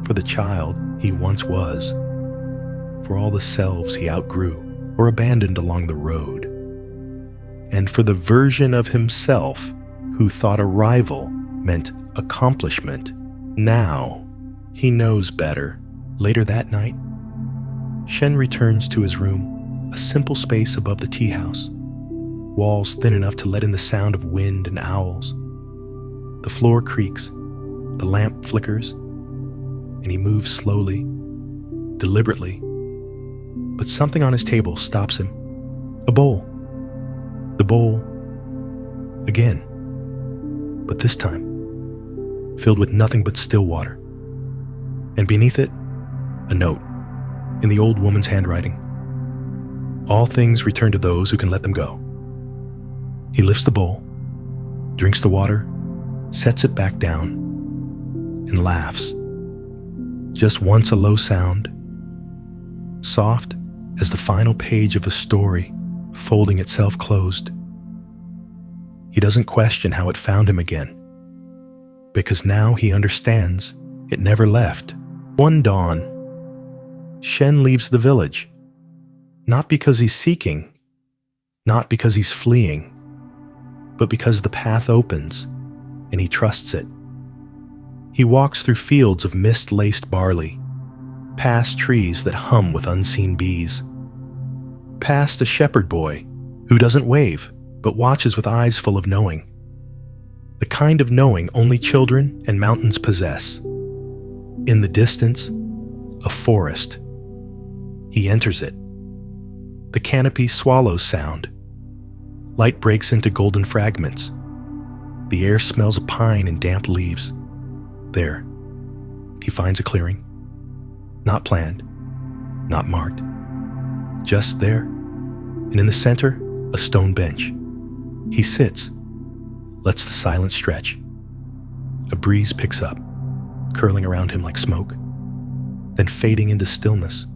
for the child he once was, for all the selves he outgrew or abandoned along the road, and for the version of himself who thought arrival meant accomplishment. Now he knows better. Later that night, Shen returns to his room, a simple space above the tea house, walls thin enough to let in the sound of wind and owls. The floor creaks, the lamp flickers, and he moves slowly, deliberately. But something on his table stops him. A bowl. The bowl. Again. But this time, filled with nothing but still water. And beneath it, a note, in the old woman's handwriting. All things return to those who can let them go. He lifts the bowl, drinks the water, sets it back down, and laughs. Just once a low sound, soft as the final page of a story folding itself closed. He doesn't question how it found him again, because now he understands it never left. One dawn, Shen leaves the village, not because he's seeking, not because he's fleeing, but because the path opens and he trusts it. He walks through fields of mist-laced barley, past trees that hum with unseen bees, past a shepherd boy who doesn't wave but watches with eyes full of knowing. the kind of knowing only children and mountains possess. In the distance, a forest. He enters it. The canopy swallows sound. Light breaks into golden fragments. The air smells of pine and damp leaves. There, he finds a clearing. Not planned, not marked. Just there, and in the center, a stone bench. He sits, lets the silence stretch. A breeze picks up, curling around him like smoke, then fading into stillness.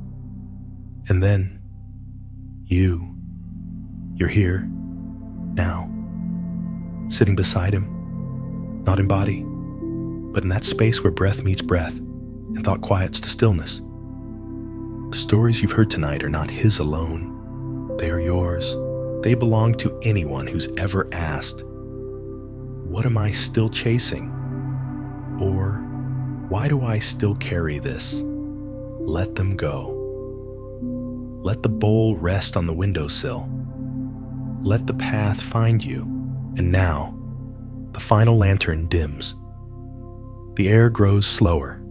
And then, you're here, now, sitting beside him, not in body, but in that space where breath meets breath and thought quiets to stillness. The stories you've heard tonight are not his alone. They are yours. They belong to anyone who's ever asked, what am I still chasing? Or, why do I still carry this? Let them go. Let the bowl rest on the windowsill. Let the path find you. And now, the final lantern dims. The air grows slower,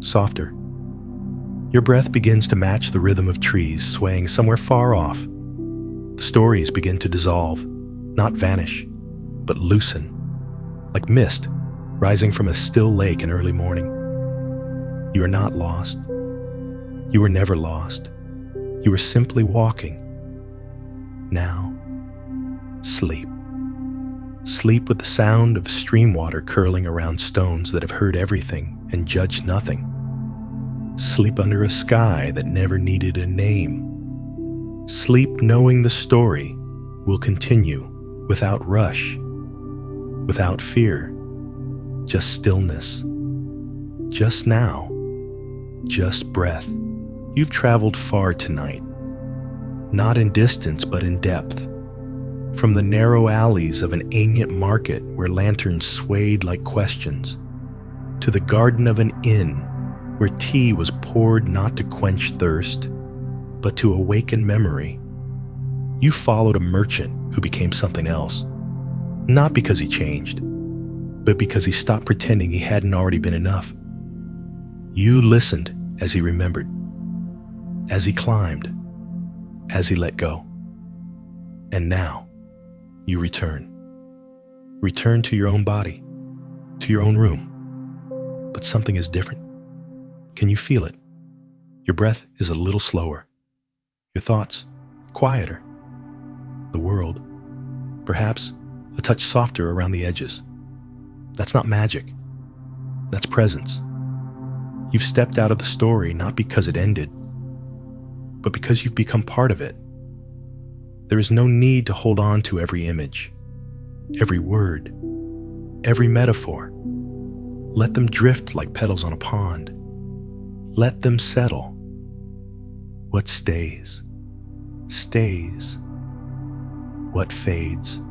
softer. Your breath begins to match the rhythm of trees swaying somewhere far off. The stories begin to dissolve, not vanish, but loosen, like mist rising from a still lake in early morning. You are not lost. You were never lost. You were simply walking. Now, sleep. Sleep with the sound of stream water curling around stones that have heard everything and judged nothing. Sleep under a sky that never needed a name. Sleep knowing the story will continue without rush, without fear, just stillness, just now, just breath. You've traveled far tonight, not in distance but in depth. From the narrow alleys of an ancient market where lanterns swayed like questions, to the garden of an inn where tea was poured not to quench thirst, but to awaken memory. You followed a merchant who became something else, not because he changed, but because he stopped pretending he hadn't already been enough. You listened as he remembered, as he climbed, as he let go. And now, you return. Return to your own body, to your own room. But something is different. Can you feel it? Your breath is a little slower. Your thoughts, quieter. The world, perhaps a touch softer around the edges. That's not magic. That's presence. You've stepped out of the story not because it ended, but because you've become part of it. There is no need to hold on to every image, every word, every metaphor. Let them drift like petals on a pond. Let them settle. What stays, stays. What fades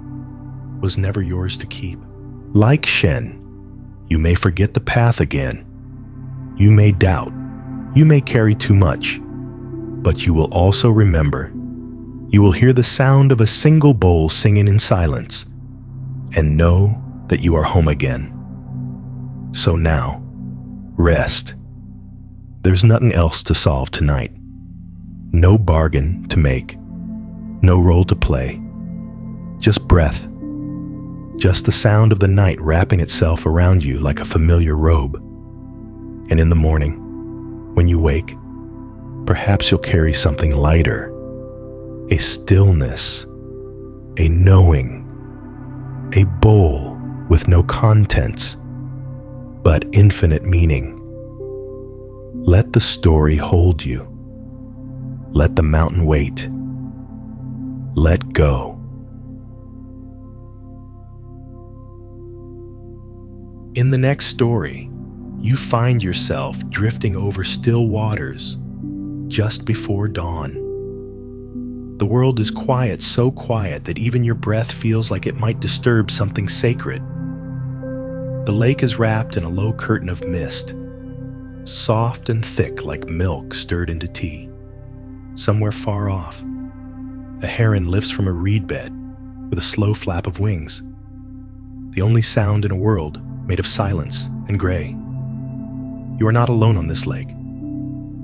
was never yours to keep. Like Shen, you may forget the path again. You may doubt. You may carry too much. But you will also remember. You will hear the sound of a single bowl singing in silence and know that you are home again. So now, rest. There's nothing else to solve tonight. No bargain to make. No role to play. Just breath. Just the sound of the night wrapping itself around you like a familiar robe. And in the morning, when you wake, perhaps you'll carry something lighter. A stillness, a knowing, a bowl with no contents, but infinite meaning. Let the story hold you. Let the mountain wait. Let go. In the next story, you find yourself drifting over still waters just before dawn. The world is quiet, so quiet that even your breath feels like it might disturb something sacred. The lake is wrapped in a low curtain of mist, soft and thick like milk stirred into tea. Somewhere far off, a heron lifts from a reed bed with a slow flap of wings. the only sound in a world made of silence and gray. You are not alone on this lake.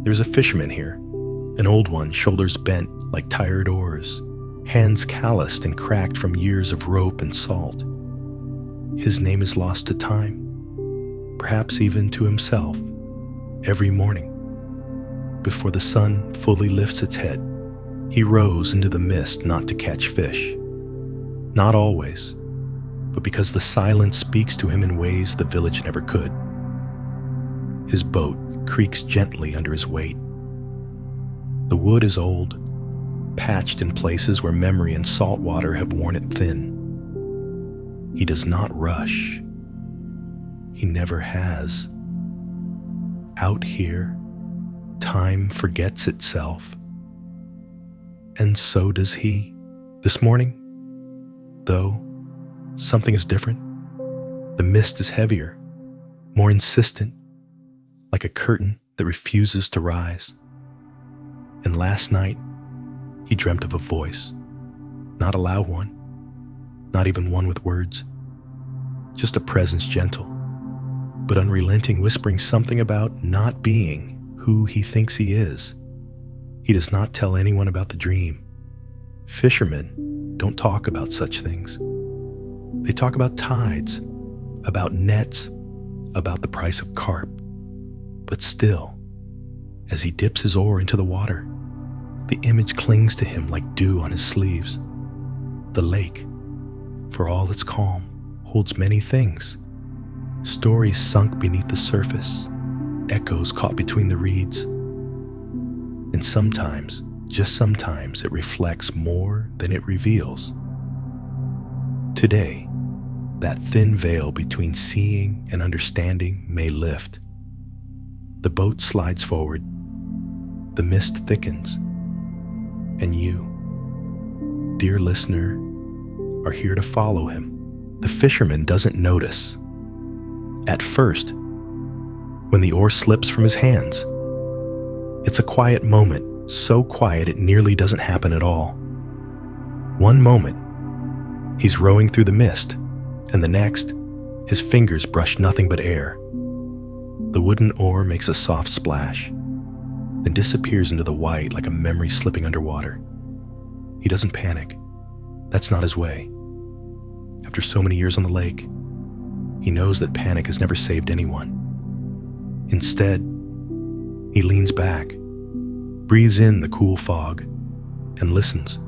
There's a fisherman here, an old one, shoulders bent like tired oars, hands calloused and cracked from years of rope and salt. His name is lost to time, perhaps even to himself, every morning. Before the sun fully lifts its head, he rows into the mist not to catch fish. Not always, but because the silence speaks to him in ways the village never could. His boat creaks gently under his weight. The wood is old, patched in places where memory and salt water have worn it thin. He does not rush. He never has. Out here, time forgets itself. And so does he. This morning, though, something is different. The mist is heavier, more insistent, like a curtain that refuses to rise. And last night, he dreamt of a voice, not a loud one, not even one with words, just a presence gentle, but unrelenting, whispering something about not being who he thinks he is. He does not tell anyone about the dream. Fishermen don't talk about such things. They talk about tides, about nets, about the price of carp. But still, as he dips his oar into the water, the image clings to him like dew on his sleeves. The lake, for all its calm, holds many things. Stories sunk beneath the surface, echoes caught between the reeds. And sometimes, just sometimes, it reflects more than it reveals. Today, that thin veil between seeing and understanding may lift. The boat slides forward, the mist thickens, and you, dear listener, are here to follow him. The fisherman doesn't notice. At first, when the oar slips from his hands, it's a quiet moment, so quiet it nearly doesn't happen at all. One moment, he's rowing through the mist, and the next, his fingers brush nothing but air. The wooden oar makes a soft splash, then disappears into the white like a memory slipping underwater. He doesn't panic. That's not his way. After so many years on the lake, he knows that panic has never saved anyone. Instead, he leans back, breathes in the cool fog, and listens.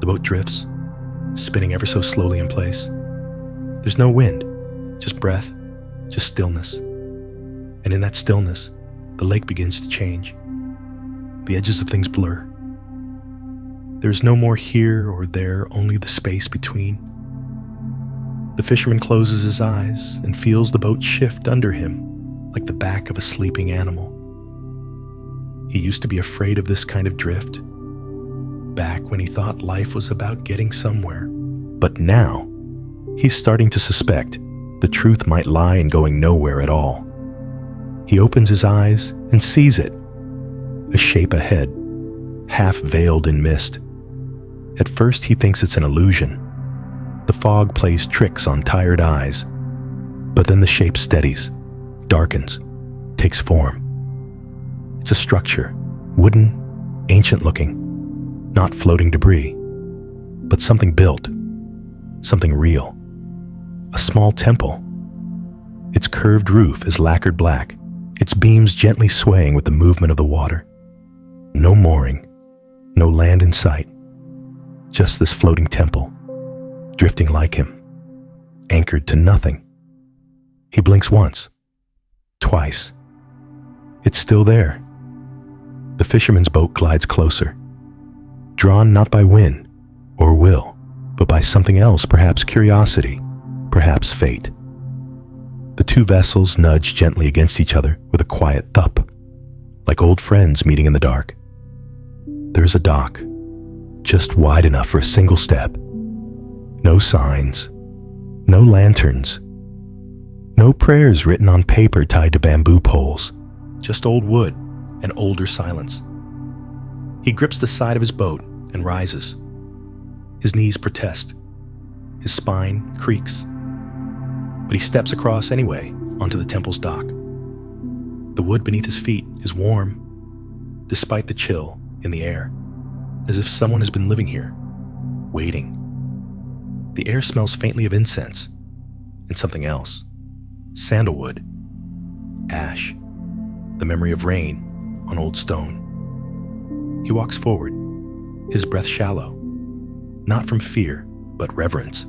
The boat drifts, spinning ever so slowly in place. There's no wind, just breath, just stillness. And in that stillness, the lake begins to change. The edges of things blur. There's no more here or there, only the space between. The fisherman closes his eyes and feels the boat shift under him, like the back of a sleeping animal. He used to be afraid of this kind of drift, back when he thought life was about getting somewhere. But now, he's starting to suspect the truth might lie in going nowhere at all. He opens his eyes and sees it, a shape ahead, half veiled in mist. At first, he thinks it's an illusion. The fog plays tricks on tired eyes, but then the shape steadies, darkens, takes form. It's a structure, wooden, ancient-looking, not floating debris, but something built, something real. A small temple. Its curved roof is lacquered black, its beams gently swaying with the movement of the water. No mooring, no land in sight, just this floating temple, drifting like him, anchored to nothing. He blinks once, twice. It's still there. The fisherman's boat glides closer, drawn not by wind or will, but by something else, perhaps curiosity, perhaps fate. The two vessels nudge gently against each other with a quiet thump, like old friends meeting in the dark. There is a dock, just wide enough for a single step. No signs, no lanterns, no prayers written on paper tied to bamboo poles, just old wood and older silence. He grips the side of his boat and rises. His knees protest. His spine creaks, but he steps across anyway onto the temple's dock. The wood beneath his feet is warm, despite the chill in the air, as if someone has been living here, waiting. The air smells faintly of incense and something else. Sandalwood, ash, the memory of rain on old stone. He walks forward, his breath shallow, not from fear, but reverence.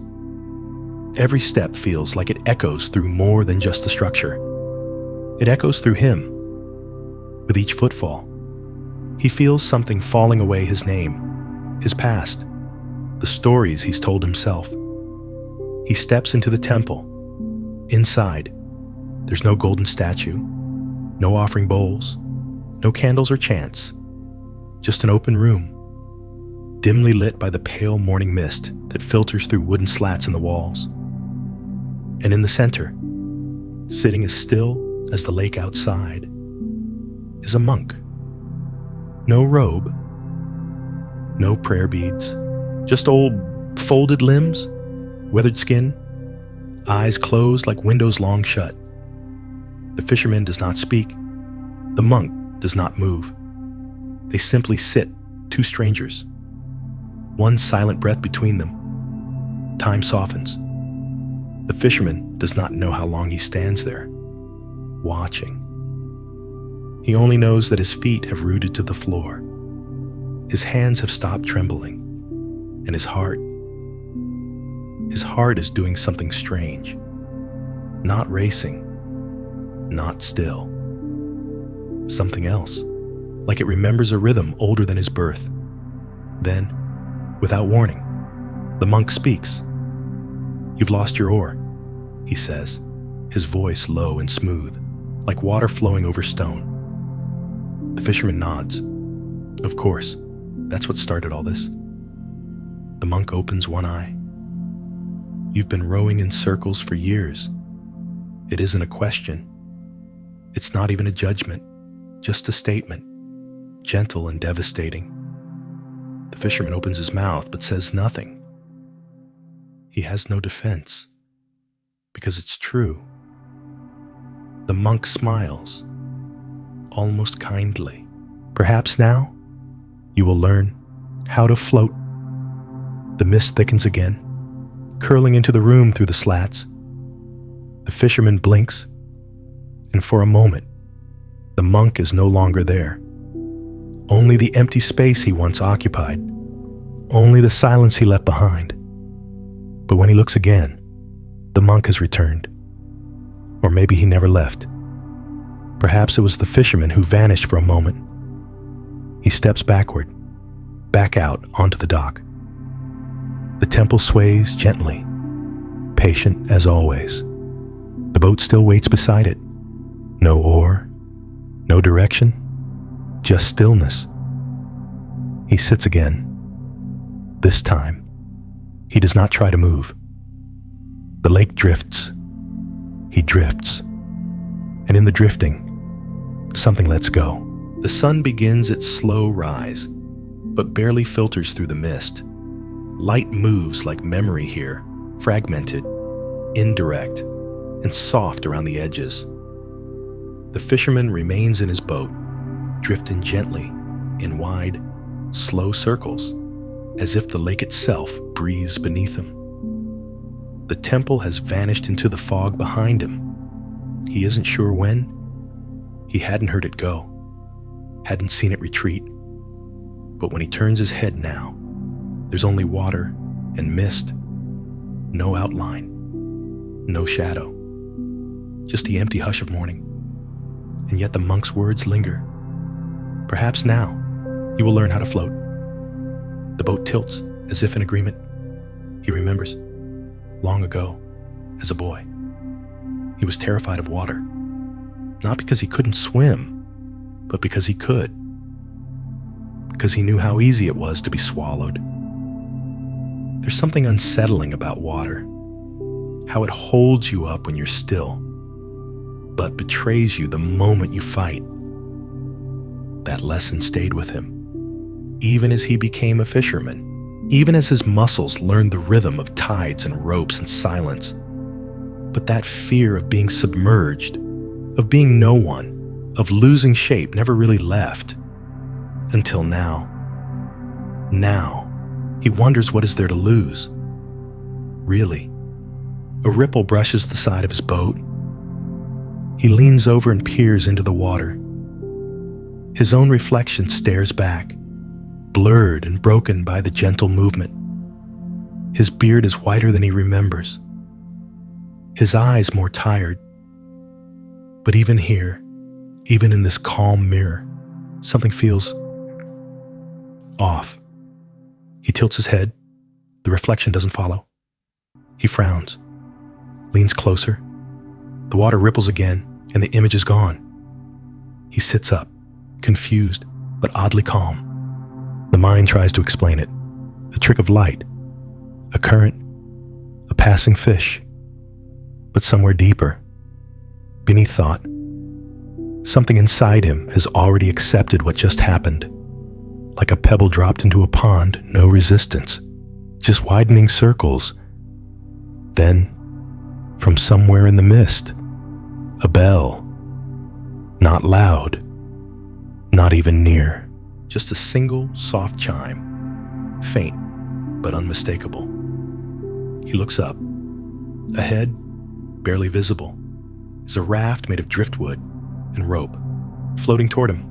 Every step feels like it echoes through more than just the structure. It echoes through him. With each footfall, he feels something falling away: his name, his past, the stories he's told himself. He steps into the temple. Inside, there's no golden statue, no offering bowls, no candles or chants, just an open room, dimly lit by the pale morning mist that filters through wooden slats in the walls. And in the center, sitting as still as the lake outside, is a monk. No robe, no prayer beads, just old folded limbs, weathered skin, eyes closed like windows long shut. The fisherman does not speak. The monk does not move. They simply sit, two strangers, one silent breath between them. Time softens. The fisherman does not know how long he stands there, watching. He only knows that his feet have rooted to the floor. His hands have stopped trembling, and his heart is doing something strange. Not racing, not still. Something else, like it remembers a rhythm older than his birth. Then, without warning, the monk speaks. "You've lost your oar," he says, his voice low and smooth, like water flowing over stone. The fisherman nods. Of course, that's what started all this. The monk opens one eye. "You've been rowing in circles for years. It isn't a question. It's not even a judgment, just a statement, gentle and devastating." The fisherman opens his mouth but says nothing. He has no defense, because it's true. The monk smiles, almost kindly. "Perhaps now you will learn how to float." The mist thickens again, curling into the room through the slats. The fisherman blinks, and for a moment, the monk is no longer there. Only the empty space he once occupied, only the silence he left behind. But when he looks again, the monk has returned. Or maybe he never left. Perhaps it was the fisherman who vanished for a moment. He steps backward, back out onto the dock. The temple sways gently, patient as always. The boat still waits beside it. No oar, no direction, just stillness. He sits again. This time, he does not try to move. The lake drifts. He drifts. And in the drifting, something lets go. The sun begins its slow rise, but barely filters through the mist. Light moves like memory here, fragmented, indirect, and soft around the edges. The fisherman remains in his boat, drifting gently in wide, slow circles, as if the lake itself breathes beneath him. The temple has vanished into the fog behind him. He isn't sure when. He hadn't heard it go, hadn't seen it retreat. But when he turns his head now, there's only water and mist, no outline, no shadow, just the empty hush of morning. And yet the monk's words linger. "Perhaps now you will learn how to float." The boat tilts as if in agreement. He remembers, long ago, as a boy, he was terrified of water, not because he couldn't swim, but because he could. Because he knew how easy it was to be swallowed. There's something unsettling about water, how it holds you up when you're still, but betrays you the moment you fight. That lesson stayed with him, even as he became a fisherman, even as his muscles learned the rhythm of tides and ropes and silence. But that fear of being submerged, of being no one, of losing shape never really left. Until now. Now, he wonders what is there to lose. Really. A ripple brushes the side of his boat. He leans over and peers into the water. His own reflection stares back, blurred and broken by the gentle movement. His beard is whiter than he remembers. His eyes more tired. But even here, even in this calm mirror, something feels off. He tilts his head. The reflection doesn't follow. He frowns, leans closer. The water ripples again, and the image is gone. He sits up, confused, but oddly calm. The mind tries to explain it. A trick of light, a current, a passing fish. But somewhere deeper, beneath thought, something inside him has already accepted what just happened. Like a pebble dropped into a pond, no resistance, just widening circles. Then, from somewhere in the mist, a bell. Not loud, not even near, just a single soft chime, faint but unmistakable. He looks up. Ahead, barely visible, is a raft made of driftwood and rope, floating toward him.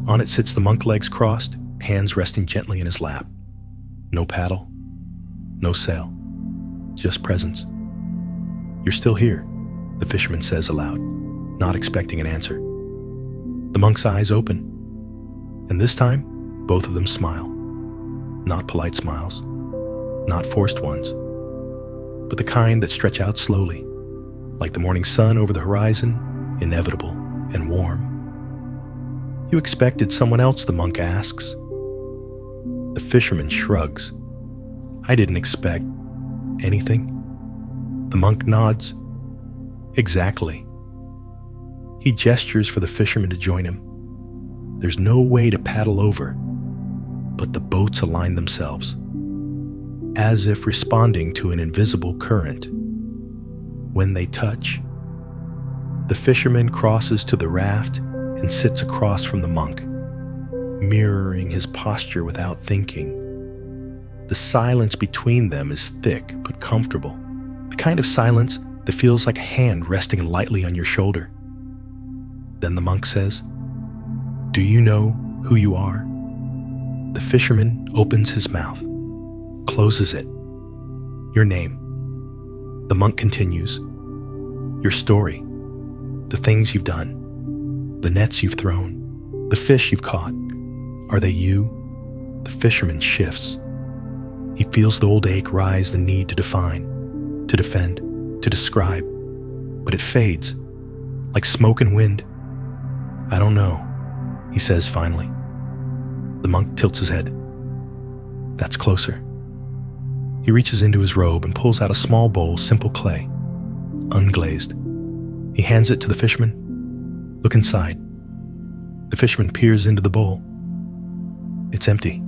On it sits the monk, legs crossed, hands resting gently in his lap. No paddle, no sail, just presence. "You're still here," the fisherman says aloud, not expecting an answer. The monk's eyes open, and this time, both of them smile. Not polite smiles, not forced ones, but the kind that stretch out slowly, like the morning sun over the horizon, inevitable and warm. "You expected someone else," the monk asks. The fisherman shrugs. "I didn't expect anything." The monk nods. "Exactly." He gestures for the fisherman to join him. There's no way to paddle over, but the boats align themselves, as if responding to an invisible current. When they touch, the fisherman crosses to the raft and sits across from the monk, mirroring his posture without thinking. The silence between them is thick but comfortable, the kind of silence that feels like a hand resting lightly on your shoulder. Then the monk says, "Do you know who you are?" The fisherman opens his mouth, closes it. "Your name." The monk continues, "Your story, the things you've done, the nets you've thrown, the fish you've caught. Are they you?" The fisherman shifts. He feels the old ache rise, the need to define, to defend, to describe, but it fades, like smoke and wind. "I don't know," he says finally. The monk tilts his head. "That's closer." He reaches into his robe and pulls out a small bowl, simple clay, unglazed. He hands it to the fisherman. "Look inside." The fisherman peers into the bowl. It's empty.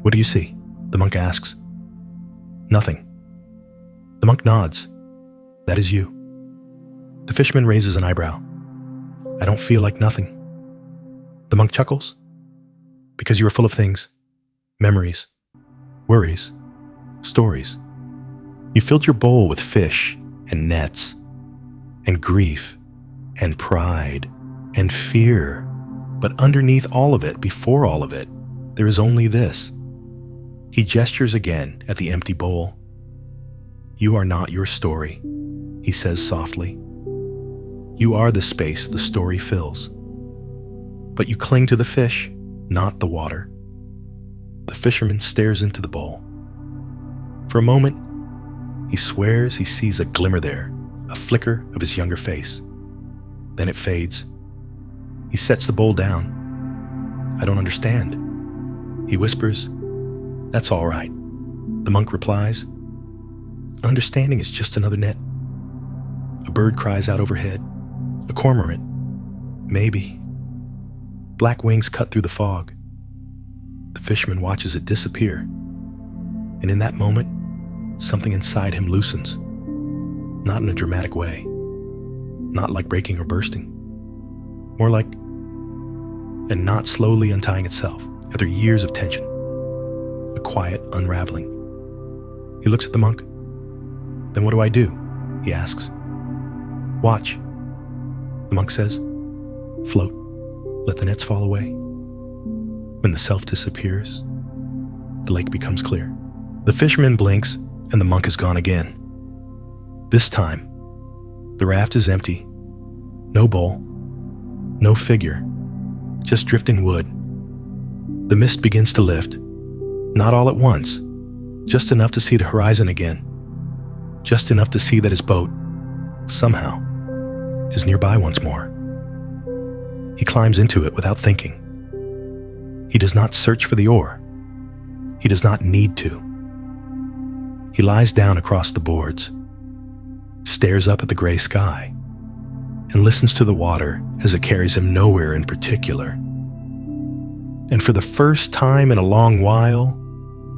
"What do you see?" the monk asks. "Nothing." The monk nods. "That is you." The fisherman raises an eyebrow. "I don't feel like nothing." The monk chuckles. "Because you are full of things, memories, worries, stories. You filled your bowl with fish and nets and grief and pride and fear. But underneath all of it, before all of it, there is only this." He gestures again at the empty bowl. "You are not your story," he says softly. "You are the space the story fills. But you cling to the fish, not the water." The fisherman stares into the bowl. For a moment, he swears he sees a glimmer there, a flicker of his younger face. Then it fades. He sets the bowl down. "I don't understand," he whispers. "That's all right," the monk replies. "Understanding is just another net." A bird cries out overhead. A cormorant. Maybe. Black wings cut through the fog. The fisherman watches it disappear. And in that moment, something inside him loosens. not in a dramatic way, not like breaking or bursting, more like a knot slowly untying itself after years of tension, a quiet unraveling. He looks at the monk. "Then what do I do?" he asks. "Watch," the monk says. "Float. Let the nets fall away." When the self disappears, the lake becomes clear. The fisherman blinks, and the monk is gone again. This time, the raft is empty. No bowl, no figure, just drifting wood. The mist begins to lift, not all at once, just enough to see the horizon again, just enough to see that his boat, somehow, is nearby once more. He climbs into it without thinking. He does not search for the oar. He does not need to. He lies down across the boards, stares up at the gray sky, and listens to the water as it carries him nowhere in particular. And for the first time in a long while,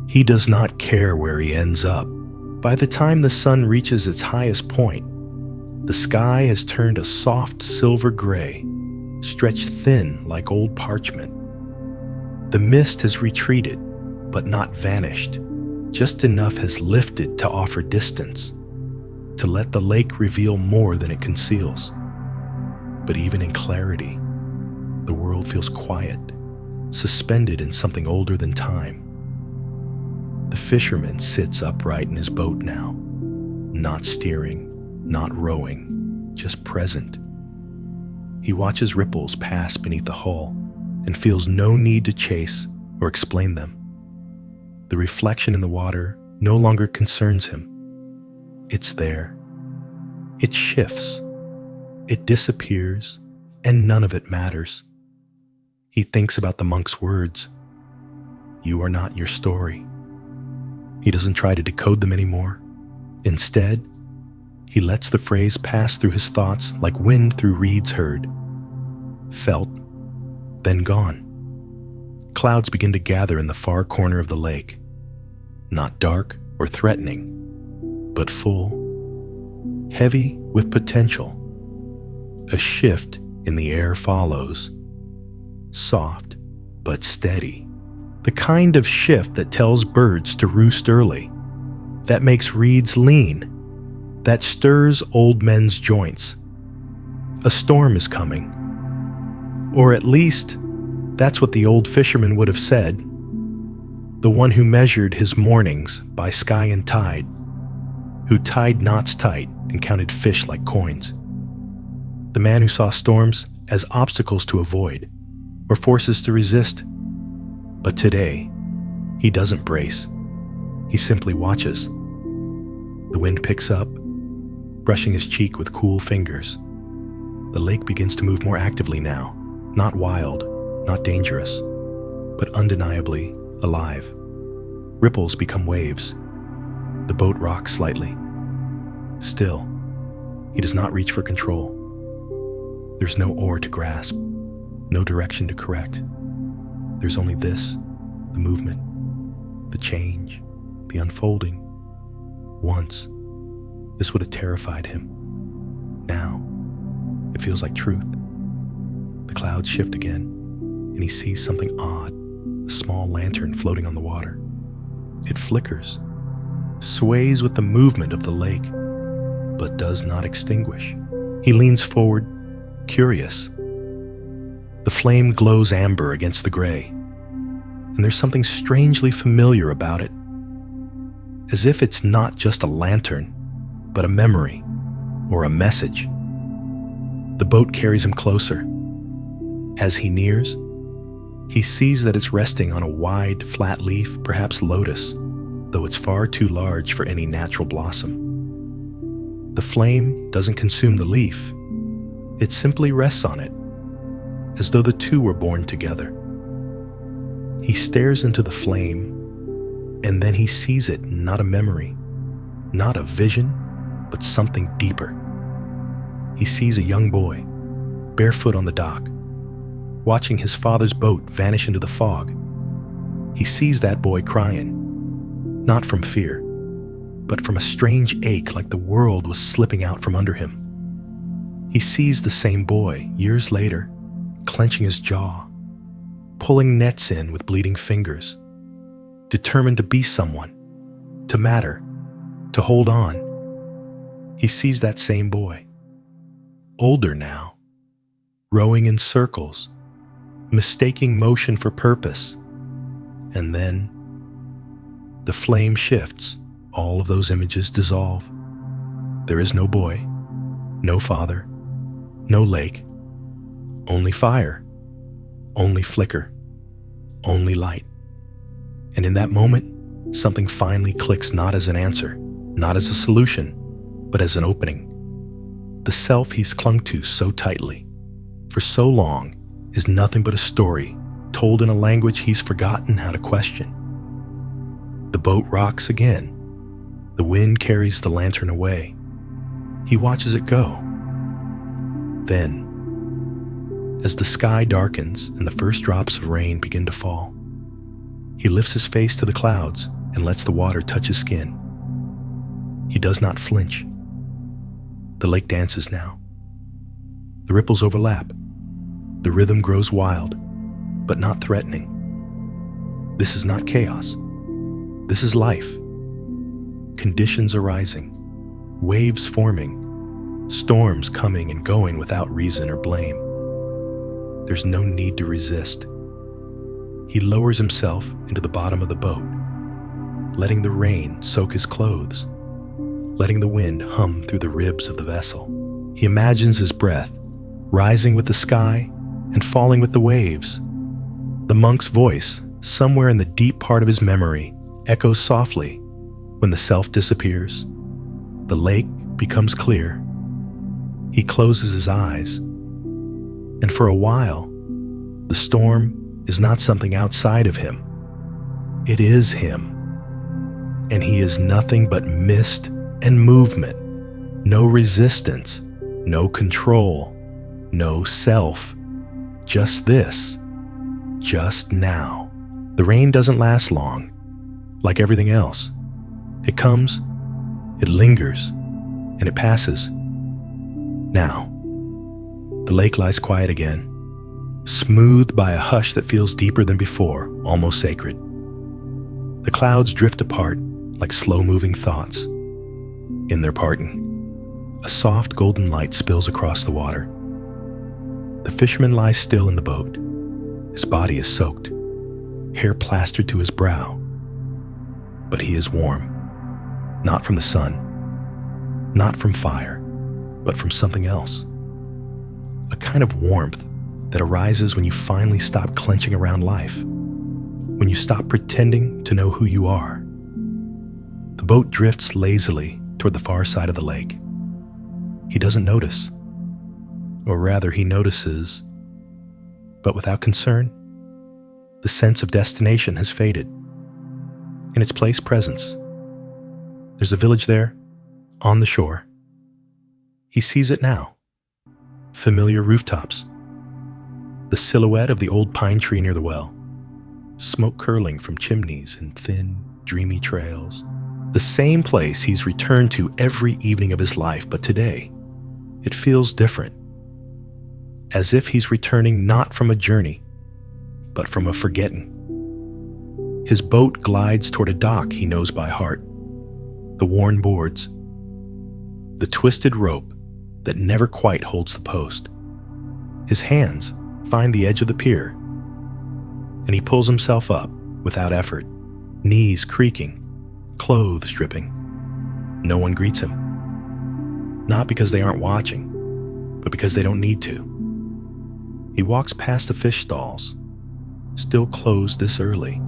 he does not care where he ends up. By the time the sun reaches its highest point, the sky has turned a soft silver gray, stretched thin like old parchment. The mist has retreated, but not vanished. Just enough has lifted to offer distance, to let the lake reveal more than it conceals. But even in clarity, the world feels quiet, suspended in something older than time. The fisherman sits upright in his boat now, not steering, not rowing, just present. He watches ripples pass beneath the hull and feels no need to chase or explain them. The reflection in the water no longer concerns him. It's there. It shifts. It disappears, and none of it matters. He thinks about the monk's words. "You are not your story." He doesn't try to decode them anymore. Instead, he lets the phrase pass through his thoughts like wind through reeds heard. Felt, then gone. Clouds begin to gather in the far corner of the lake. Not dark or threatening, but full, heavy with potential. A shift in the air follows. Soft, but steady. The kind of shift that tells birds to roost early, that makes reeds lean, that stirs old men's joints. A storm is coming. Or at least, that's what the old fisherman would have said, the one who measured his mornings by sky and tide, who tied knots tight and counted fish like coins. The man who saw storms as obstacles to avoid, or forces to resist. But today, he doesn't brace. He simply watches. The wind picks up, brushing his cheek with cool fingers. The lake begins to move more actively now, not wild, not dangerous, but undeniably alive. Ripples become waves. The boat rocks slightly. Still, he does not reach for control. There's no oar to grasp, no direction to correct. There's only this, the movement, the change, the unfolding. Once, this would have terrified him. Now, it feels like truth. The clouds shift again, and he sees something odd, a small lantern floating on the water. It flickers, sways with the movement of the lake, but does not extinguish. He leans forward, curious. The flame glows amber against the gray, and there's something strangely familiar about it, as if it's not just a lantern, but a memory or a message. The boat carries him closer. As he nears, he sees that it's resting on a wide, flat leaf, perhaps lotus, though it's far too large for any natural blossom. The flame doesn't consume the leaf. It simply rests on it, as though the two were born together. He stares into the flame, and then he sees it, not a memory, not a vision, but something deeper. He sees a young boy, barefoot on the dock, watching his father's boat vanish into the fog. He sees that boy crying, not from fear, but from a strange ache like the world was slipping out from under him. He sees the same boy years later, clenching his jaw, pulling nets in with bleeding fingers, determined to be someone, to matter, to hold on. He sees that same boy, older now, rowing in circles, mistaking motion for purpose. And then the flame shifts, all of those images dissolve. There is no boy, no father, no lake, only fire, only flicker, only light. And in that moment, something finally clicks, not as an answer, not as a solution, but as an opening. The self he's clung to so tightly, for so long, is nothing but a story told in a language he's forgotten how to question. The boat rocks again. The wind carries the lantern away. He watches it go. Then, as the sky darkens and the first drops of rain begin to fall, he lifts his face to the clouds and lets the water touch his skin. He does not flinch. The lake dances now. The ripples overlap. The rhythm grows wild, but not threatening. This is not chaos. This is life. Conditions arising, waves forming, storms coming and going without reason or blame. There's no need to resist. He lowers himself into the bottom of the boat, letting the rain soak his clothes, letting the wind hum through the ribs of the vessel. He imagines his breath rising with the sky and falling with the waves. The monk's voice, somewhere in the deep part of his memory, echoes softly when the self disappears. The lake becomes clear. He closes his eyes, and for a while, the storm is not something outside of him. It is him, and he is nothing but mist and movement, no resistance, no control, no self, just this, just now. The rain doesn't last long, like everything else. It comes, it lingers, and it passes. Now, the lake lies quiet again, smoothed by a hush that feels deeper than before, almost sacred. The clouds drift apart like slow-moving thoughts. In their parting, a soft golden light spills across the water. The fisherman lies still in the boat. His body is soaked, hair plastered to his brow. But he is warm, not from the sun, not from fire, but from something else. A kind of warmth that arises when you finally stop clenching around life, when you stop pretending to know who you are. The boat drifts lazily toward the far side of the lake. He doesn't notice, or rather he notices, but without concern. The sense of destination has faded. In its place, presence. There's a village there, on the shore. He sees it now. Familiar rooftops. The silhouette of the old pine tree near the well. Smoke curling from chimneys in thin, dreamy trails. The same place he's returned to every evening of his life, but today, it feels different. As if he's returning not from a journey, but from a forgetting. His boat glides toward a dock he knows by heart. The worn boards. The twisted rope that never quite holds the post. His hands find the edge of the pier, and he pulls himself up without effort, knees creaking, clothes dripping. No one greets him. Not because they aren't watching, but because they don't need to. He walks past the fish stalls, still closed this early,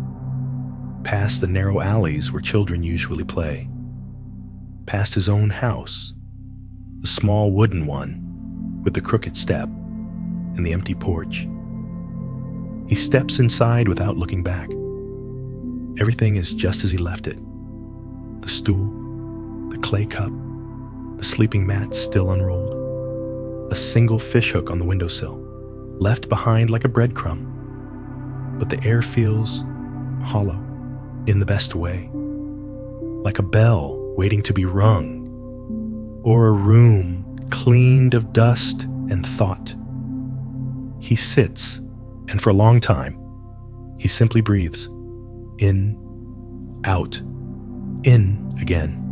past the narrow alleys where children usually play, past his own house, the small wooden one with the crooked step and the empty porch. He steps inside without looking back. Everything is just as he left it. The stool, the clay cup, the sleeping mat still unrolled, a single fishhook on the windowsill, left behind like a breadcrumb. But the air feels hollow, in the best way, like a bell waiting to be wrung, or a room cleaned of dust and thought. He sits, and for a long time, he simply breathes. In, out, in again.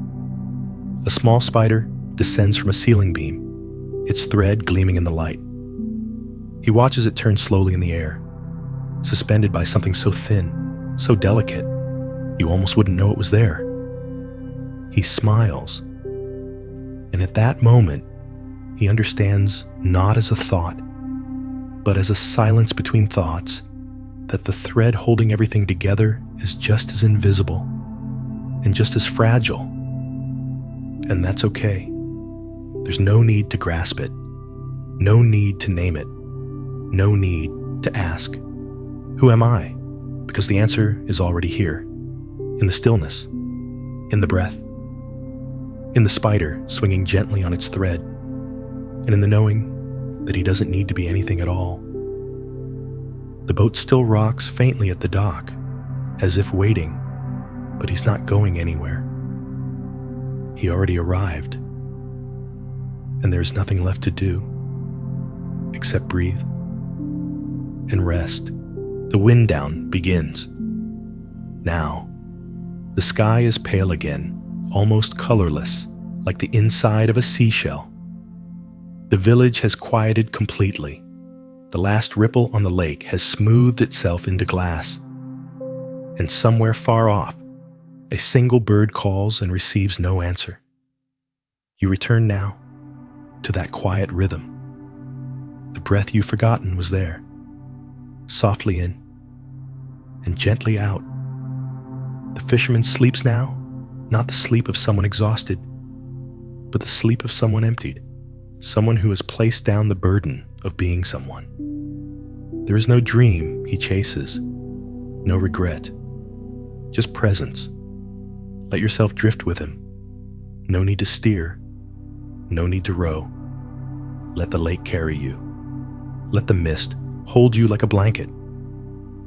A small spider descends from a ceiling beam, its thread gleaming in the light. He watches it turn slowly in the air, suspended by something so thin, so delicate, you almost wouldn't know it was there. He smiles, and at that moment, he understands not as a thought, but as a silence between thoughts, that the thread holding everything together is just as invisible and just as fragile. And that's okay. There's no need to grasp it, no need to name it, no need to ask, who am I? Because the answer is already here, in the stillness, in the breath, in the spider swinging gently on its thread, and in the knowing that he doesn't need to be anything at all. The boat still rocks faintly at the dock, as if waiting, but he's not going anywhere. He already arrived, and there's nothing left to do except breathe and rest. The wind down begins. Now, the sky is pale again, almost colorless, like the inside of a seashell. The village has quieted completely. The last ripple on the lake has smoothed itself into glass. And somewhere far off, a single bird calls and receives no answer. You return now to that quiet rhythm. The breath you've forgotten was there, softly in and gently out. The fisherman sleeps now, not the sleep of someone exhausted, but the sleep of someone emptied, someone who has placed down the burden of being someone. There is no dream he chases, no regret, just presence. Let yourself drift with him. No need to steer, no need to row. Let the lake carry you. Let the mist hold you like a blanket.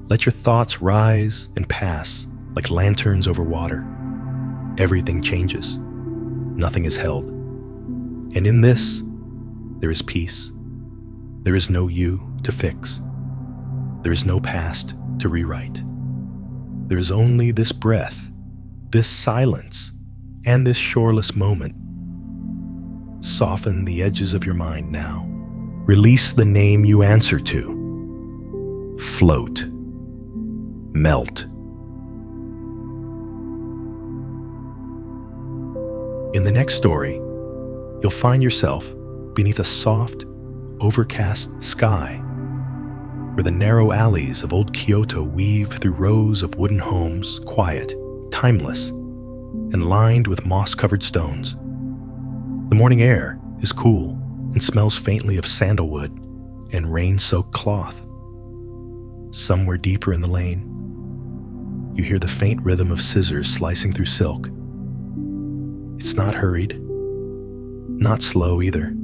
Let your thoughts rise and pass like lanterns over water. Everything changes. Nothing is held. And in this, there is peace. There is no you to fix. There is no past to rewrite. There is only this breath, this silence, and this shoreless moment. Soften the edges of your mind now. Release the name you answer to. Float. Melt. In the next story, you'll find yourself beneath a soft, overcast sky, where the narrow alleys of old Kyoto weave through rows of wooden homes, quiet, timeless, and lined with moss-covered stones. The morning air is cool and smells faintly of sandalwood and rain-soaked cloth. Somewhere deeper in the lane, you hear the faint rhythm of scissors slicing through silk. It's not hurried, not slow either,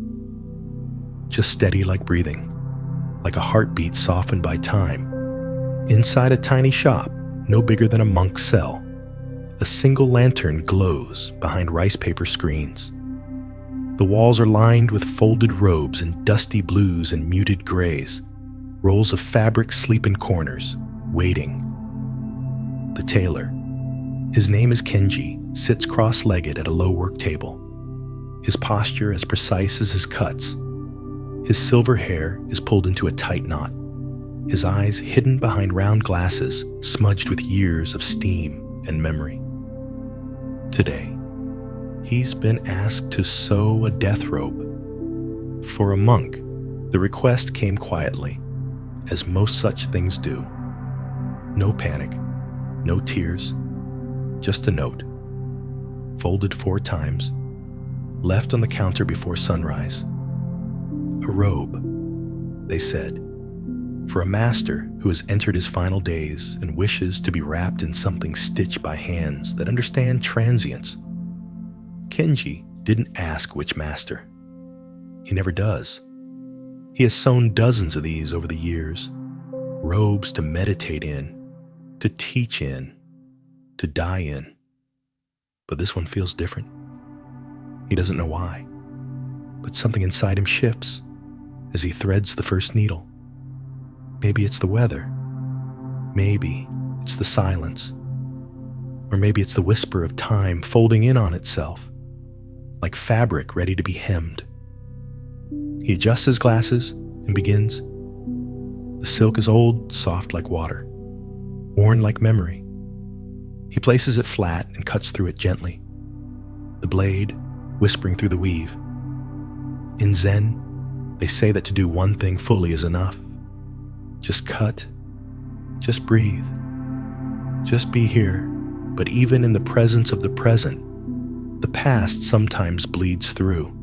just steady like breathing, like a heartbeat softened by time. Inside a tiny shop, no bigger than a monk's cell, a single lantern glows behind rice paper screens. The walls are lined with folded robes in dusty blues and muted grays. Rolls of fabric sleep in corners, waiting. The tailor, his name is Kenji, sits cross-legged at a low work table. His posture as precise as his cuts. His silver hair is pulled into a tight knot. His eyes hidden behind round glasses, smudged with years of steam and memory. Today, he's been asked to sew a death robe. For a monk, the request came quietly, as most such things do. No panic, no tears, just a note, folded 4 times, left on the counter before sunrise. A robe, they said, for a master who has entered his final days and wishes to be wrapped in something stitched by hands that understand transience. Kenji didn't ask which master. He never does. He has sewn dozens of these over the years, robes to meditate in, to teach in, to die in. But this one feels different. He doesn't know why, but something inside him shifts as he threads the first needle. Maybe it's the weather. Maybe it's the silence. Or maybe it's the whisper of time folding in on itself, like fabric ready to be hemmed. He adjusts his glasses and begins. The silk is old, soft like water, worn like memory. He places it flat and cuts through it gently, the blade whispering through the weave. In Zen, they say that to do one thing fully is enough. Just cut, just breathe, just be here. But even in the presence of the present, the past sometimes bleeds through.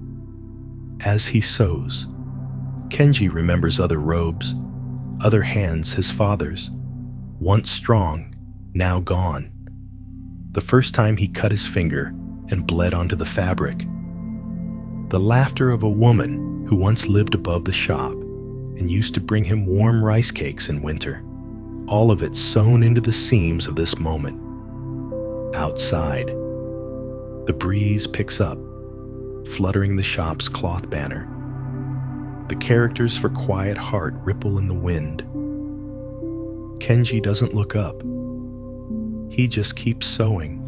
As he sews, Kenji remembers other robes, other hands his father's, once strong, now gone. The first time he cut his finger and bled onto the fabric. The laughter of a woman who once lived above the shop and used to bring him warm rice cakes in winter, all of it sewn into the seams of this moment. Outside, the breeze picks up, fluttering the shop's cloth banner. The characters for Quiet Heart ripple in the wind. Kenji doesn't look up. He just keeps sewing,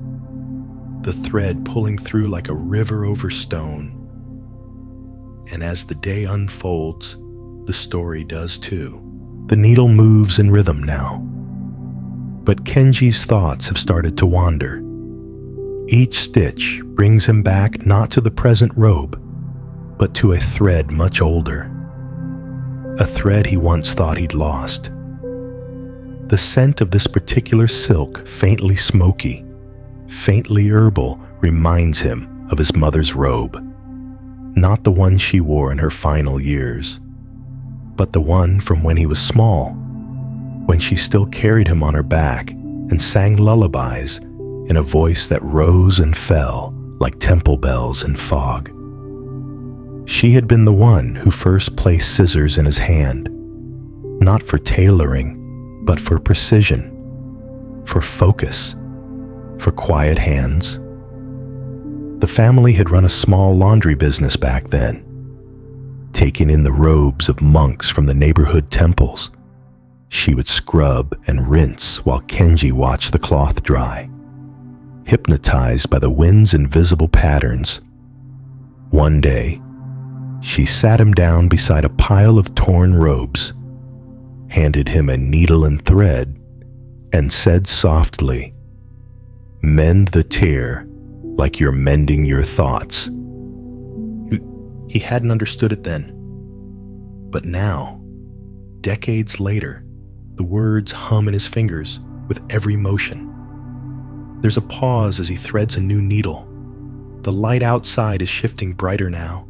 the thread pulling through like a river over stone. And as the day unfolds, the story does too. The needle moves in rhythm now. But Kenji's thoughts have started to wander. Each stitch brings him back not to the present robe, but to a thread much older. A thread he once thought he'd lost. The scent of this particular silk, faintly smoky, faintly herbal, reminds him of his mother's robe. Not the one she wore in her final years, but the one from when he was small, when she still carried him on her back and sang lullabies in a voice that rose and fell like temple bells in fog. She had been the one who first placed scissors in his hand, not for tailoring, but for precision, for focus, for quiet hands. The family had run a small laundry business back then, taking in the robes of monks from the neighborhood temples. She would scrub and rinse while Kenji watched the cloth dry, hypnotized by the wind's invisible patterns. One day, she sat him down beside a pile of torn robes, handed him a needle and thread, and said softly, "Mend the tear like you're mending your thoughts." He hadn't understood it then. But now, decades later, the words hum in his fingers with every motion. There's a pause as he threads a new needle. The light outside is shifting brighter now,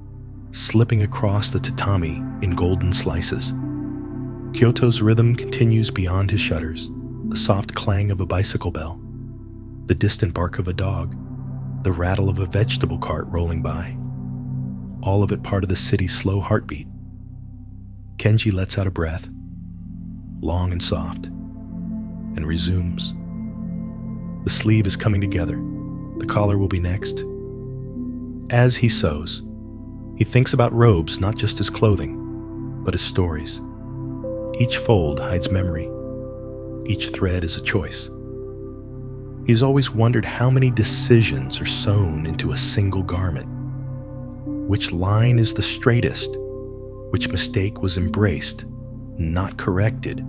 slipping across the tatami in golden slices. Kyoto's rhythm continues beyond his shutters, the soft clang of a bicycle bell, the distant bark of a dog, the rattle of a vegetable cart rolling by. All of it part of the city's slow heartbeat. Kenji lets out a breath, long and soft, and resumes. The sleeve is coming together. The collar will be next. As he sews, he thinks about robes not just as clothing, but as stories. Each fold hides memory. Each thread is a choice. He's always wondered how many decisions are sewn into a single garment. Which line is the straightest? Which mistake was embraced, not corrected?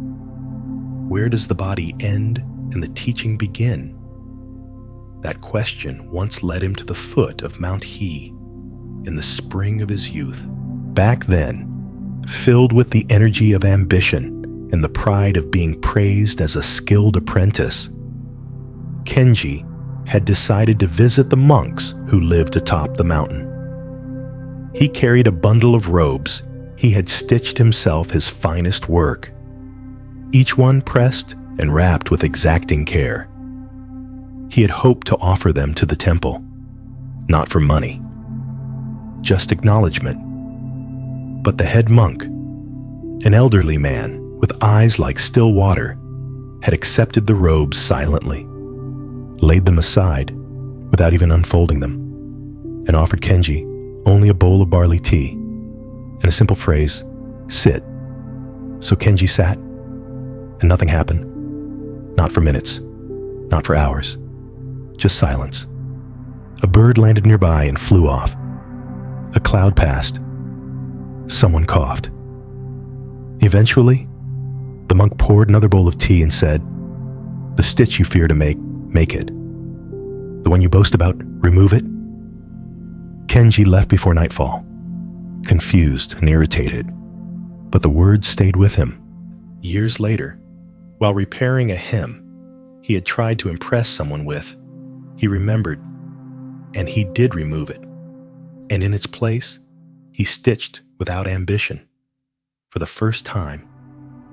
Where does the body end and the teaching begin? That question once led him to the foot of Mount He in the spring of his youth. Back then, filled with the energy of ambition and the pride of being praised as a skilled apprentice, Kenji had decided to visit the monks who lived atop the mountain. He carried a bundle of robes he had stitched himself his finest work, each one pressed and wrapped with exacting care. He had hoped to offer them to the temple, not for money, just acknowledgement. But the head monk, an elderly man with eyes like still water, had accepted the robes silently, laid them aside without even unfolding them, and offered Kenji only a bowl of barley tea and a simple phrase, "Sit." So Kenji sat, and nothing happened. Not for minutes, not for hours, just silence. A bird landed nearby and flew off. A cloud passed. Someone coughed. Eventually, the monk poured another bowl of tea and said, "The stitch you fear to make it. The one you boast about, remove it." Kenji left before nightfall, confused and irritated, but the words stayed with him. Years later, while repairing a hem he had tried to impress someone with, he remembered, and he did remove it, and in its place, he stitched without ambition, for the first time,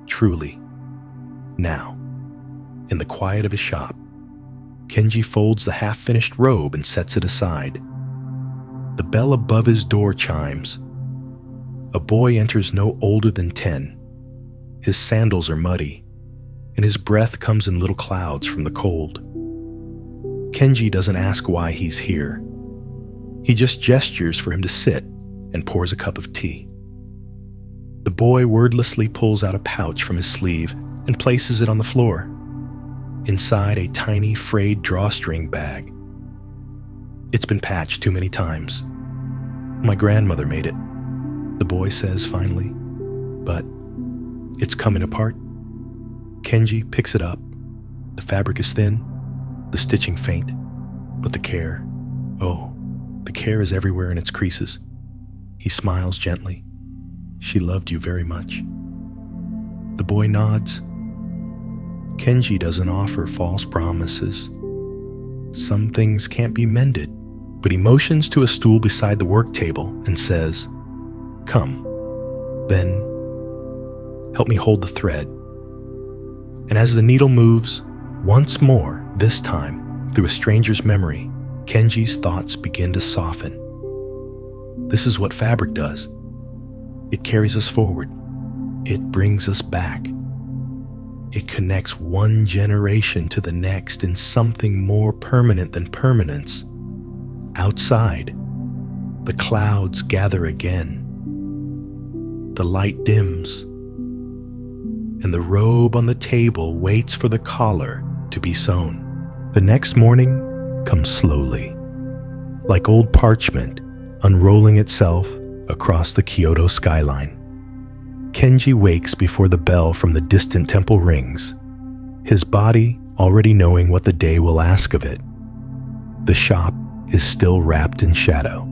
truly. Now, in the quiet of his shop, Kenji folds the half-finished robe and sets it aside. The bell above his door chimes. A boy enters no older than 10. His sandals are muddy, and his breath comes in little clouds from the cold. Kenji doesn't ask why he's here. He just gestures for him to sit and pours a cup of tea. The boy wordlessly pulls out a pouch from his sleeve and places it on the floor. Inside, a tiny frayed drawstring bag. "It's been patched too many times. My grandmother made it," the boy says finally, "but it's coming apart." Kenji picks it up. The fabric is thin, the stitching faint, but the care, the care is everywhere in its creases. He smiles gently. "She loved you very much." The boy nods. Kenji doesn't offer false promises. Some things can't be mended, but he motions to a stool beside the work table and says, "Come, then help me hold the thread." And as the needle moves, once more, this time through a stranger's memory, Kenji's thoughts begin to soften. This is what fabric does. It carries us forward. It brings us back. It connects one generation to the next in something more permanent than permanence. Outside, the clouds gather again. The light dims, and the robe on the table waits for the collar to be sewn. The next morning comes slowly, like old parchment unrolling itself across the Kyoto skyline. Kenji wakes before the bell from the distant temple rings, his body already knowing what the day will ask of it. The shop is still wrapped in shadow,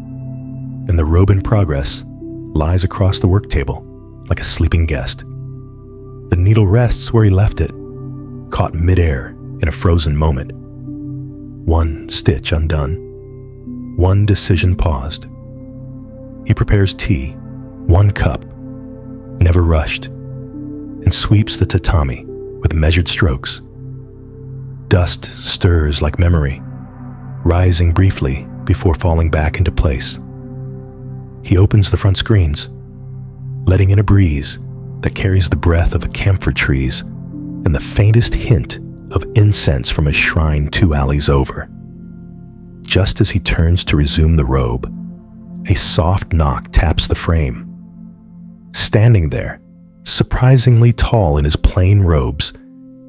and the robe in progress lies across the work table like a sleeping guest. The needle rests where he left it, caught midair in a frozen moment. One stitch undone, one decision paused. He prepares tea, one cup, never rushed, and sweeps the tatami with measured strokes. Dust stirs like memory, rising briefly before falling back into place. He opens the front screens, letting in a breeze that carries the breath of camphor trees and the faintest hint of incense from a shrine 2 alleys over. Just as he turns to resume the robe, a soft knock taps the frame. Standing there, surprisingly tall in his plain robes,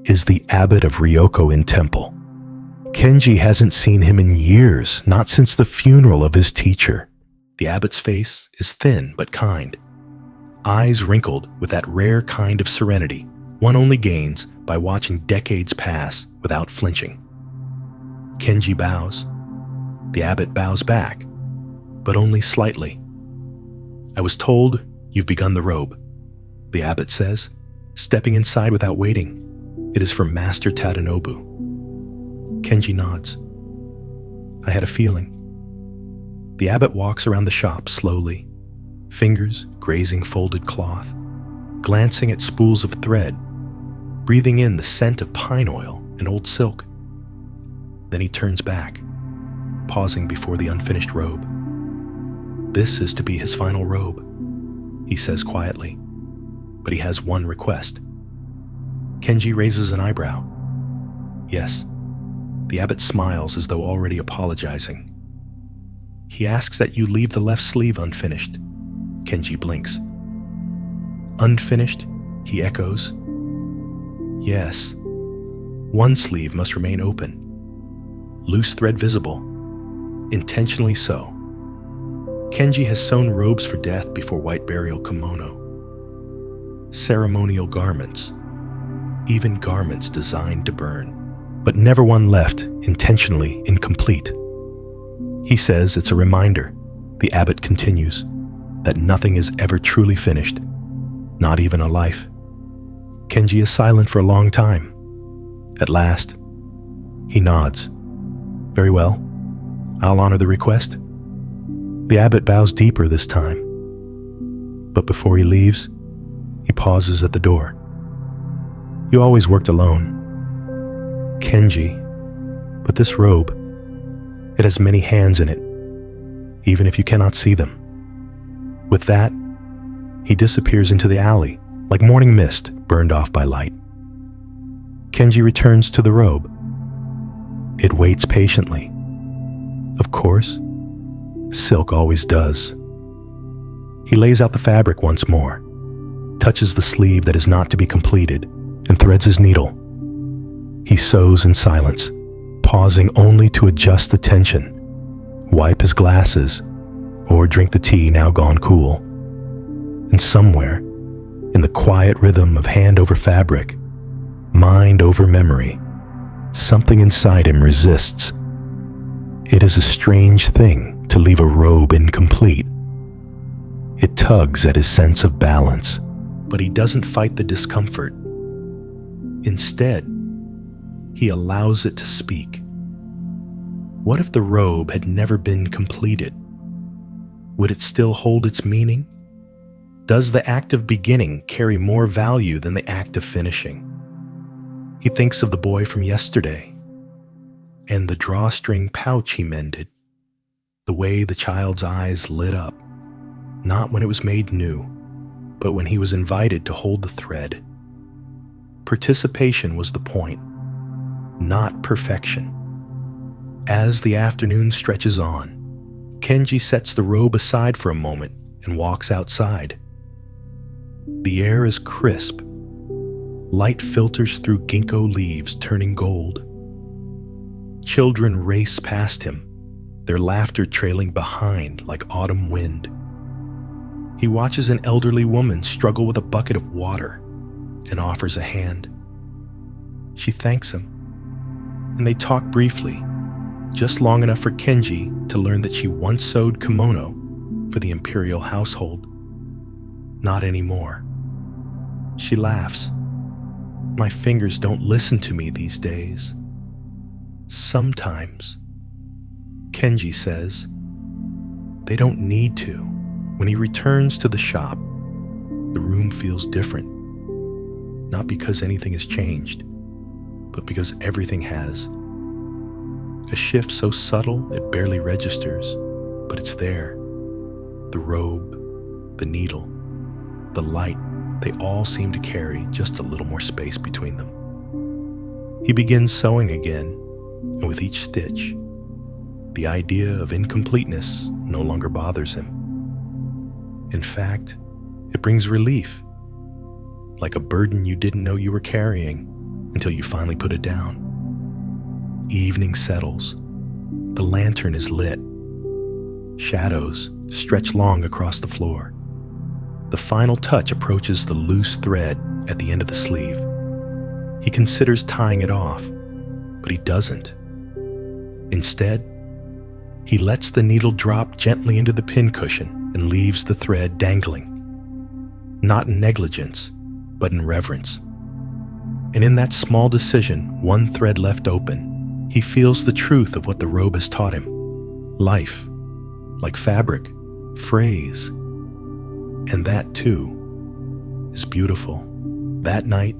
is the abbot of Ryoko-in Temple. Kenji hasn't seen him in years, not since the funeral of his teacher. The abbot's face is thin but kind, eyes wrinkled with that rare kind of serenity one only gains by watching decades pass without flinching. Kenji bows. The abbot bows back, but only slightly. "I was told you've begun the robe," the abbot says, stepping inside without waiting. "It is from Master Tadanobu." Kenji nods. "I had a feeling." The abbot walks around the shop slowly, fingers grazing folded cloth, glancing at spools of thread, breathing in the scent of pine oil and old silk. Then he turns back, pausing before the unfinished robe. "This is to be his final robe," he says quietly, "but he has one request." Kenji raises an eyebrow. "Yes," The abbot smiles as though already apologizing. He asks that you leave the left sleeve unfinished. Kenji blinks. Unfinished? He echoes. Yes. One sleeve must remain open. Loose thread visible. Intentionally so. Kenji has sewn robes for death before white burial kimono. Ceremonial garments. Even garments designed to burn. But never one left intentionally incomplete. He says it's a reminder, the abbot continues, that nothing is ever truly finished, not even a life. Kenji is silent for a long time. At last, he nods. Very well, I'll honor the request. The abbot bows deeper this time. But before he leaves, he pauses at the door. You always worked alone. Kenji, but this robe, it has many hands in it, even if you cannot see them. With that, he disappears into the alley, like morning mist burned off by light. Kenji returns to the robe. It waits patiently. Of course, silk always does. He lays out the fabric once more, touches the sleeve that is not to be completed, and threads his needle. He sews in silence, pausing only to adjust the tension, wipe his glasses, or drink the tea now gone cool. And somewhere, in the quiet rhythm of hand over fabric, mind over memory, something inside him resists. It is a strange thing to leave a robe incomplete. It tugs at his sense of balance, but he doesn't fight the discomfort. Instead, he allows it to speak. What if the robe had never been completed? Would it still hold its meaning? Does the act of beginning carry more value than the act of finishing? He thinks of the boy from yesterday, and the drawstring pouch he mended, the way the child's eyes lit up, not when it was made new, but when he was invited to hold the thread. Participation was the point, not perfection. As the afternoon stretches on, Kenji sets the robe aside for a moment and walks outside. The air is crisp. Light filters through ginkgo leaves turning gold. Children race past him, their laughter trailing behind like autumn wind. He watches an elderly woman struggle with a bucket of water and offers a hand. She thanks him, and they talk briefly, just long enough for Kenji to learn that she once sewed kimono for the imperial household. Not anymore. She laughs. My fingers don't listen to me these days. Sometimes, Kenji says, they don't need to. When he returns to the shop, the room feels different. Not because anything has changed, but because everything has. A shift so subtle it barely registers, but it's there. The robe, the needle, the light, they all seem to carry just a little more space between them. He begins sewing again, and with each stitch, the idea of incompleteness no longer bothers him. In fact, it brings relief, like a burden you didn't know you were carrying until you finally put it down. Evening settles. The lantern is lit. Shadows stretch long across the floor. The final touch approaches the loose thread at the end of the sleeve. He considers tying it off, but he doesn't. Instead, he lets the needle drop gently into the pincushion and leaves the thread dangling. Not in negligence, but in reverence. And in that small decision, one thread left open, he feels the truth of what the robe has taught him. Life, like fabric, phrase. And that, too, is beautiful. That night,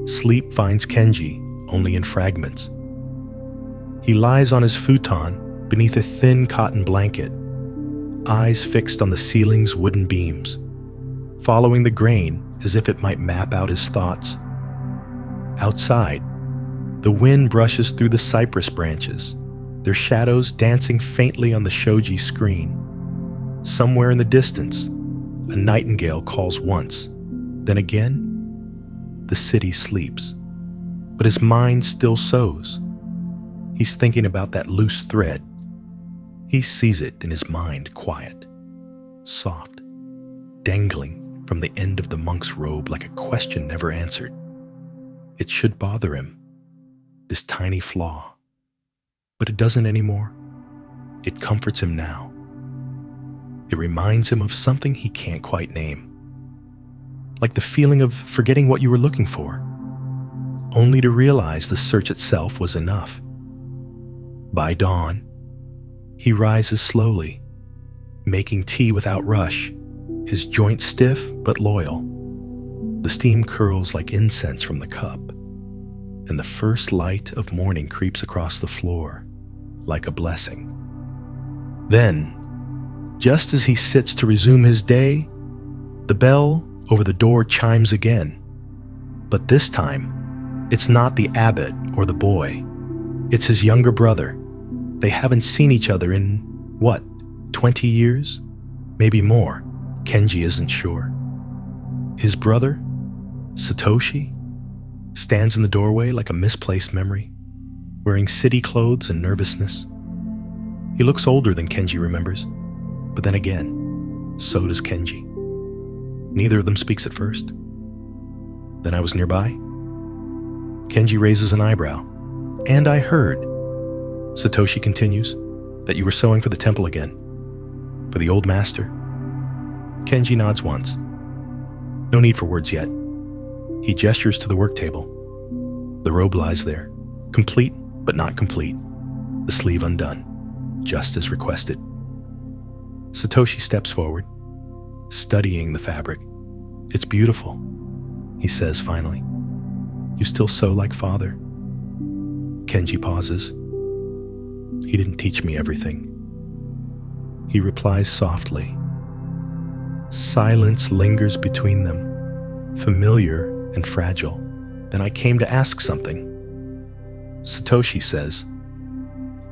sleep finds Kenji only in fragments. He lies on his futon beneath a thin cotton blanket, eyes fixed on the ceiling's wooden beams, following the grain as if it might map out his thoughts. Outside, The wind brushes through the cypress branches, their shadows dancing faintly on the shoji screen. Somewhere in the distance, a nightingale calls once, then again, the city sleeps. But his mind still sews. He's thinking about that loose thread. He sees it in his mind, quiet, soft, dangling from the end of the monk's robe like a question never answered. It should bother him, this tiny flaw. But it doesn't anymore. It comforts him now. It reminds him of something he can't quite name. Like the feeling of forgetting what you were looking for, only to realize the search itself was enough. By dawn, he rises slowly, making tea without rush, his joints stiff but loyal. The steam curls like incense from the cup, and the first light of morning creeps across the floor like a blessing. Then, just as he sits to resume his day, the bell over the door chimes again. But this time, it's not the abbot or the boy. It's his younger brother. They haven't seen each other in, 20 years? Maybe more. Kenji isn't sure. His brother, Satoshi, stands in the doorway like a misplaced memory, wearing city clothes and nervousness. He looks older than Kenji remembers, but then again, so does Kenji. Neither of them speaks at first. Then I was nearby. Kenji raises an eyebrow. And I heard, Satoshi continues, that you were sewing for the temple again. For the old master. Kenji nods once. No need for words yet. He gestures to the work table. The robe lies there, complete but not complete, the sleeve undone, just as requested. Satoshi steps forward, studying the fabric. It's beautiful, he says finally. You still sew like father. Kenji pauses. He didn't teach me everything. He replies softly. Silence lingers between them, familiar and fragile. Then I came to ask something. Satoshi says,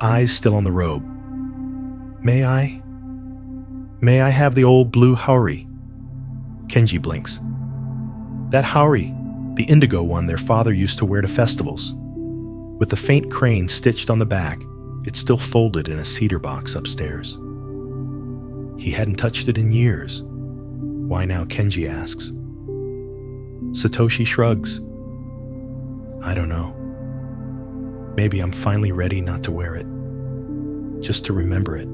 eyes still on the robe. May I have the old blue haori? Kenji blinks. That haori, the indigo one their father used to wear to festivals. With the faint crane stitched on the back, it's still folded in a cedar box upstairs. He hadn't touched it in years. Why now, Kenji asks. Satoshi shrugs. I don't know. Maybe I'm finally ready not to wear it. Just to remember it.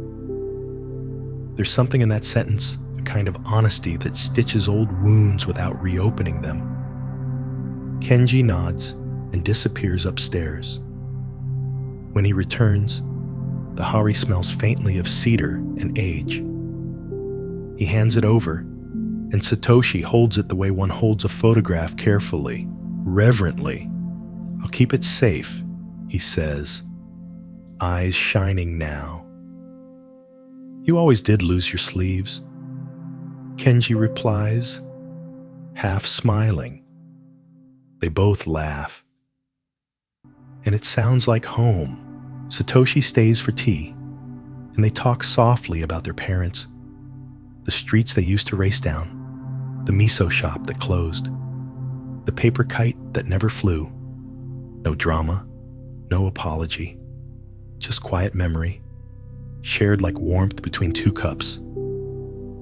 There's something in that sentence, a kind of honesty that stitches old wounds without reopening them. Kenji nods and disappears upstairs. When he returns, the haori smells faintly of cedar and age. He hands it over, and Satoshi holds it the way one holds a photograph carefully, reverently. I'll keep it safe, he says, eyes shining now. You always did lose your sleeves, Kenji replies, half smiling. They both laugh. And it sounds like home. Satoshi stays for tea, and they talk softly about their parents, the streets they used to race down, the miso shop that closed, the paper kite that never flew. No drama, no apology, just quiet memory, shared like warmth between two cups.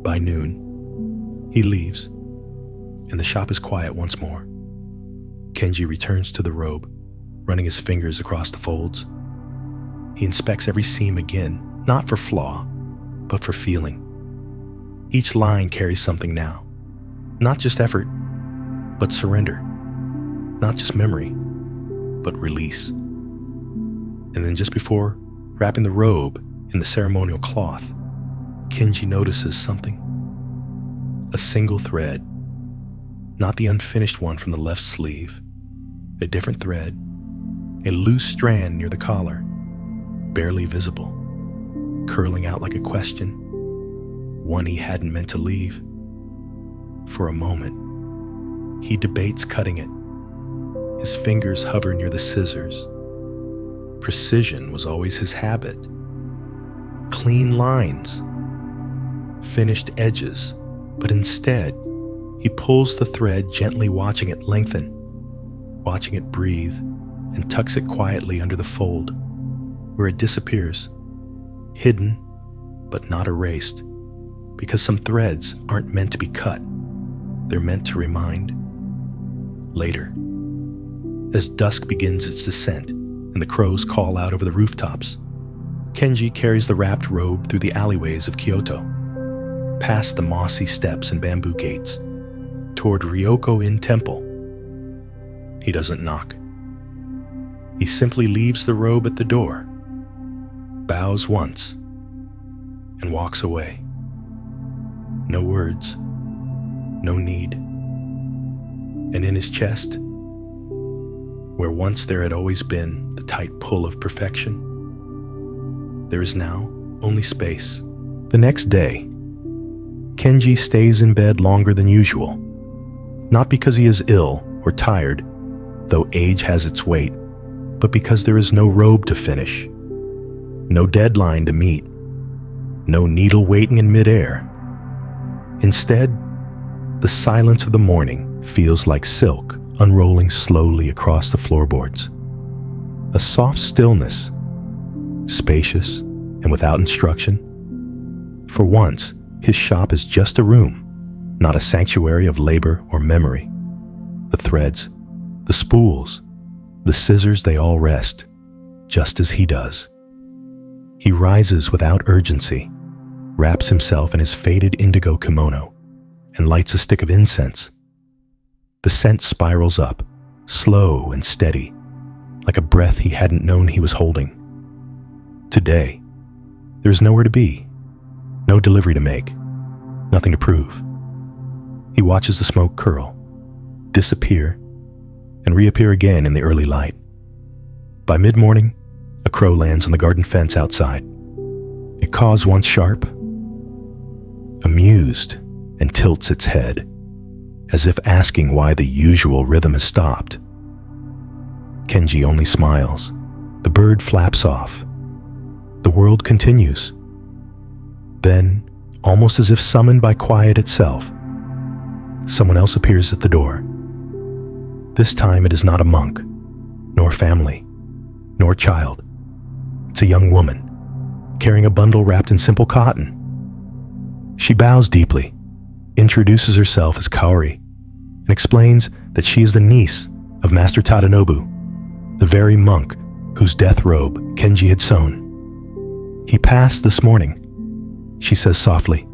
By noon, he leaves, and the shop is quiet once more. Kenji returns to the robe, running his fingers across the folds. He inspects every seam again, not for flaw, but for feeling. Each line carries something now. Not just effort, but surrender. Not just memory, but release. And then just before wrapping the robe in the ceremonial cloth, Kenji notices something. A single thread, not the unfinished one from the left sleeve. A different thread, a loose strand near the collar, barely visible, curling out like a question, one he hadn't meant to leave. For a moment, he debates cutting it. His fingers hover near the scissors. Precision was always his habit. Clean lines, finished edges, but instead, he pulls the thread, gently watching it lengthen, watching it breathe, and tucks it quietly under the fold, where it disappears, hidden but not erased, because some threads aren't meant to be cut. They're meant to remind. Later, as dusk begins its descent and the crows call out over the rooftops, Kenji carries the wrapped robe through the alleyways of Kyoto, past the mossy steps and bamboo gates, toward Ryoko-in Temple. He doesn't knock. He simply leaves the robe at the door, bows once, and walks away. No words, no need. And in his chest, where once there had always been the tight pull of perfection, there is now only space. The next day, Kenji stays in bed longer than usual, not because he is ill or tired, though age has its weight, but because there is no robe to finish, no deadline to meet, no needle waiting in midair. Instead, the silence of the morning feels like silk unrolling slowly across the floorboards. A soft stillness, spacious and without instruction. For once, his shop is just a room, not a sanctuary of labor or memory. The threads, the spools, the scissors, they all rest, just as he does. He rises without urgency, wraps himself in his faded indigo kimono, and lights a stick of incense. The scent spirals up, slow and steady, like a breath he hadn't known he was holding. Today, there is nowhere to be, no delivery to make, nothing to prove. He watches the smoke curl, disappear, and reappear again in the early light. By mid-morning, a crow lands on the garden fence outside. It caws once sharp, amused, and tilts its head, as if asking why the usual rhythm has stopped. Kenji only smiles. The bird flaps off. The world continues. Then, almost as if summoned by quiet itself, someone else appears at the door. This time it is not a monk, nor family, nor child. It's a young woman, carrying a bundle wrapped in simple cotton. She bows deeply, introduces herself as Kaori, and explains that she is the niece of Master Tadanobu, the very monk whose death robe Kenji had sewn. He passed this morning, she says softly,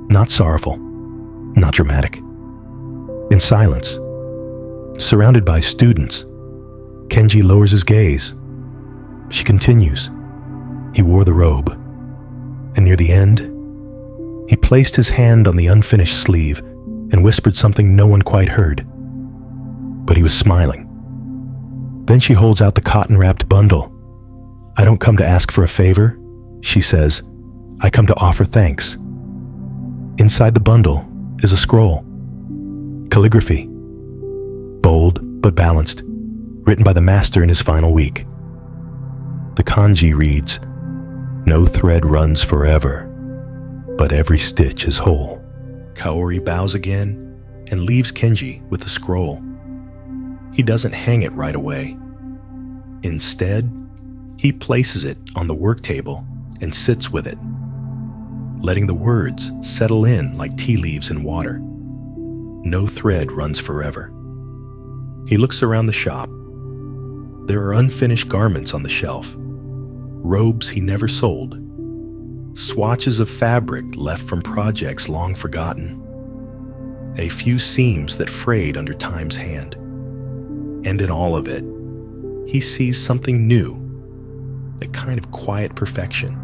not sorrowful, not dramatic. In silence, surrounded by students, Kenji lowers his gaze. She continues. He wore the robe, and near the end, he placed his hand on the unfinished sleeve and whispered something no one quite heard. But he was smiling. Then she holds out the cotton-wrapped bundle. I don't come to ask for a favor, she says. I come to offer thanks. Inside the bundle is a scroll. Calligraphy. Bold but balanced, written by the master in his final week. The kanji reads, "No thread runs forever, but every stitch is whole." Kaori bows again and leaves Kenji with the scroll. He doesn't hang it right away. Instead, he places it on the work table and sits with it, letting the words settle in like tea leaves in water. No thread runs forever. He looks around the shop. There are unfinished garments on the shelf, robes he never sold, swatches of fabric left from projects long forgotten, a few seams that frayed under time's hand. And in all of it, he sees something new, the kind of quiet perfection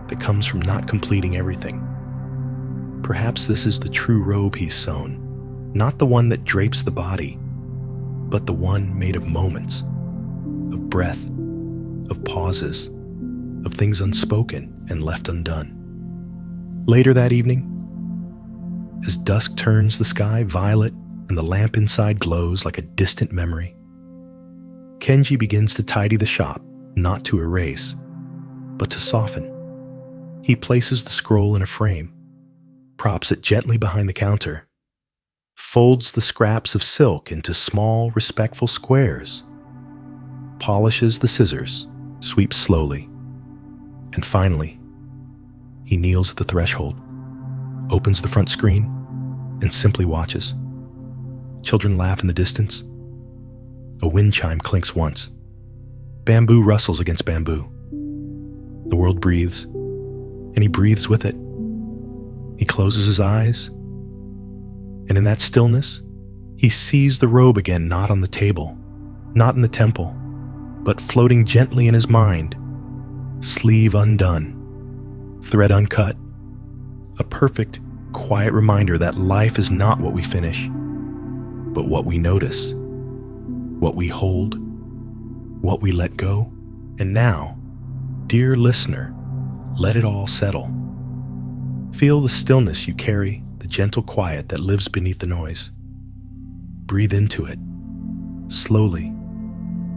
that comes from not completing everything. Perhaps this is the true robe he's sewn, not the one that drapes the body, but the one made of moments, of breath, of pauses, of things unspoken and left undone. Later that evening, as dusk turns the sky violet and the lamp inside glows like a distant memory, Kenji begins to tidy the shop, not to erase, but to soften. He places the scroll in a frame, props it gently behind the counter, folds the scraps of silk into small, respectful squares, polishes the scissors, sweeps slowly, and finally, he kneels at the threshold, opens the front screen, and simply watches. Children laugh in the distance. A wind chime clinks once. Bamboo rustles against bamboo. The world breathes, and he breathes with it. He closes his eyes, and in that stillness, he sees the robe again, not on the table, not in the temple, but floating gently in his mind, sleeve undone, thread uncut, a perfect, quiet reminder that life is not what we finish, but what we notice, what we hold, what we let go. And now, dear listener, let it all settle. Feel the stillness you carry, the gentle quiet that lives beneath the noise. Breathe into it, slowly,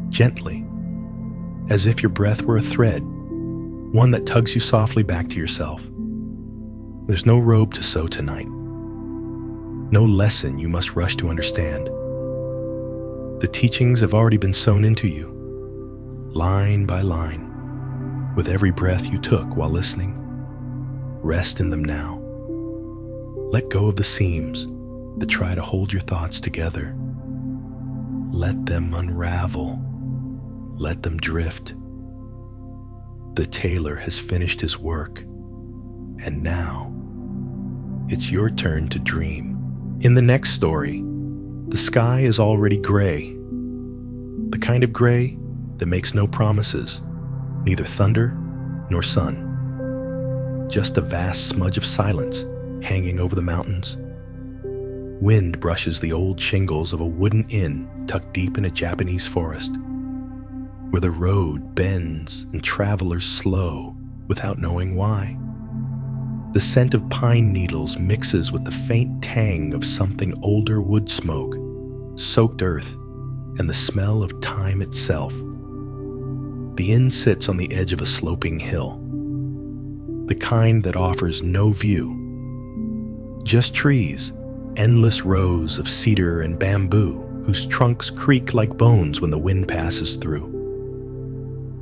gently, as if your breath were a thread, one that tugs you softly back to yourself. There's no robe to sew tonight, no lesson you must rush to understand. The teachings have already been sewn into you, line by line, with every breath you took while listening. Rest in them now. Let go of the seams that try to hold your thoughts together. Let them unravel. Let them drift. The tailor has finished his work, and now it's your turn to dream. In the next story, the sky is already gray, the kind of gray that makes no promises, neither thunder nor sun. Just a vast smudge of silence hanging over the mountains. Wind brushes the old shingles of a wooden inn tucked deep in a Japanese forest, where the road bends and travelers slow without knowing why. The scent of pine needles mixes with the faint tang of something older wood smoke, soaked earth, and the smell of time itself. The inn sits on the edge of a sloping hill, the kind that offers no view. Just trees, endless rows of cedar and bamboo whose trunks creak like bones when the wind passes through.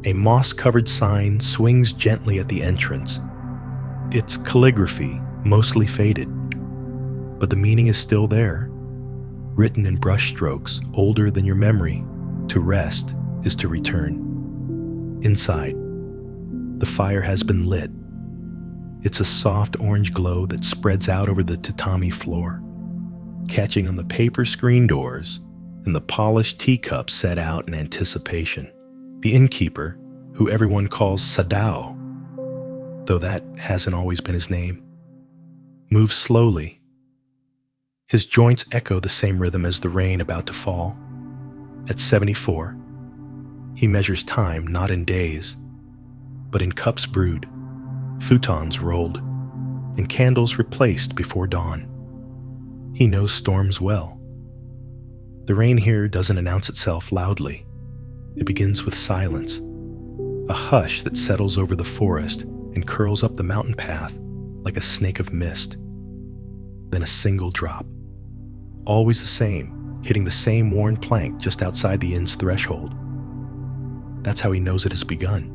A moss-covered sign swings gently at the entrance, its calligraphy mostly faded, but the meaning is still there, written in brushstrokes older than your memory. To rest is to return. Inside, the fire has been lit. It's a soft orange glow that spreads out over the tatami floor, catching on the paper screen doors and the polished teacups set out in anticipation. The innkeeper, who everyone calls Sadao, though that hasn't always been his name, moves slowly. His joints echo the same rhythm as the rain about to fall. At 74, he measures time not in days, but in cups brewed, futons rolled, and candles replaced before dawn. He knows storms well. The rain here doesn't announce itself loudly. It begins with silence, a hush that settles over the forest and curls up the mountain path like a snake of mist. Then a single drop, always the same, hitting the same worn plank just outside the inn's threshold. That's how he knows it has begun.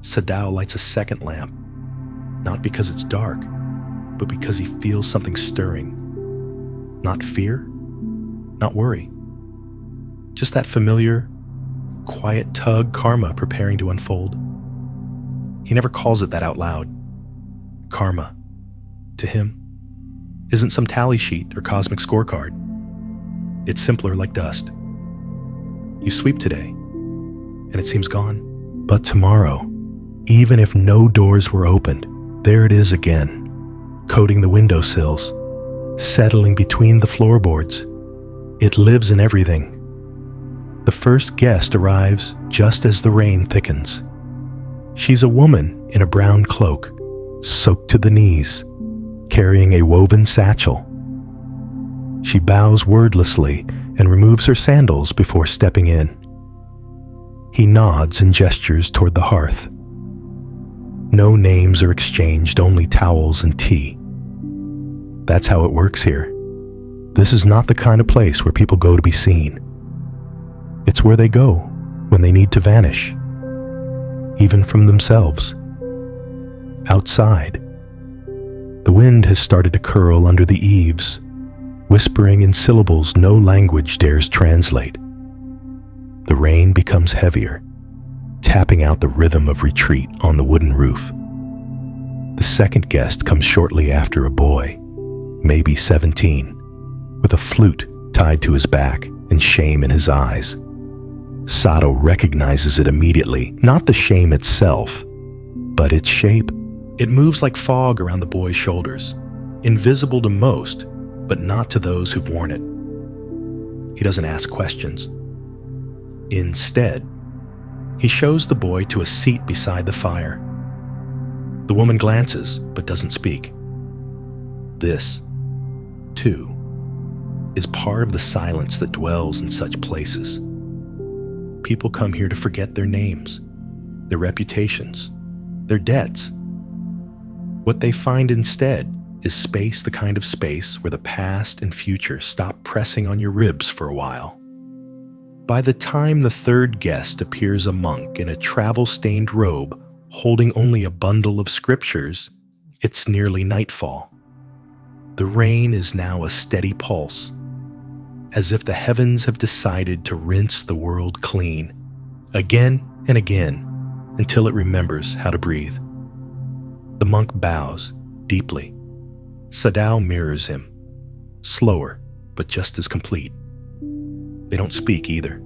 Sadao lights a second lamp, not because it's dark, but because he feels something stirring. Not fear, not worry, just that familiar, quiet tug karma preparing to unfold. He never calls it that out loud. Karma, to him, isn't some tally sheet or cosmic scorecard. It's simpler like dust. You sweep today, and it seems gone. But tomorrow, even if no doors were opened, there it is again, coating the windowsills, settling between the floorboards. It lives in everything. The first guest arrives just as the rain thickens. She's a woman in a brown cloak, soaked to the knees, carrying a woven satchel. She bows wordlessly and removes her sandals before stepping in. He nods and gestures toward the hearth. No names are exchanged, only towels and tea. That's how it works here. This is not the kind of place where people go to be seen. It's where they go when they need to vanish, even from themselves. Outside, the wind has started to curl under the eaves, whispering in syllables no language dares translate. The rain becomes heavier, tapping out the rhythm of retreat on the wooden roof. The second guest comes shortly after, a boy, maybe 17, with a flute tied to his back and shame in his eyes. Sato recognizes it immediately, not the shame itself, but its shape. It moves like fog around the boy's shoulders, invisible to most, but not to those who've worn it. He doesn't ask questions. Instead, he shows the boy to a seat beside the fire. The woman glances, but doesn't speak. This, too, is part of the silence that dwells in such places. People come here to forget their names, their reputations, their debts. What they find instead is space, the kind of space where the past and future stop pressing on your ribs for a while. By the time the third guest appears, a monk in a travel-stained robe, holding only a bundle of scriptures, it's nearly nightfall. The rain is now a steady pulse, as if the heavens have decided to rinse the world clean, again and again, until it remembers how to breathe. The monk bows deeply. Sadao mirrors him, slower, but just as complete. They don't speak either.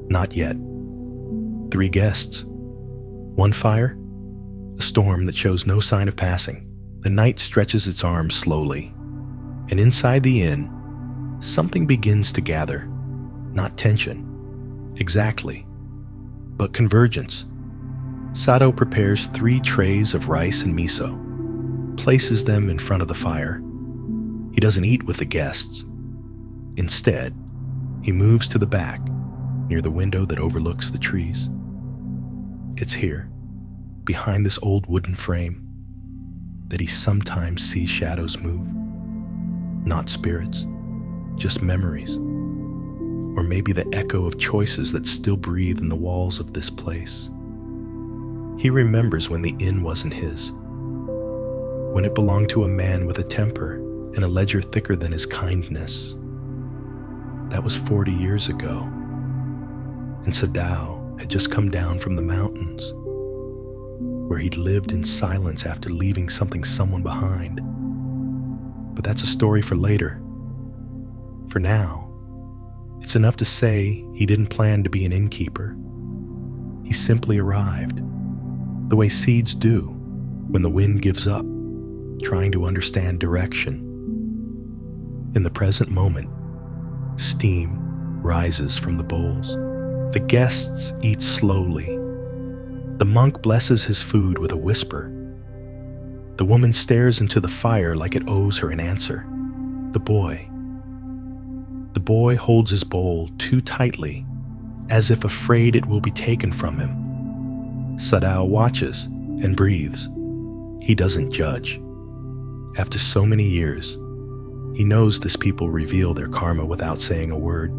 Not yet. 3 guests. 1 fire. A storm that shows no sign of passing. The night stretches its arms slowly, and inside the inn, something begins to gather. Not tension, exactly, but convergence. Sato prepares 3 trays of rice and miso, places them in front of the fire. He doesn't eat with the guests. Instead, he moves to the back, near the window that overlooks the trees. It's here, behind this old wooden frame, that he sometimes sees shadows move. Not spirits, just memories, or maybe the echo of choices that still breathe in the walls of this place. He remembers when the inn wasn't his, when it belonged to a man with a temper and a ledger thicker than his kindness. That was 40 years ago, and Sadao had just come down from the mountains, where he'd lived in silence after leaving someone behind. But that's a story for later. For now, it's enough to say he didn't plan to be an innkeeper. He simply arrived, the way seeds do when the wind gives up, trying to understand direction. In the present moment, steam rises from the bowls. The guests eat slowly. The monk blesses his food with a whisper. The woman stares into the fire like it owes her an answer. The boy holds his bowl too tightly, as if afraid it will be taken from him. Sadao watches and breathes. He doesn't judge. After so many years, he knows this people reveal their karma without saying a word.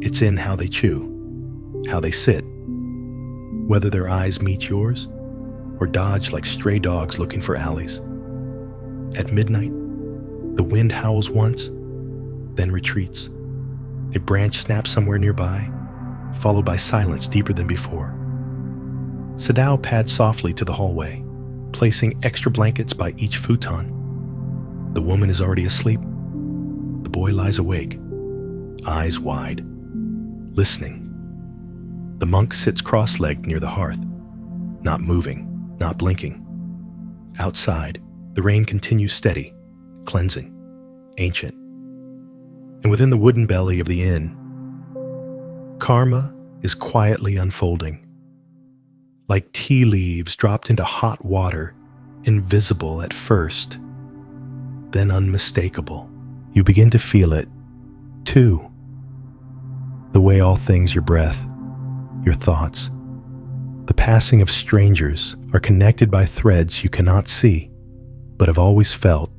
It's in how they chew, how they sit, whether their eyes meet yours or dodge like stray dogs looking for alleys. At midnight, the wind howls once, then retreats. A branch snaps somewhere nearby, followed by silence deeper than before. Sadao pads softly to the hallway, placing extra blankets by each futon. The woman is already asleep. The boy lies awake, eyes wide, listening. The monk sits cross-legged near the hearth, not moving, not blinking. Outside, the rain continues steady, cleansing, ancient. And within the wooden belly of the inn, karma is quietly unfolding. Like tea leaves dropped into hot water, invisible at first, then unmistakable. You begin to feel it, too. The way all things, your breath, your thoughts, the passing of strangers are connected by threads you cannot see, but have always felt.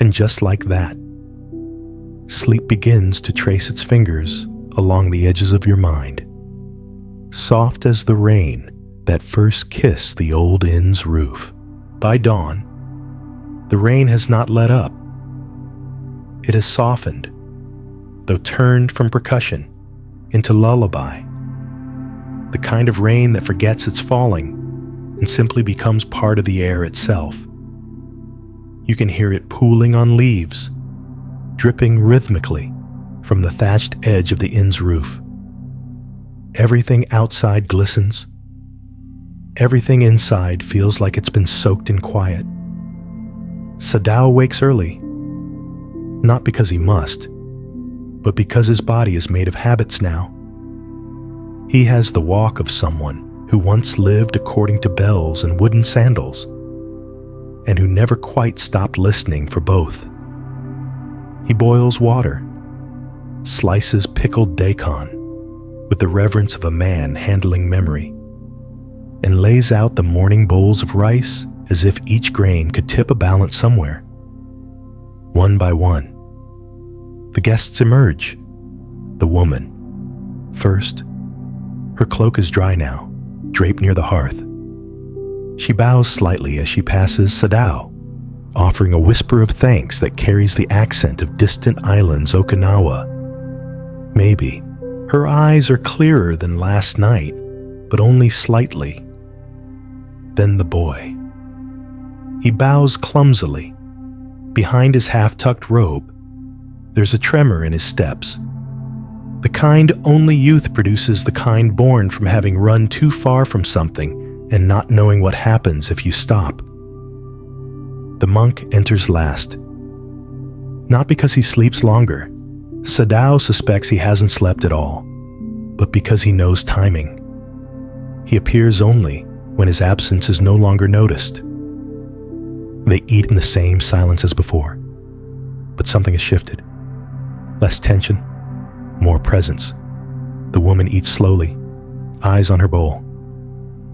And just like that, sleep begins to trace its fingers along the edges of your mind, soft as the rain that first kissed the old inn's roof. By dawn, the rain has not let up. It has softened, though turned from percussion into lullaby, the kind of rain that forgets it's falling and simply becomes part of the air itself. You can hear it pooling on leaves, dripping rhythmically from the thatched edge of the inn's roof. Everything outside glistens. Everything inside feels like it's been soaked in quiet. Sadao wakes early, not because he must, but because his body is made of habits now. He has the walk of someone who once lived according to bells and wooden sandals, and who never quite stopped listening for both. He boils water, slices pickled daikon with the reverence of a man handling memory, and lays out the morning bowls of rice as if each grain could tip a balance somewhere. One by one, the guests emerge. The woman, first. Her cloak is dry now, draped near the hearth. She bows slightly as she passes Sadao, offering a whisper of thanks that carries the accent of distant islands Okinawa. Maybe. Her eyes are clearer than last night, but only slightly. Then the boy. He bows clumsily. Behind his half-tucked robe, there's a tremor in his steps. The kind only youth produces, the kind born from having run too far from something and not knowing what happens if you stop. The monk enters last. Not because he sleeps longer. Sadao suspects he hasn't slept at all, but because he knows timing. He appears only when his absence is no longer noticed. They eat in the same silence as before, but something has shifted. Less tension, more presence. The woman eats slowly, eyes on her bowl.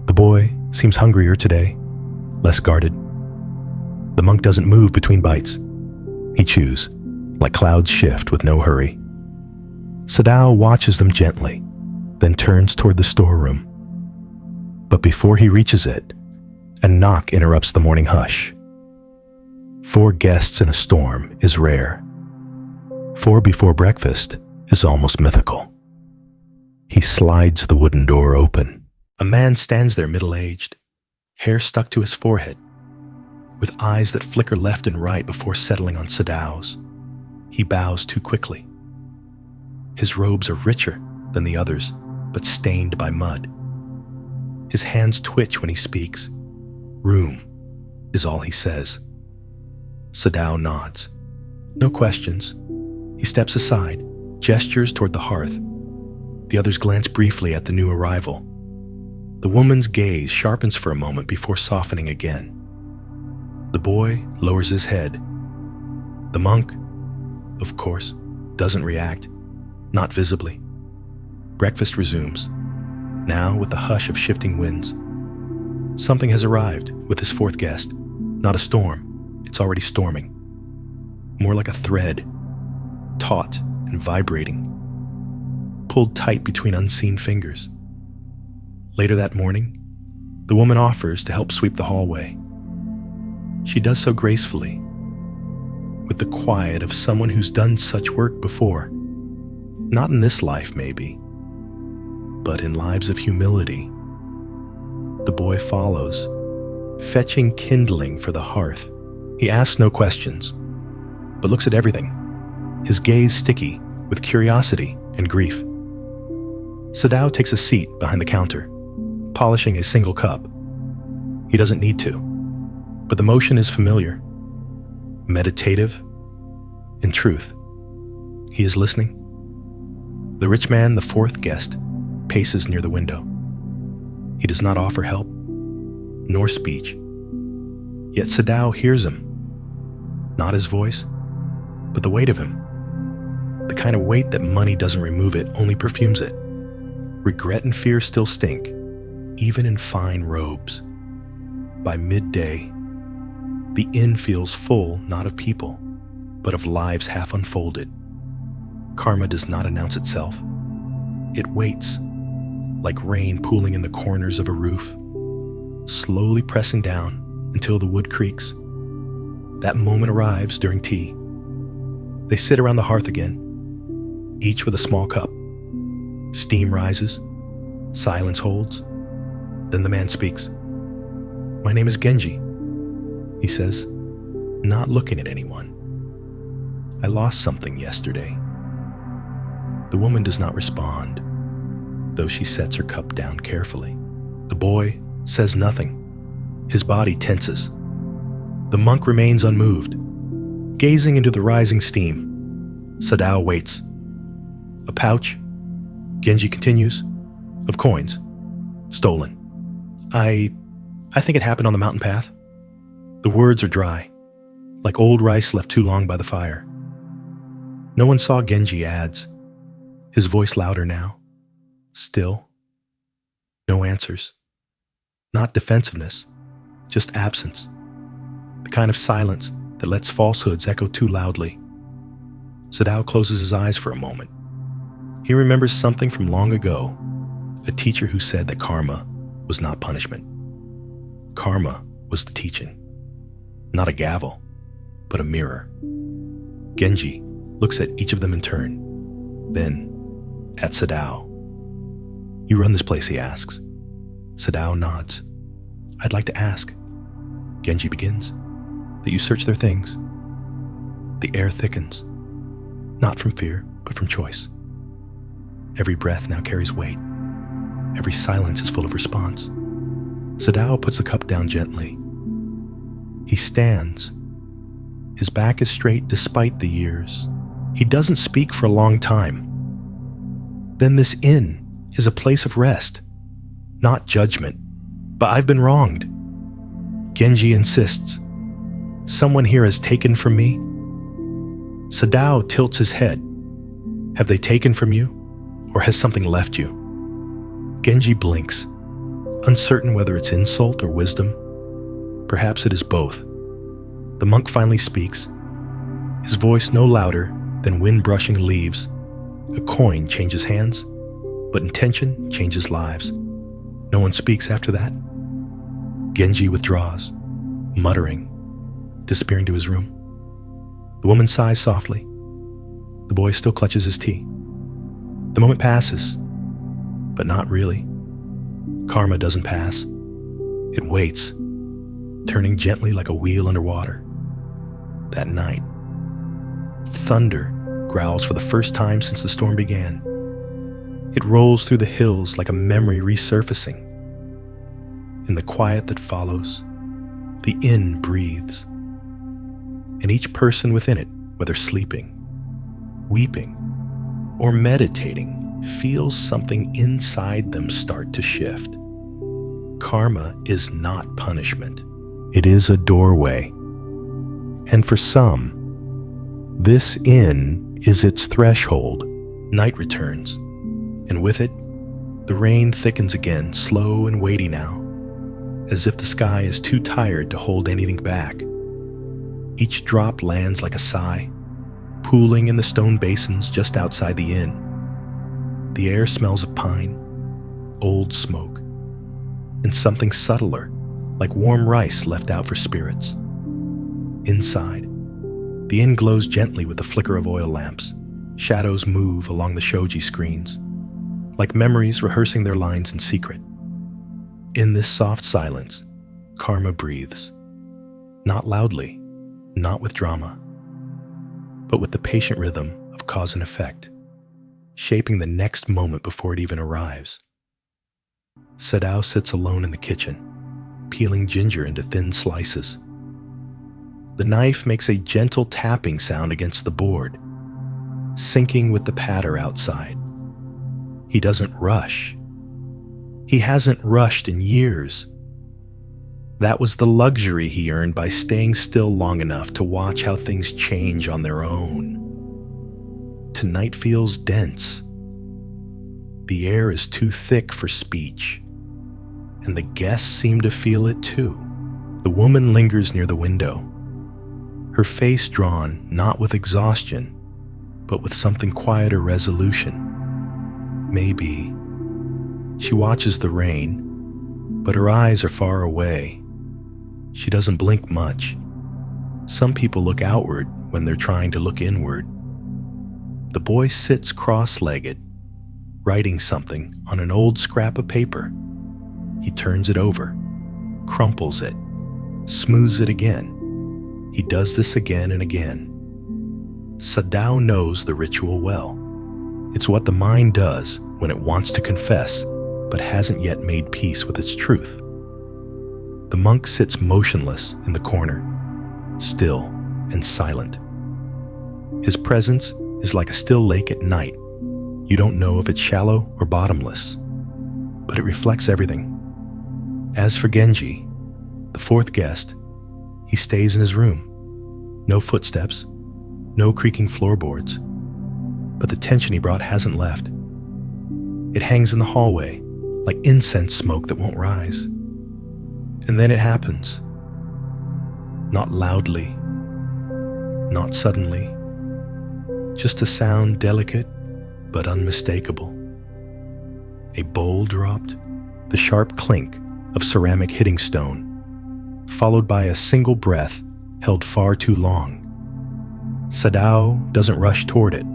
The boy seems hungrier today, less guarded. The monk doesn't move between bites. He chews, like clouds shift with no hurry. Sadao watches them gently, then turns toward the storeroom. But before he reaches it, a knock interrupts the morning hush. 4 guests in a storm is rare. 4 before breakfast is almost mythical. He slides the wooden door open. A man stands there middle-aged, hair stuck to his forehead, with eyes that flicker left and right before settling on Sadao's. He bows too quickly. His robes are richer than the others, but stained by mud. His hands twitch when he speaks. "Room" is all he says. Sadao nods. No questions. He steps aside, gestures toward the hearth. The others glance briefly at the new arrival. The woman's gaze sharpens for a moment before softening again. The boy lowers his head. The monk, of course, doesn't react, not visibly. Breakfast resumes, now with the hush of shifting winds. Something has arrived with his 4th guest. Not a storm, it's already storming. More like a thread, taut and vibrating, pulled tight between unseen fingers. Later that morning, the woman offers to help sweep the hallway. She does so gracefully, with the quiet of someone who's done such work before. Not in this life, maybe, but in lives of humility. The boy follows, fetching kindling for the hearth. He asks no questions, but looks at everything, his gaze sticky with curiosity and grief. Sadao takes a seat behind the counter, polishing a single cup. He doesn't need to, but the motion is familiar, meditative. In truth, he is listening. The rich man, the 4th guest, paces near the window. He does not offer help, nor speech. Yet Sadao hears him. Not his voice, but the weight of him. The kind of weight that money doesn't remove, it only perfumes it. Regret and fear still stink, even in fine robes. By midday, the inn feels full not of people, but of lives half unfolded. Karma does not announce itself. It waits, like rain pooling in the corners of a roof, slowly pressing down until the wood creaks. That moment arrives during tea. They sit around the hearth again, each with a small cup. Steam rises, silence holds. Then the man speaks. "My name is Genji," he says, not looking at anyone. "I lost something yesterday." The woman does not respond, though she sets her cup down carefully. The boy says nothing. His body tenses. The monk remains unmoved, gazing into the rising steam. Sadao waits. "A pouch," Genji continues, "of coins. Stolen. I think it happened on the mountain path." The words are dry, like old rice left too long by the fire. No one saw, Genji adds, his voice louder now. Still. No answers. Not defensiveness, just absence. The kind of silence that lets falsehoods echo too loudly. Sadao closes his eyes for a moment. He remembers something from long ago, a teacher who said that karma was not punishment. Karma was the teaching. Not a gavel, but a mirror. Genji looks at each of them in turn, then at Sadao. "You run this place," he asks. Sadao nods. "I'd like to ask," Genji begins, "that you search their things." The air thickens, not from fear, but from choice. Every breath now carries weight. Every silence is full of response. Sadao puts the cup down gently. He stands. His back is straight despite the years. He doesn't speak for a long time. Then this inn is a place of rest, not judgment. "But I've been wronged," Genji insists. "Someone here has taken from me." Sadao tilts his head. "Have they taken from you, or has something left you?" Genji blinks, uncertain whether it's insult or wisdom. Perhaps it is both. The monk finally speaks, his voice no louder than wind brushing leaves. A coin changes hands, but intention changes lives. No one speaks after that. Genji withdraws, muttering, disappearing to his room. The woman sighs softly. The boy still clutches his tea. The moment passes, but not really. Karma doesn't pass. It waits, turning gently like a wheel underwater. That night, thunder growls for the first time since the storm began. It rolls through the hills like a memory resurfacing. In the quiet that follows, the inn breathes. And each person within it, whether sleeping, weeping, or meditating, feels something inside them start to shift. Karma is not punishment. It is a doorway. And for some, this inn is its threshold. Night returns, and with it, the rain thickens again, slow and weighty now, as if the sky is too tired to hold anything back. Each drop lands like a sigh, pooling in the stone basins just outside the inn. The air smells of pine, old smoke, and something subtler, like warm rice left out for spirits. Inside, the inn glows gently with the flicker of oil lamps. Shadows move along the shoji screens, like memories rehearsing their lines in secret. In this soft silence, karma breathes. Not loudly, not with drama, but with the patient rhythm of cause and effect, shaping the next moment before it even arrives. Sadao sits alone in the kitchen, peeling ginger into thin slices. The knife makes a gentle tapping sound against the board, syncing with the patter outside. He doesn't rush. He hasn't rushed in years. That was the luxury he earned by staying still long enough to watch how things change on their own. Tonight feels dense. The air is too thick for speech, and the guests seem to feel it too. The woman lingers near the window, her face drawn not with exhaustion, but with something quieter resolution. Maybe. She watches the rain, but her eyes are far away. She doesn't blink much. Some people look outward when they're trying to look inward. The boy sits cross-legged, writing something on an old scrap of paper. He turns it over, crumples it, smooths it again. He does this again and again. Sadao knows the ritual well. It's what the mind does when it wants to confess, but hasn't yet made peace with its truth. The monk sits motionless in the corner, still and silent. His presence is like a still lake at night. You don't know if it's shallow or bottomless, but it reflects everything. As for Genji, the fourth guest, he stays in his room. No footsteps, no creaking floorboards, but the tension he brought hasn't left. It hangs in the hallway, like incense smoke that won't rise. And then it happens. Not loudly, not suddenly, just a sound delicate but unmistakable. A bowl dropped, the sharp clink of ceramic hitting stone, followed by a single breath held far too long. Sadao doesn't rush toward it.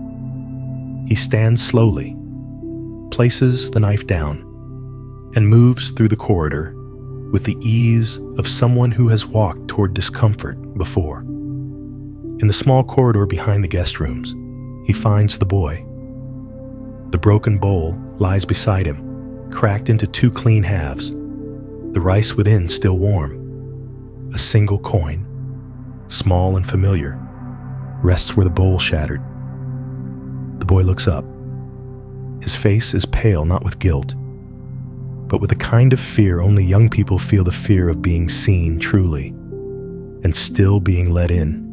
He stands slowly, places the knife down, and moves through the corridor with the ease of someone who has walked toward discomfort before. In the small corridor behind the guest rooms, he finds the boy. The broken bowl lies beside him, cracked into two clean halves, the rice within still warm. A single coin, small and familiar, rests where the bowl shattered. The boy looks up. His face is pale not with guilt, but with the kind of fear only young people feel, the fear of being seen truly and still being let in.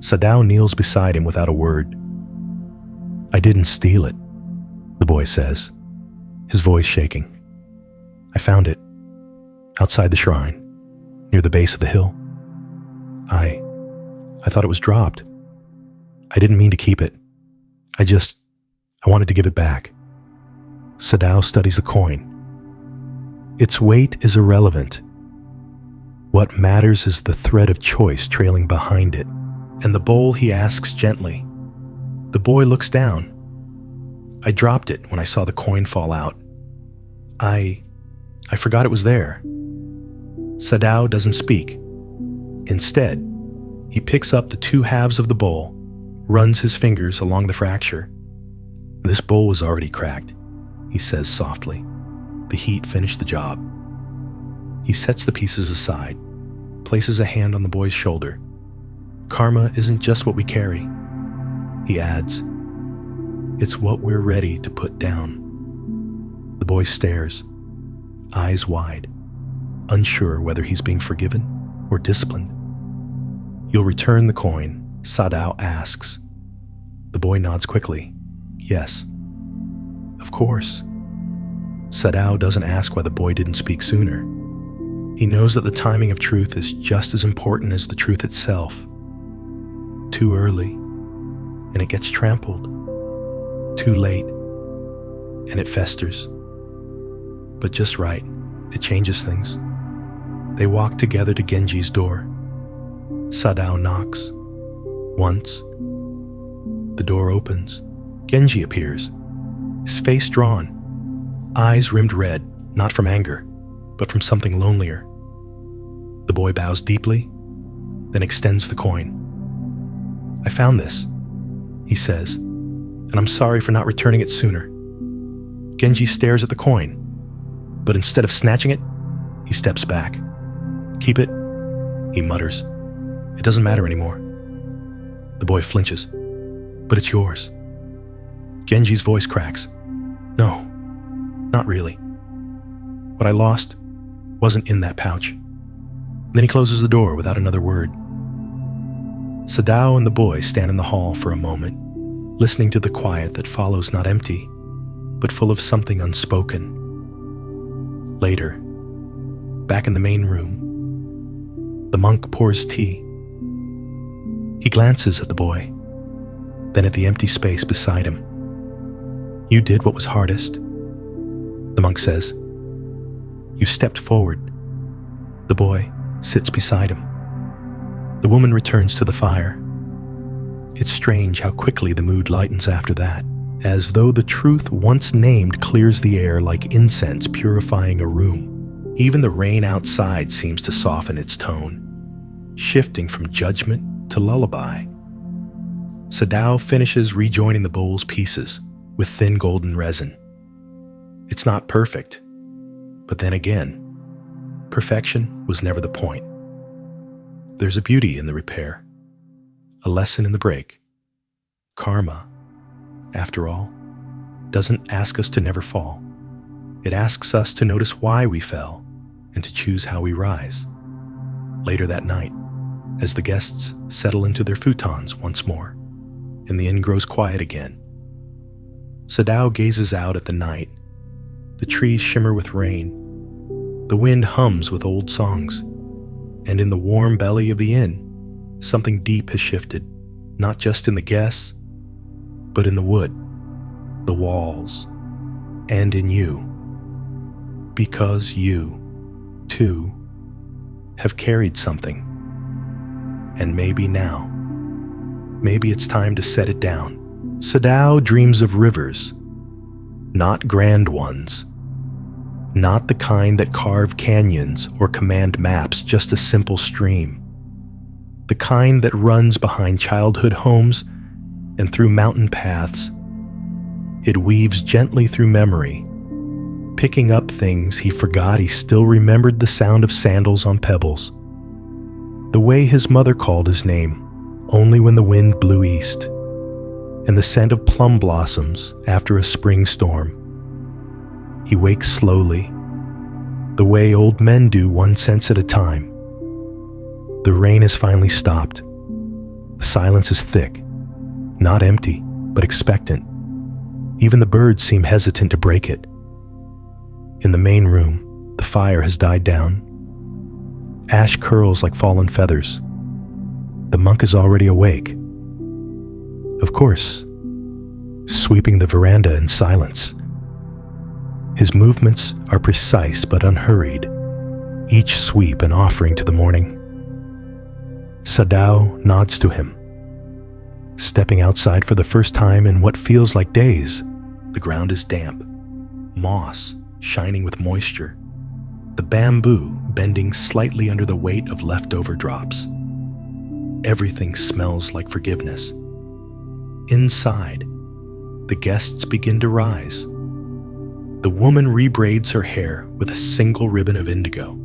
Sadao kneels beside him without a word. "I didn't steal it," the boy says, his voice shaking. "I found it outside the shrine, near the base of the hill. I thought it was dropped. I didn't mean to keep it. I wanted to give it back." Sadao studies the coin. Its weight is irrelevant. What matters is the thread of choice trailing behind it, and the bowl he asks gently. The boy looks down. "I dropped it when I saw the coin fall out. I forgot it was there." Sadao doesn't speak. Instead, he picks up the two halves of the bowl, runs his fingers along the fracture. "This bowl was already cracked," he says softly. "The heat finished the job." He sets the pieces aside, places a hand on the boy's shoulder. "Karma isn't just what we carry," he adds. "It's what we're ready to put down." The boy stares, eyes wide, unsure whether he's being forgiven or disciplined. "You'll return the coin?" Sadao asks. The boy nods quickly. "Yes." "Of course." Sadao doesn't ask why the boy didn't speak sooner. He knows that the timing of truth is just as important as the truth itself. Too early, and it gets trampled. Too late, and it festers. But just right, it changes things. They walk together to Genji's door. Sadao knocks. Once. The door opens. Genji appears, his face drawn, eyes rimmed red, not from anger, but from something lonelier. The boy bows deeply, then extends the coin. "I found this," he says, "and I'm sorry for not returning it sooner." Genji stares at the coin, but instead of snatching it, he steps back. "Keep it," he mutters. "It doesn't matter anymore." The boy flinches. "But it's yours." Genji's voice cracks. "No, not really. What I lost wasn't in that pouch." Then he closes the door without another word. Sadao and the boy stand in the hall for a moment, listening to the quiet that follows, not empty, but full of something unspoken. Later, back in the main room, the monk pours tea. He glances at the boy, then at the empty space beside him. "You did what was hardest," the monk says. "You stepped forward." The boy sits beside him. The woman returns to the fire. It's strange how quickly the mood lightens after that, as though the truth once named clears the air like incense purifying a room. Even the rain outside seems to soften its tone, shifting from judgment to lullaby. Sadao finishes rejoining the bowl's pieces with thin golden resin. It's not perfect, but then again, perfection was never the point. There's a beauty in the repair, a lesson in the break. Karma, after all, doesn't ask us to never fall. It asks us to notice why we fell and to choose how we rise. Later that night, as the guests settle into their futons once more, and the inn grows quiet again, Sadao gazes out at the night. The trees shimmer with rain. The wind hums with old songs. And in the warm belly of the inn, something deep has shifted, not just in the guests, but in the wood, the walls, and in you. Because you, too, have carried something. And maybe now, maybe it's time to set it down. Sadao dreams of rivers, not grand ones, not the kind that carve canyons or command maps, just a simple stream. The kind that runs behind childhood homes and through mountain paths. It weaves gently through memory, picking up things he forgot. He still remembered the sound of sandals on pebbles, the way his mother called his name only when the wind blew east, and the scent of plum blossoms after a spring storm. He wakes slowly, the way old men do, one sense at a time. The rain has finally stopped. The silence is thick, not empty, but expectant. Even the birds seem hesitant to break it. In the main room, the fire has died down. Ash curls like fallen feathers. The monk is already awake. Of course, sweeping the veranda in silence. His movements are precise but unhurried, each sweep an offering to the morning. Sadao nods to him. Stepping outside for the first time in what feels like days, the ground is damp, moss shining with moisture, the bamboo bending slightly under the weight of leftover drops. Everything smells like forgiveness. Inside, the guests begin to rise. The woman rebraids her hair with a single ribbon of indigo.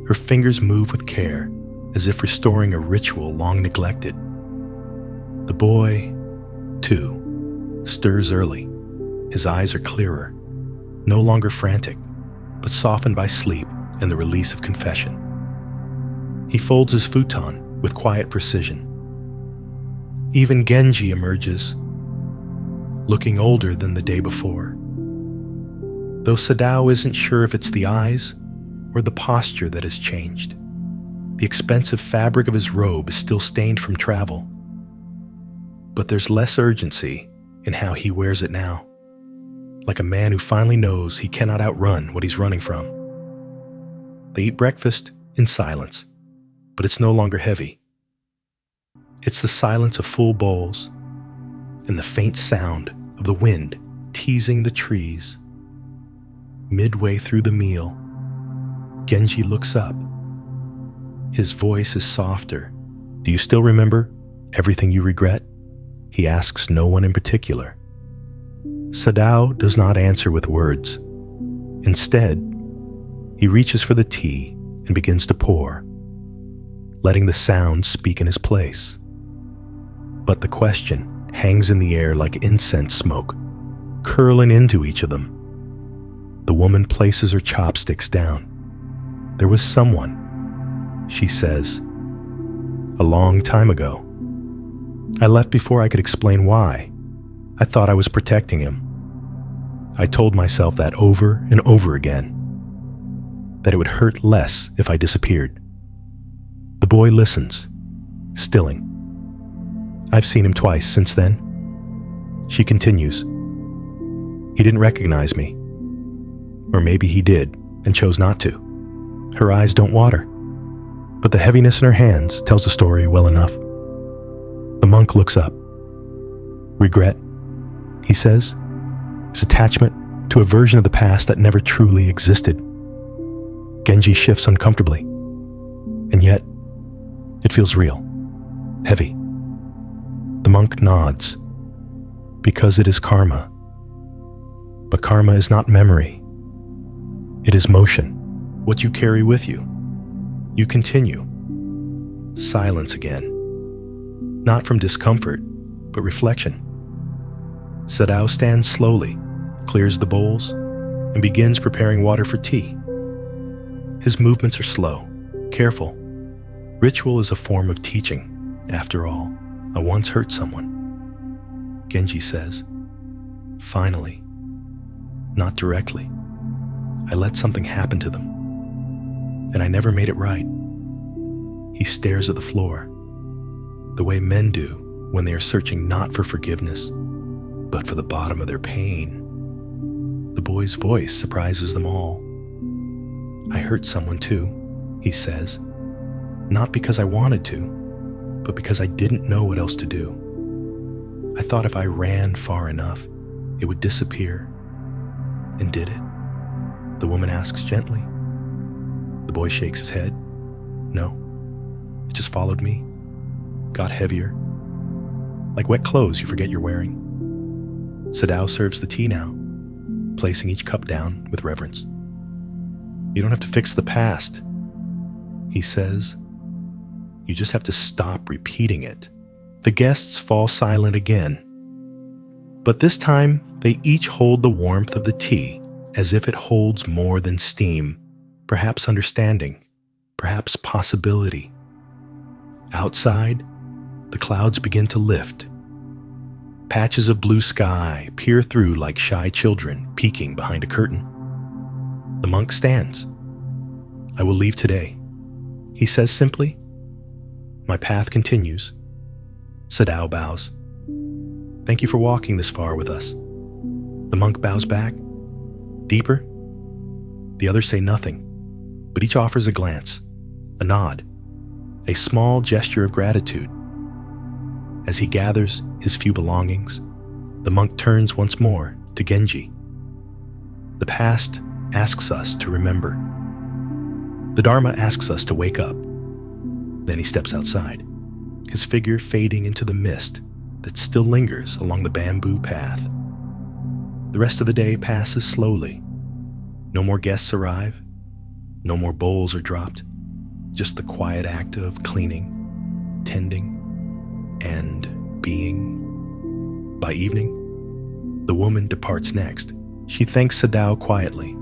Her fingers move with care, as if restoring a ritual long neglected. The boy, too, stirs early. His eyes are clearer, no longer frantic, but softened by sleep and the release of confession. He folds his futon with quiet precision. Even Genji emerges, looking older than the day before. Though Sadao isn't sure if it's the eyes or the posture that has changed. The expensive fabric of his robe is still stained from travel, but there's less urgency in how he wears it now, like a man who finally knows he cannot outrun what he's running from. They eat breakfast in silence, but it's no longer heavy. It's the silence of full bowls and the faint sound of the wind teasing the trees. Midway through the meal, Genji looks up. His voice is softer. "Do you still remember everything you regret?" He asks no one in particular. Sadao does not answer with words. Instead, he reaches for the tea and begins to pour, letting the sound speak in his place. But the question hangs in the air like incense smoke, curling into each of them. The woman places her chopsticks down. "There was someone," she says, "a long time ago. I left before I could explain why. I thought I was protecting him. I told myself that over and over again, that it would hurt less if I disappeared. The boy listens, stilling. I've seen him twice since then. She continues. He didn't recognize me. Or maybe he did and chose not to. Her eyes don't water, but the heaviness in her hands tells the story well enough. The monk looks up. Regret, he says, is attachment to a version of the past that never truly existed. Genji shifts uncomfortably, and yet it feels real, heavy. The monk nods, because it is karma. But karma is not memory. It is motion, what you carry with you. You continue. Silence again. Not from discomfort, but reflection. Sadao stands slowly, clears the bowls, and begins preparing water for tea. His movements are slow, careful. Ritual is a form of teaching. After all, I once hurt someone. Genji says, finally, not directly. I let something happen to them, and I never made it right. He stares at the floor, the way men do when they are searching not for forgiveness, but for the bottom of their pain. The boy's voice surprises them all. I hurt someone too, he says, not because I wanted to, but because I didn't know what else to do. I thought if I ran far enough, it would disappear. And did it? The woman asks gently. The boy shakes his head. No, it just followed me, got heavier. Like wet clothes you forget you're wearing. Sadao serves the tea now, placing each cup down with reverence. You don't have to fix the past, he says. You just have to stop repeating it. The guests fall silent again. But this time, they each hold the warmth of the tea as if it holds more than steam, perhaps understanding, perhaps possibility. Outside, the clouds begin to lift. Patches of blue sky peer through like shy children peeking behind a curtain. The monk stands. I will leave today, he says simply. My path continues. Sadao bows. Thank you for walking this far with us. The monk bows back. Deeper? The others say nothing, but each offers a glance, a nod, a small gesture of gratitude. As he gathers his few belongings, the monk turns once more to Genji. The past asks us to remember. The Dharma asks us to wake up. Then he steps outside, his figure fading into the mist that still lingers along the bamboo path. The rest of the day passes slowly. No more guests arrive. No more bowls are dropped. Just the quiet act of cleaning, tending, and being. By evening, the woman departs next. She thanks Sadao quietly,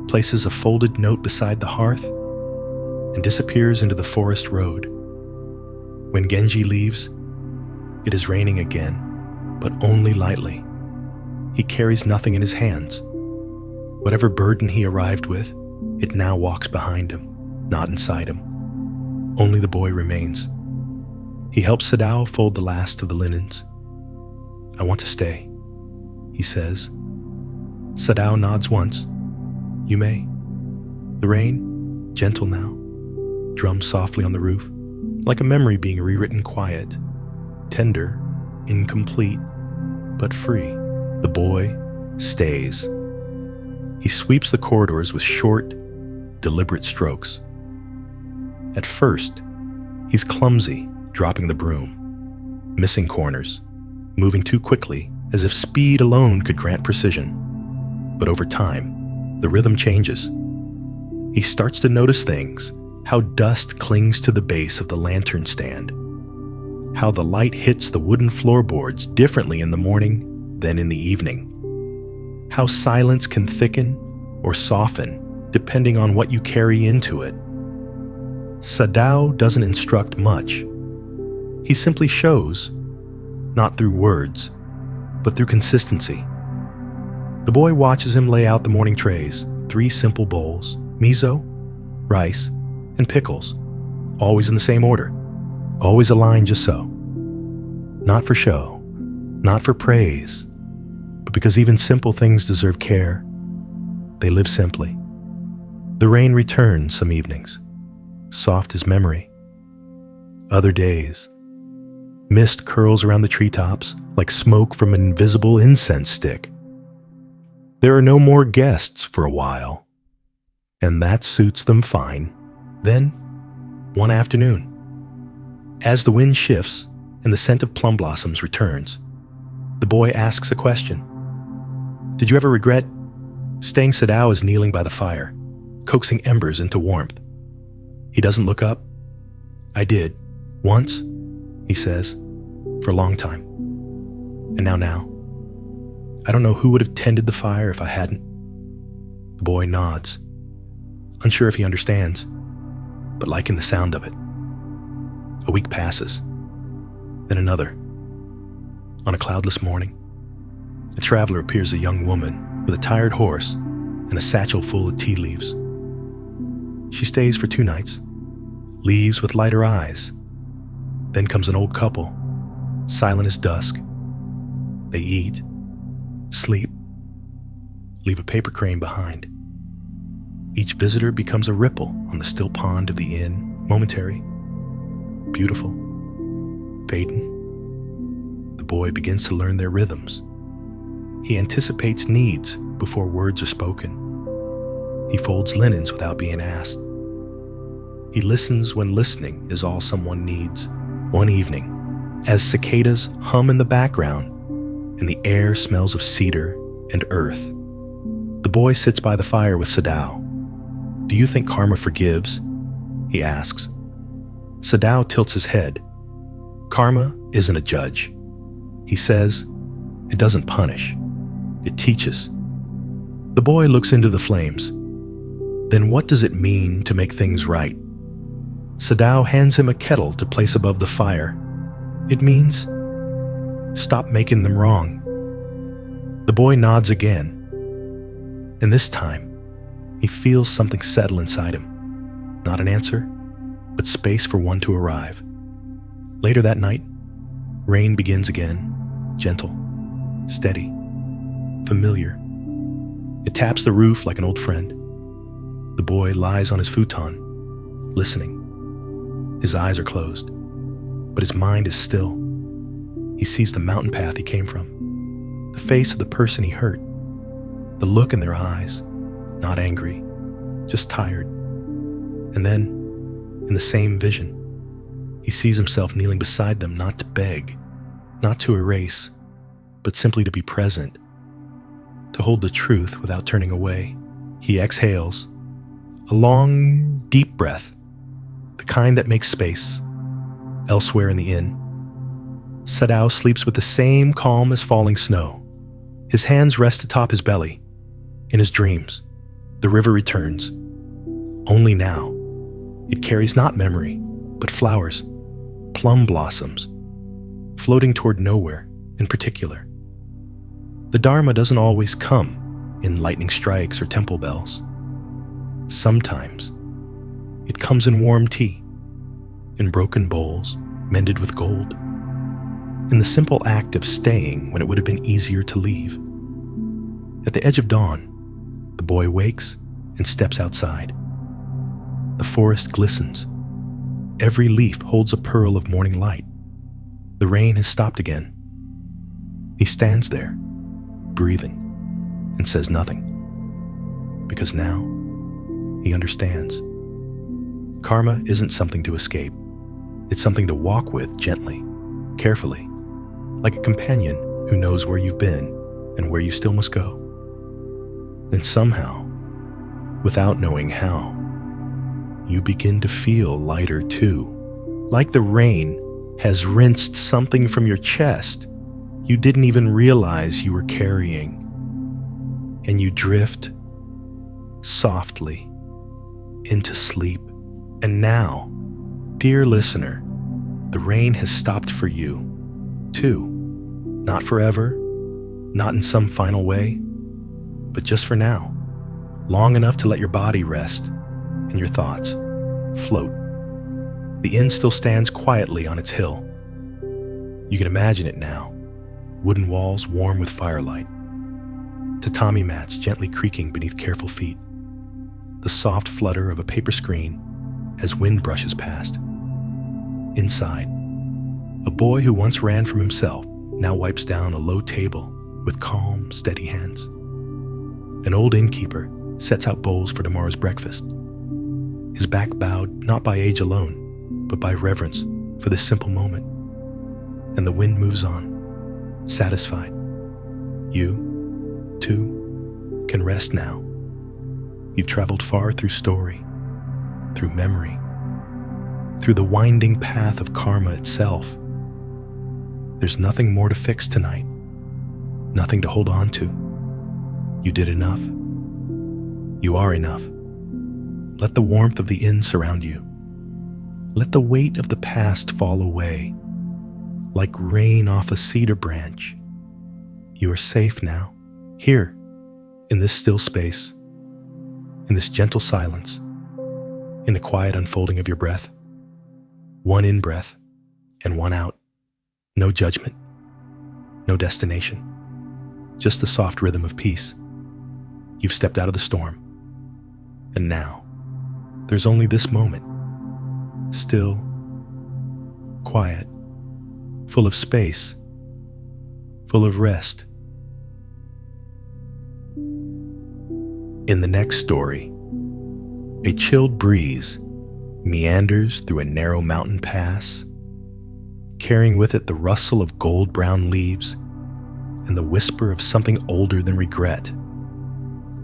places a folded note beside the hearth, and disappears into the forest road. When Genji leaves, it is raining again, but only lightly. He carries nothing in his hands. Whatever burden he arrived with, it now walks behind him, not inside him. Only the boy remains. He helps Sadao fold the last of the linens. I want to stay, he says. Sadao nods once. You may. The rain, gentle now, drums softly on the roof, like a memory being rewritten quiet, tender, incomplete, but free. The boy stays. He sweeps the corridors with short, deliberate strokes. At first, he's clumsy, dropping the broom, missing corners, moving too quickly as if speed alone could grant precision. But over time, the rhythm changes. He starts to notice things, how dust clings to the base of the lantern stand, how the light hits the wooden floorboards differently in the morning than in the evening, how silence can thicken or soften depending on what you carry into it. Sadao doesn't instruct much. He simply shows, not through words, but through consistency. The boy watches him lay out the morning trays, 3 simple bowls, miso, rice, and pickles, always in the same order, always aligned just so. Not for show, not for praise, but because even simple things deserve care, they live simply. The rain returns some evenings, soft as memory. Other days, mist curls around the treetops like smoke from an invisible incense stick. There are no more guests for a while, and that suits them fine. Then, one afternoon, as the wind shifts and the scent of plum blossoms returns, the boy asks a question. Did you ever regret? Staying Sadao is kneeling by the fire, coaxing embers into warmth. He doesn't look up. I did, once, he says, for a long time. And now. I don't know who would have tended the fire if I hadn't. The boy nods, unsure if he understands, but liking the sound of it. A week passes, then another. On a cloudless morning, a traveler appears, a young woman with a tired horse and a satchel full of tea leaves. She stays for 2 nights, leaves with lighter eyes. Then comes an old couple, silent as dusk. They eat, sleep, leave a paper crane behind. Each visitor becomes a ripple on the still pond of the inn, momentary, beautiful, fading. The boy begins to learn their rhythms. He anticipates needs before words are spoken. He folds linens without being asked. He listens when listening is all someone needs. One evening, as cicadas hum in the background and the air smells of cedar and earth, the boy sits by the fire with Sadao. Do you think karma forgives? He asks. Sadao tilts his head. Karma isn't a judge. He says, it doesn't punish. It teaches. The boy looks into the flames. Then what does it mean to make things right? Sadao hands him a kettle to place above the fire. It means, stop making them wrong. The boy nods again. And this time, he feels something settle inside him. Not an answer, but space for one to arrive. Later that night, rain begins again, gentle, steady, familiar. It taps the roof like an old friend. The boy lies on his futon, listening. His eyes are closed, but his mind is still. He sees the mountain path he came from, the face of the person he hurt, the look in their eyes, not angry, just tired. And then, in the same vision, he sees himself kneeling beside them, not to beg, not to erase, but simply to be present, to hold the truth without turning away. He exhales, a long, deep breath, the kind that makes space. Elsewhere in the inn, Sadao sleeps with the same calm as falling snow. His hands rest atop his belly. In his dreams, the river returns. Only now, it carries not memory, but flowers, plum blossoms, floating toward nowhere in particular. The Dharma doesn't always come in lightning strikes or temple bells. Sometimes, it comes in warm tea, in broken bowls mended with gold, in the simple act of staying when it would have been easier to leave. At the edge of dawn, the boy wakes and steps outside. The forest glistens. Every leaf holds a pearl of morning light. The rain has stopped again. He stands there, breathing, and says nothing. Because now, he understands. Karma isn't something to escape. It's something to walk with gently, carefully, like a companion who knows where you've been and where you still must go. And somehow, without knowing how, you begin to feel lighter too, like the rain has rinsed something from your chest you didn't even realize you were carrying. And you drift softly into sleep. And now, dear listener, the rain has stopped for you, too. Not forever, not in some final way, but just for now, long enough to let your body rest and your thoughts float. The inn still stands quietly on its hill. You can imagine it now, wooden walls warm with firelight, tatami mats gently creaking beneath careful feet, the soft flutter of a paper screen as wind brushes past. Inside, a boy who once ran from himself now wipes down a low table with calm, steady hands. An old innkeeper sets out bowls for tomorrow's breakfast, his back bowed not by age alone, but by reverence for this simple moment. And the wind moves on, satisfied. You, too, can rest now. You've traveled far through story, through memory, through the winding path of karma itself. There's nothing more to fix tonight, nothing to hold on to. You did enough. You are enough. Let the warmth of the inn surround you. Let the weight of the past fall away, like rain off a cedar branch. You are safe now, here, in this still space, in this gentle silence, in the quiet unfolding of your breath. One in-breath and one out. No judgment, no destination, just the soft rhythm of peace. You've stepped out of the storm. And now, there's only this moment, still, quiet, full of space, full of rest. In the next story, a chilled breeze meanders through a narrow mountain pass, carrying with it the rustle of gold-brown leaves and the whisper of something older than regret.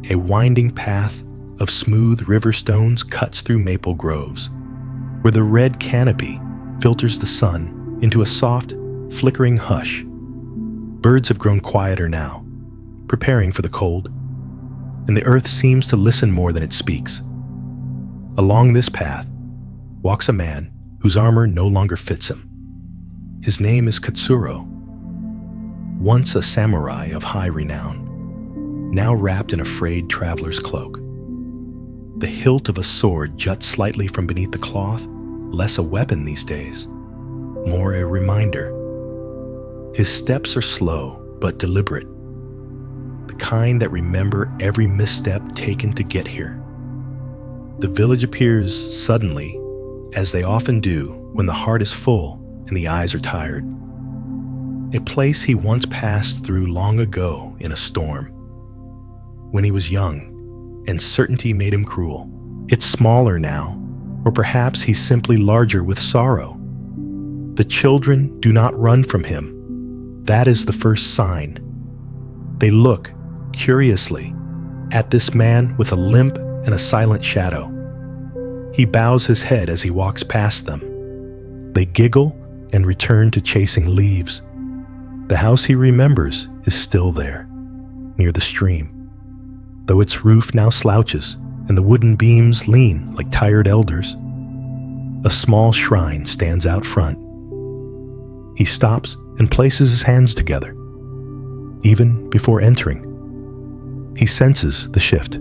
A winding path of smooth river stones cuts through maple groves, where the red canopy filters the sun into a soft, flickering hush. Birds have grown quieter now, preparing for the cold, and the earth seems to listen more than it speaks. Along this path walks a man whose armor no longer fits him. His name is Katsuro, once a samurai of high renown, now wrapped in a frayed traveler's cloak. The hilt of a sword juts slightly from beneath the cloth, less a weapon these days, more a reminder. His steps are slow but deliberate, the kind that remember every misstep taken to get here. The village appears suddenly, as they often do when the heart is full and the eyes are tired. A place he once passed through long ago in a storm, when he was young and certainty made him cruel. It's smaller now, or perhaps he's simply larger with sorrow. The children do not run from him. That is the first sign. They look, curiously, at this man with a limp and a silent shadow. He bows his head as he walks past them. They giggle and return to chasing leaves. The house he remembers is still there, near the stream, though its roof now slouches and the wooden beams lean like tired elders. A small shrine stands out front. He stops and places his hands together. Even before entering, he senses the shift.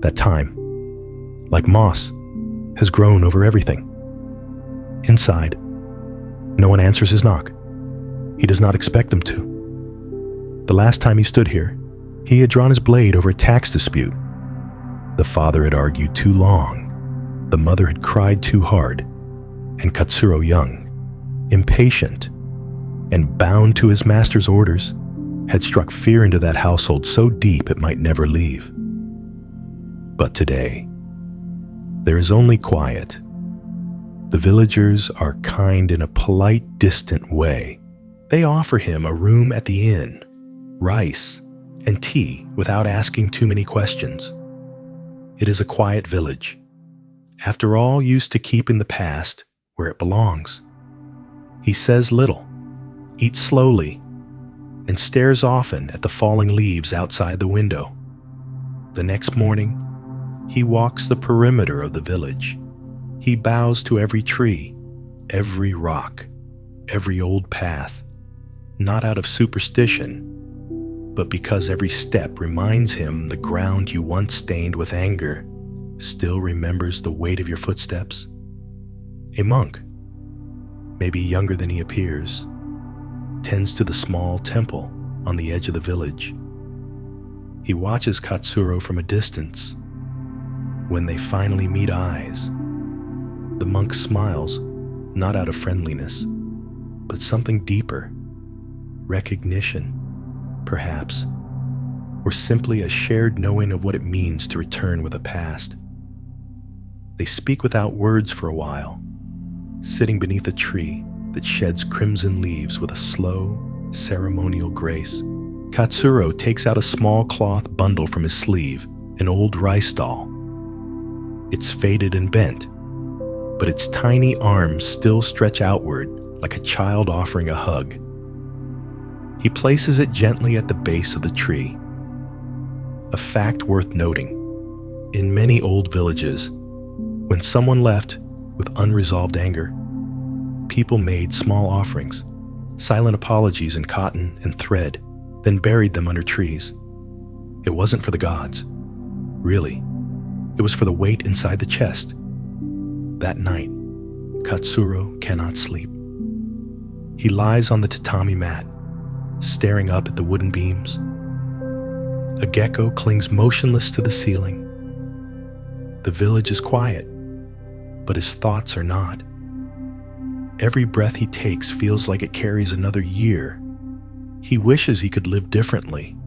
That time, like moss, has grown over everything. Inside, no one answers his knock. He does not expect them to. The last time he stood here, he had drawn his blade over a tax dispute. The father had argued too long, the mother had cried too hard, and Katsuro, young, impatient, and bound to his master's orders, had struck fear into that household so deep it might never leave. But today, there is only quiet. The villagers are kind in a polite, distant way. They offer him a room at the inn, rice, and tea without asking too many questions. It is a quiet village, after all used to keep in the past where it belongs. He says little, eats slowly, and stares often at the falling leaves outside the window. The next morning, he walks the perimeter of the village. He bows to every tree, every rock, every old path, not out of superstition, but because every step reminds him the ground you once stained with anger still remembers the weight of your footsteps. A monk, maybe younger than he appears, tends to the small temple on the edge of the village. He watches Katsuro from a distance. When they finally meet eyes, the monk smiles, not out of friendliness, but something deeper, recognition, perhaps, or simply a shared knowing of what it means to return with a past. They speak without words for a while, sitting beneath a tree that sheds crimson leaves with a slow, ceremonial grace. Katsuro takes out a small cloth bundle from his sleeve, an old rice doll. It's faded and bent, but its tiny arms still stretch outward like a child offering a hug. He places it gently at the base of the tree. A fact worth noting: in many old villages, when someone left with unresolved anger, people made small offerings, silent apologies in cotton and thread, then buried them under trees. It wasn't for the gods, really. It was for the weight inside the chest. That night, Katsuro cannot sleep. He lies on the tatami mat, staring up at the wooden beams. A gecko clings motionless to the ceiling. The village is quiet, but his thoughts are not. Every breath he takes feels like it carries another year. He wishes he could live differently,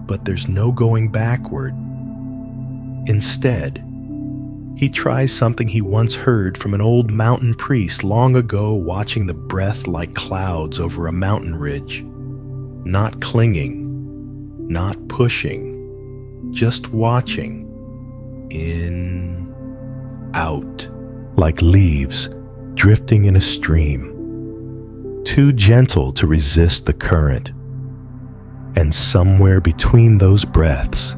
but there's no going backward. Instead, he tries something he once heard from an old mountain priest long ago, watching the breath like clouds over a mountain ridge. Not clinging, not pushing, just watching. In, out, like leaves drifting in a stream, too gentle to resist the current. And somewhere between those breaths,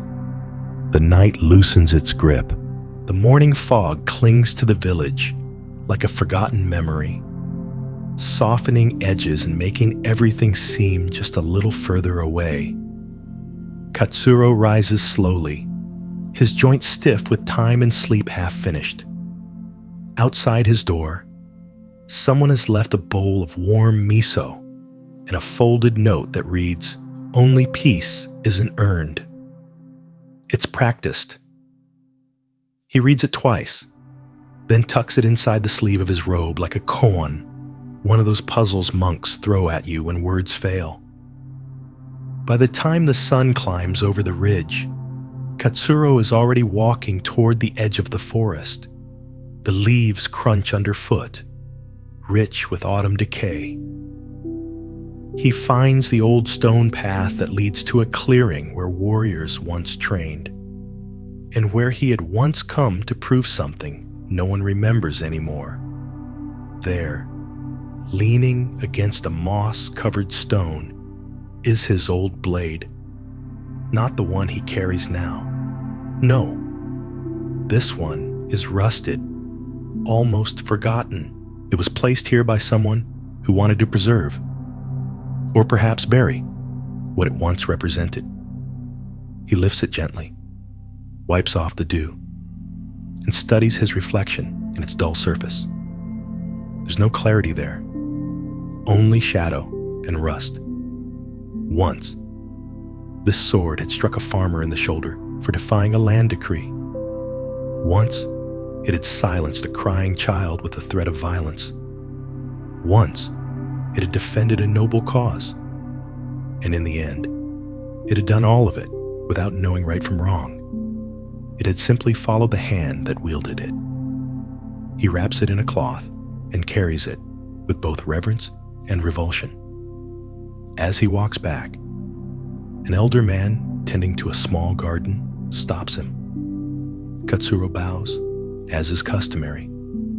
the night loosens its grip. The morning fog clings to the village like a forgotten memory, softening edges and making everything seem just a little further away. Katsuro rises slowly, his joints stiff with time and sleep half finished. Outside his door, someone has left a bowl of warm miso and a folded note that reads, "Only peace isn't earned. It's practiced." He reads it twice, then tucks it inside the sleeve of his robe like a koan, one of those puzzles monks throw at you when words fail. By the time the sun climbs over the ridge, Katsuro is already walking toward the edge of the forest. The leaves crunch underfoot, rich with autumn decay. He finds the old stone path that leads to a clearing where warriors once trained, and where he had once come to prove something no one remembers anymore. There, leaning against a moss-covered stone, is his old blade. Not the one he carries now. No, this one is rusted, almost forgotten. It was placed here by someone who wanted to preserve, or perhaps bury, what it once represented. He lifts it gently, wipes off the dew, and studies his reflection in its dull surface. There's no clarity there, only shadow and rust. Once, this sword had struck a farmer in the shoulder for defying a land decree. Once, it had silenced a crying child with the threat of violence. Once, it had defended a noble cause. And in the end, it had done all of it without knowing right from wrong. It had simply followed the hand that wielded it. He wraps it in a cloth and carries it with both reverence and revulsion. As he walks back, an elder man tending to a small garden stops him. Katsuro bows, as is customary,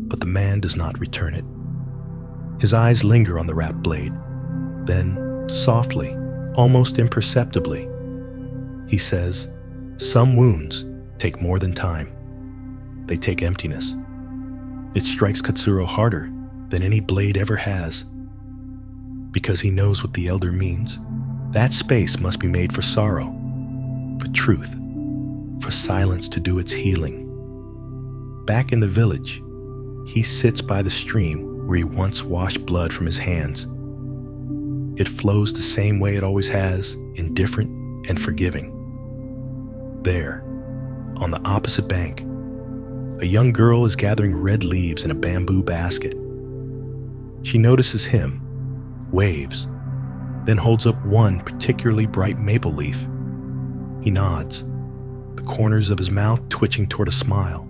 but the man does not return it. His eyes linger on the wrapped blade. Then, softly, almost imperceptibly, he says, "Some wounds take more than time. They take emptiness." It strikes Katsuro harder than any blade ever has, because he knows what the elder means. That space must be made for sorrow, for truth, for silence to do its healing. Back in the village, he sits by the stream where he once washed blood from his hands. It flows the same way it always has, indifferent and forgiving. There, on the opposite bank, a young girl is gathering red leaves in a bamboo basket. She notices him, waves, then holds up one particularly bright maple leaf. He nods, the corners of his mouth twitching toward a smile.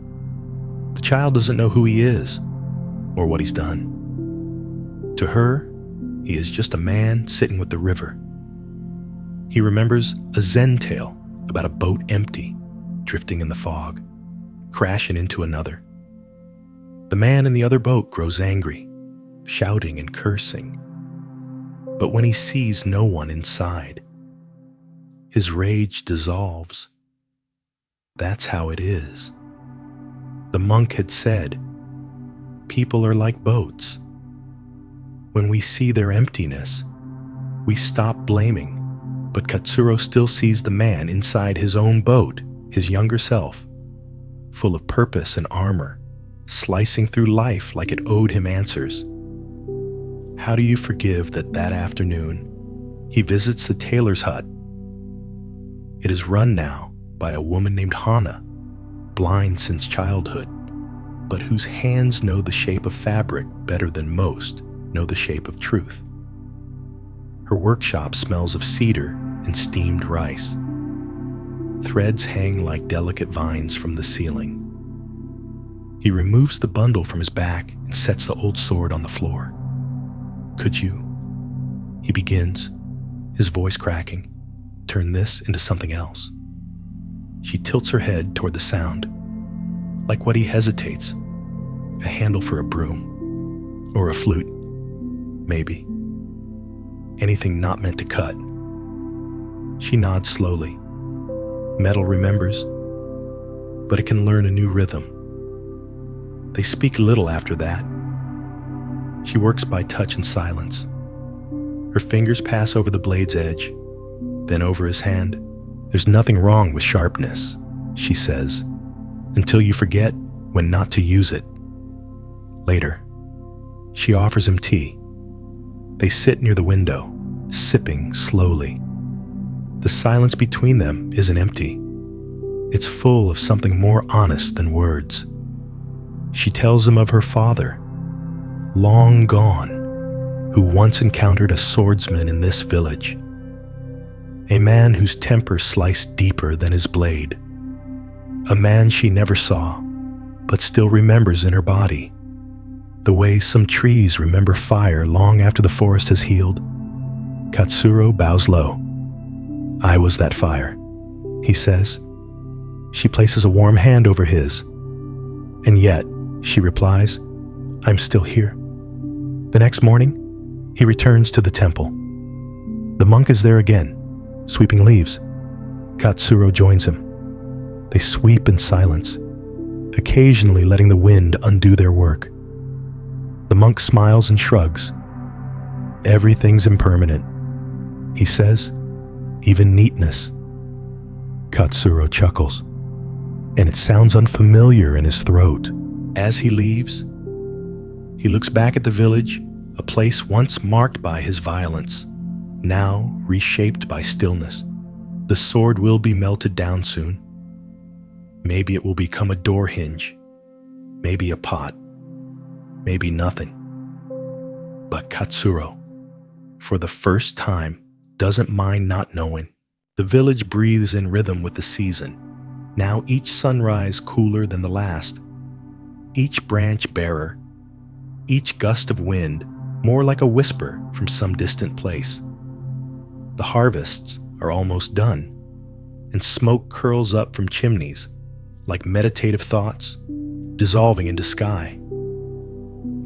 The child doesn't know who he is or what he's done. To her, he is just a man sitting with the river. He remembers a Zen tale about a boat empty, drifting in the fog, crashing into another. The man in the other boat grows angry, shouting and cursing. But when he sees no one inside, his rage dissolves. That's how it is. The monk had said, people are like boats. When we see their emptiness, we stop blaming, but Katsuro still sees the man inside his own boat, his younger self, full of purpose and armor, slicing through life like it owed him answers. How do you forgive that afternoon he visits the tailor's hut? It is run now by a woman named Hana, blind since childhood, but whose hands know the shape of fabric better than most know the shape of truth. Her workshop smells of cedar and steamed rice. Threads hang like delicate vines from the ceiling. He removes the bundle from his back and sets the old sword on the floor. Could you, he begins, his voice cracking, turn this into something else? She tilts her head toward the sound, like what he hesitates, a handle for a broom, or a flute, maybe. Anything not meant to cut. She nods slowly. Metal remembers, but it can learn a new rhythm. They speak little after that. She works by touch and silence. Her fingers pass over the blade's edge, then over his hand. There's nothing wrong with sharpness, she says, until you forget when not to use it. Later, she offers him tea. They sit near the window, sipping slowly. The silence between them isn't empty. It's full of something more honest than words. She tells him of her father, long gone, who once encountered a swordsman in this village. A man whose temper sliced deeper than his blade. A man she never saw, but still remembers in her body. The way some trees remember fire long after the forest has healed. Katsuro bows low. I was that fire, he says. She places a warm hand over his. And yet, she replies, I'm still here. The next morning, he returns to the temple. The monk is there again, sweeping leaves. Katsuro joins him. They sweep in silence, occasionally letting the wind undo their work. The monk smiles and shrugs. Everything's impermanent, he says, even neatness. Katsuro chuckles, and it sounds unfamiliar in his throat. As he leaves, he looks back at the village, a place once marked by his violence, now reshaped by stillness. The sword will be melted down soon. Maybe it will become a door hinge, maybe a pot, maybe nothing. But Katsuro, for the first time, doesn't mind not knowing. The village breathes in rhythm with the season, now each sunrise cooler than the last, each branch barer, each gust of wind more like a whisper from some distant place. The harvests are almost done, and smoke curls up from chimneys like meditative thoughts, dissolving into sky.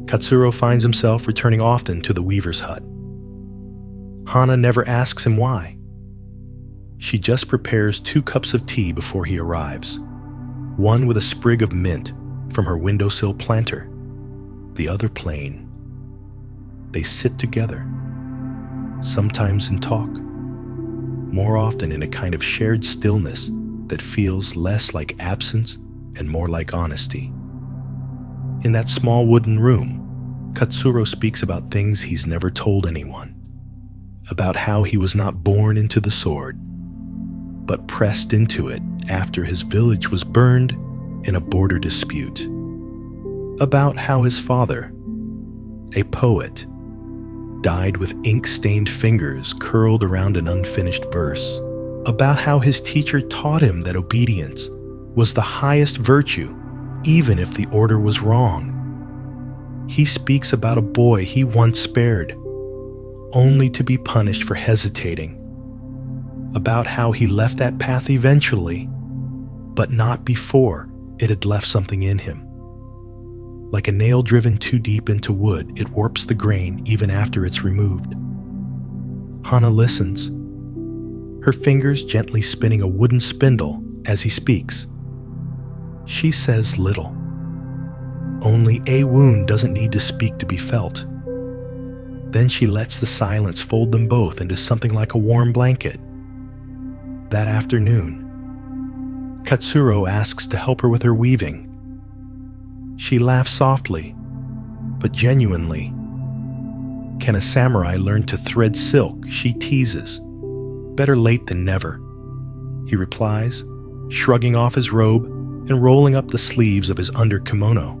Katsuro finds himself returning often to the weaver's hut. Hana never asks him why. She just prepares 2 cups of tea before he arrives, one with a sprig of mint from her windowsill planter, the other plain. They sit together, sometimes in talk, more often in a kind of shared stillness that feels less like absence and more like honesty. In that small wooden room, Katsuro speaks about things he's never told anyone, about how he was not born into the sword, but pressed into it after his village was burned in a border dispute, about how his father, a poet, died with ink-stained fingers curled around an unfinished verse, about how his teacher taught him that obedience was the highest virtue, even if the order was wrong. He speaks about a boy he once spared, only to be punished for hesitating, about how he left that path eventually, but not before it had left something in him. Like a nail driven too deep into wood, it warps the grain even after it's removed. Hana listens, her fingers gently spinning a wooden spindle as he speaks. She says little. Only a wound doesn't need to speak to be felt. Then she lets the silence fold them both into something like a warm blanket. That afternoon, Katsuro asks to help her with her weaving. She laughs softly, but genuinely. Can a samurai learn to thread silk? She teases. Better late than never, he replies, shrugging off his robe and rolling up the sleeves of his under-kimono.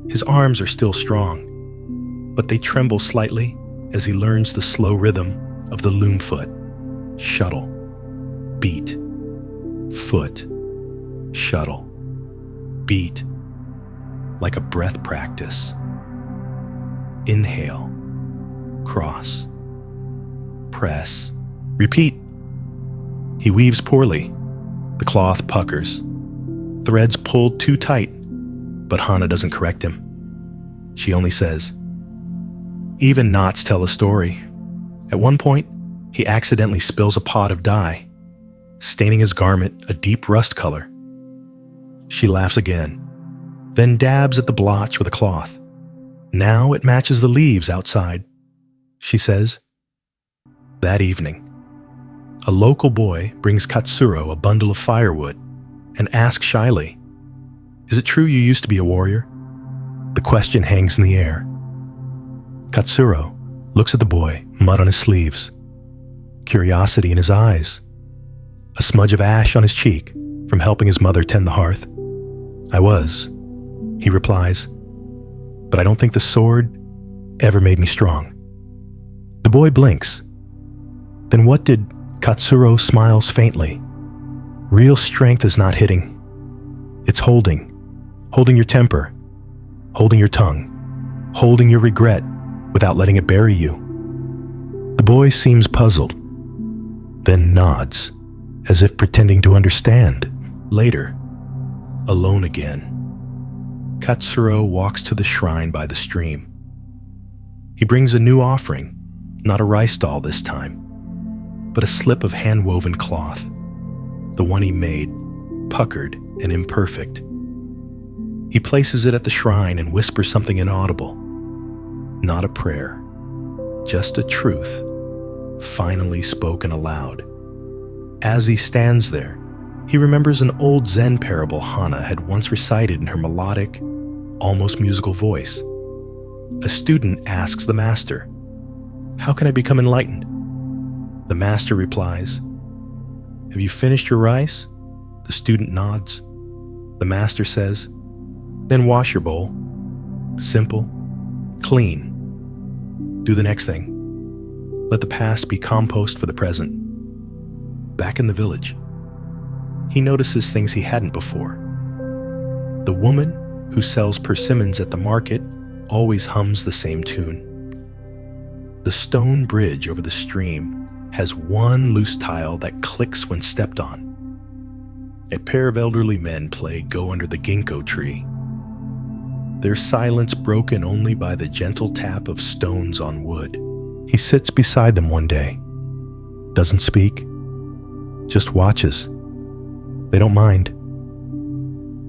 His arms are still strong, but they tremble slightly as he learns the slow rhythm of the loom foot. Shuttle, beat, foot, shuttle, beat, like a breath practice. Inhale, cross, press, repeat. He weaves poorly. The cloth puckers. Threads pulled too tight, but Hana doesn't correct him. She only says, "Even knots tell a story." At one point, he accidentally spills a pot of dye, staining his garment a deep rust color. She laughs again, then dabs at the blotch with a cloth. Now it matches the leaves outside, she says. That evening, a local boy brings Katsuro a bundle of firewood and asks shyly, "Is it true you used to be a warrior?" The question hangs in the air. Katsuro looks at the boy, mud on his sleeves, curiosity in his eyes, a smudge of ash on his cheek from helping his mother tend the hearth. "I was," he replies, "but I don't think the sword ever made me strong." The boy blinks. "Then what did..." Katsuro smiles faintly. "Real strength is not hitting. It's holding your temper, holding your tongue, holding your regret without letting it bury you." The boy seems puzzled, then nods, as if pretending to understand. Later, alone again, Katsuro walks to the shrine by the stream. He brings a new offering, not a rice doll this time, but a slip of hand-woven cloth, the one he made, puckered and imperfect. He places it at the shrine and whispers something inaudible. Not a prayer, just a truth, finally spoken aloud. As he stands there, he remembers an old Zen parable Hana had once recited in her melodic, almost musical voice. A student asks the master, "How can I become enlightened?" The master replies, "Have you finished your rice?" The student nods. The master says, "Then wash your bowl. Simple, clean. Do the next thing. Let the past be compost for the present." Back in the village, he notices things he hadn't before. The woman who sells persimmons at the market always hums the same tune. The stone bridge over the stream has one loose tile that clicks when stepped on. A pair of elderly men play Go Under the Ginkgo Tree, their silence broken only by the gentle tap of stones on wood. He sits beside them one day, doesn't speak, just watches. They don't mind.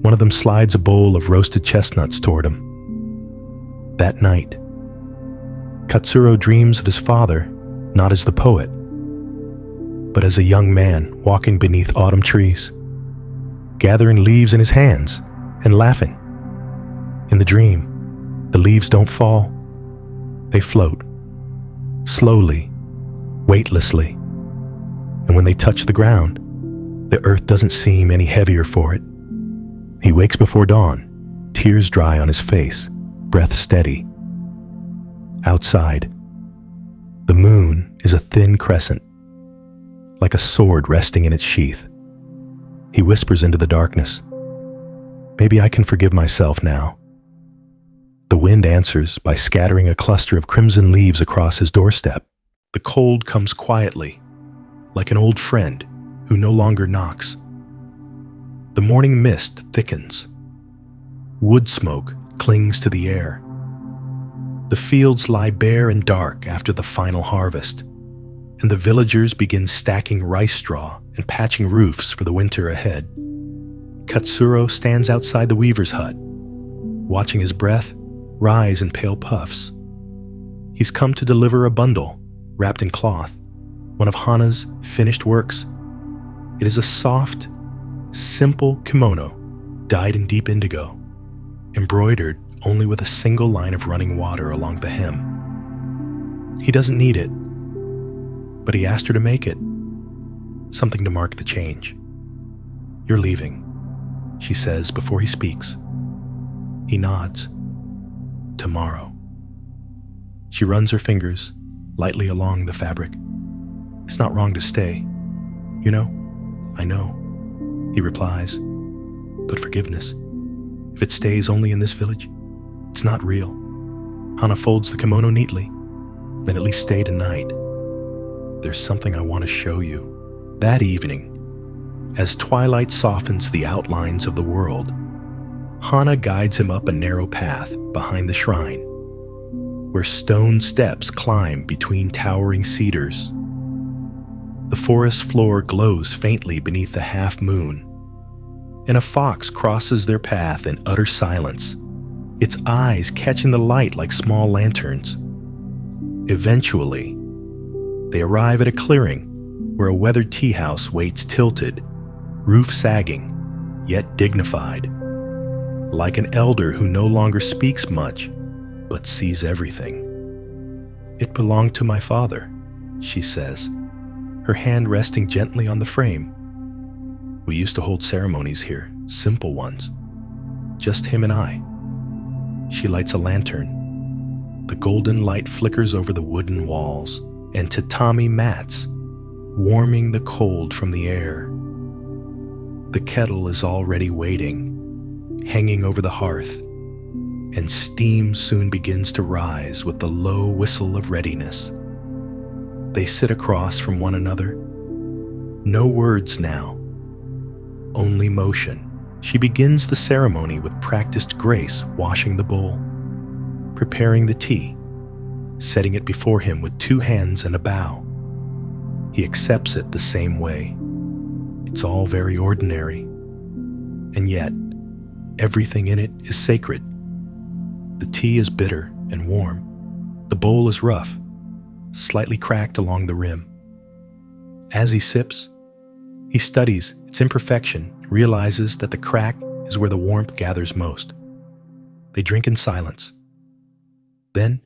One of them slides a bowl of roasted chestnuts toward him. That night, Katsuro dreams of his father not as the poet, but as a young man walking beneath autumn trees, gathering leaves in his hands and laughing. In the dream, the leaves don't fall. They float, slowly, weightlessly. And when they touch the ground, the earth doesn't seem any heavier for it. He wakes before dawn, tears dry on his face, breath steady. Outside, the moon is a thin crescent, like a sword resting in its sheath. He whispers into the darkness, "Maybe I can forgive myself now." The wind answers by scattering a cluster of crimson leaves across his doorstep. The cold comes quietly, like an old friend who no longer knocks. The morning mist thickens. Wood smoke clings to the air. The fields lie bare and dark after the final harvest, and the villagers begin stacking rice straw and patching roofs for the winter ahead. Katsuro stands outside the weaver's hut, watching his breath rise in pale puffs. He's come to deliver a bundle wrapped in cloth, one of Hana's finished works. It is a soft, simple kimono dyed in deep indigo, embroidered only with a single line of running water along the hem. He doesn't need it, but he asked her to make it, something to mark the change. "You're leaving," she says before he speaks. He nods. "Tomorrow." She runs her fingers lightly along the fabric. "It's not wrong to stay. You know?" "I know," he replies. "But forgiveness, if it stays only in this village, it's not real." Hana folds the kimono neatly. "Then at least stay tonight. There's something I want to show you." That evening, as twilight softens the outlines of the world, Hana guides him up a narrow path behind the shrine, where stone steps climb between towering cedars. The forest floor glows faintly beneath the half moon, and a fox crosses their path in utter silence, its eyes catching the light like small lanterns. Eventually, they arrive at a clearing where a weathered tea house waits tilted, roof sagging, yet dignified, like an elder who no longer speaks much, but sees everything. "It belonged to my father," she says, her hand resting gently on the frame. "We used to hold ceremonies here, simple ones, just him and I." She lights a lantern. The golden light flickers over the wooden walls and tatami mats, warming the cold from the air. The kettle is already waiting, hanging over the hearth, and steam soon begins to rise with the low whistle of readiness. They sit across from one another. No words now, only motion. She begins the ceremony with practiced grace, washing the bowl, preparing the tea, setting it before him with 2 hands and a bow. He accepts it the same way. It's all very ordinary, and yet everything in it is sacred. The tea is bitter and warm. The bowl is rough, slightly cracked along the rim. As he sips, he studies its imperfection, realizes that the crack is where the warmth gathers most. They drink in silence. Then,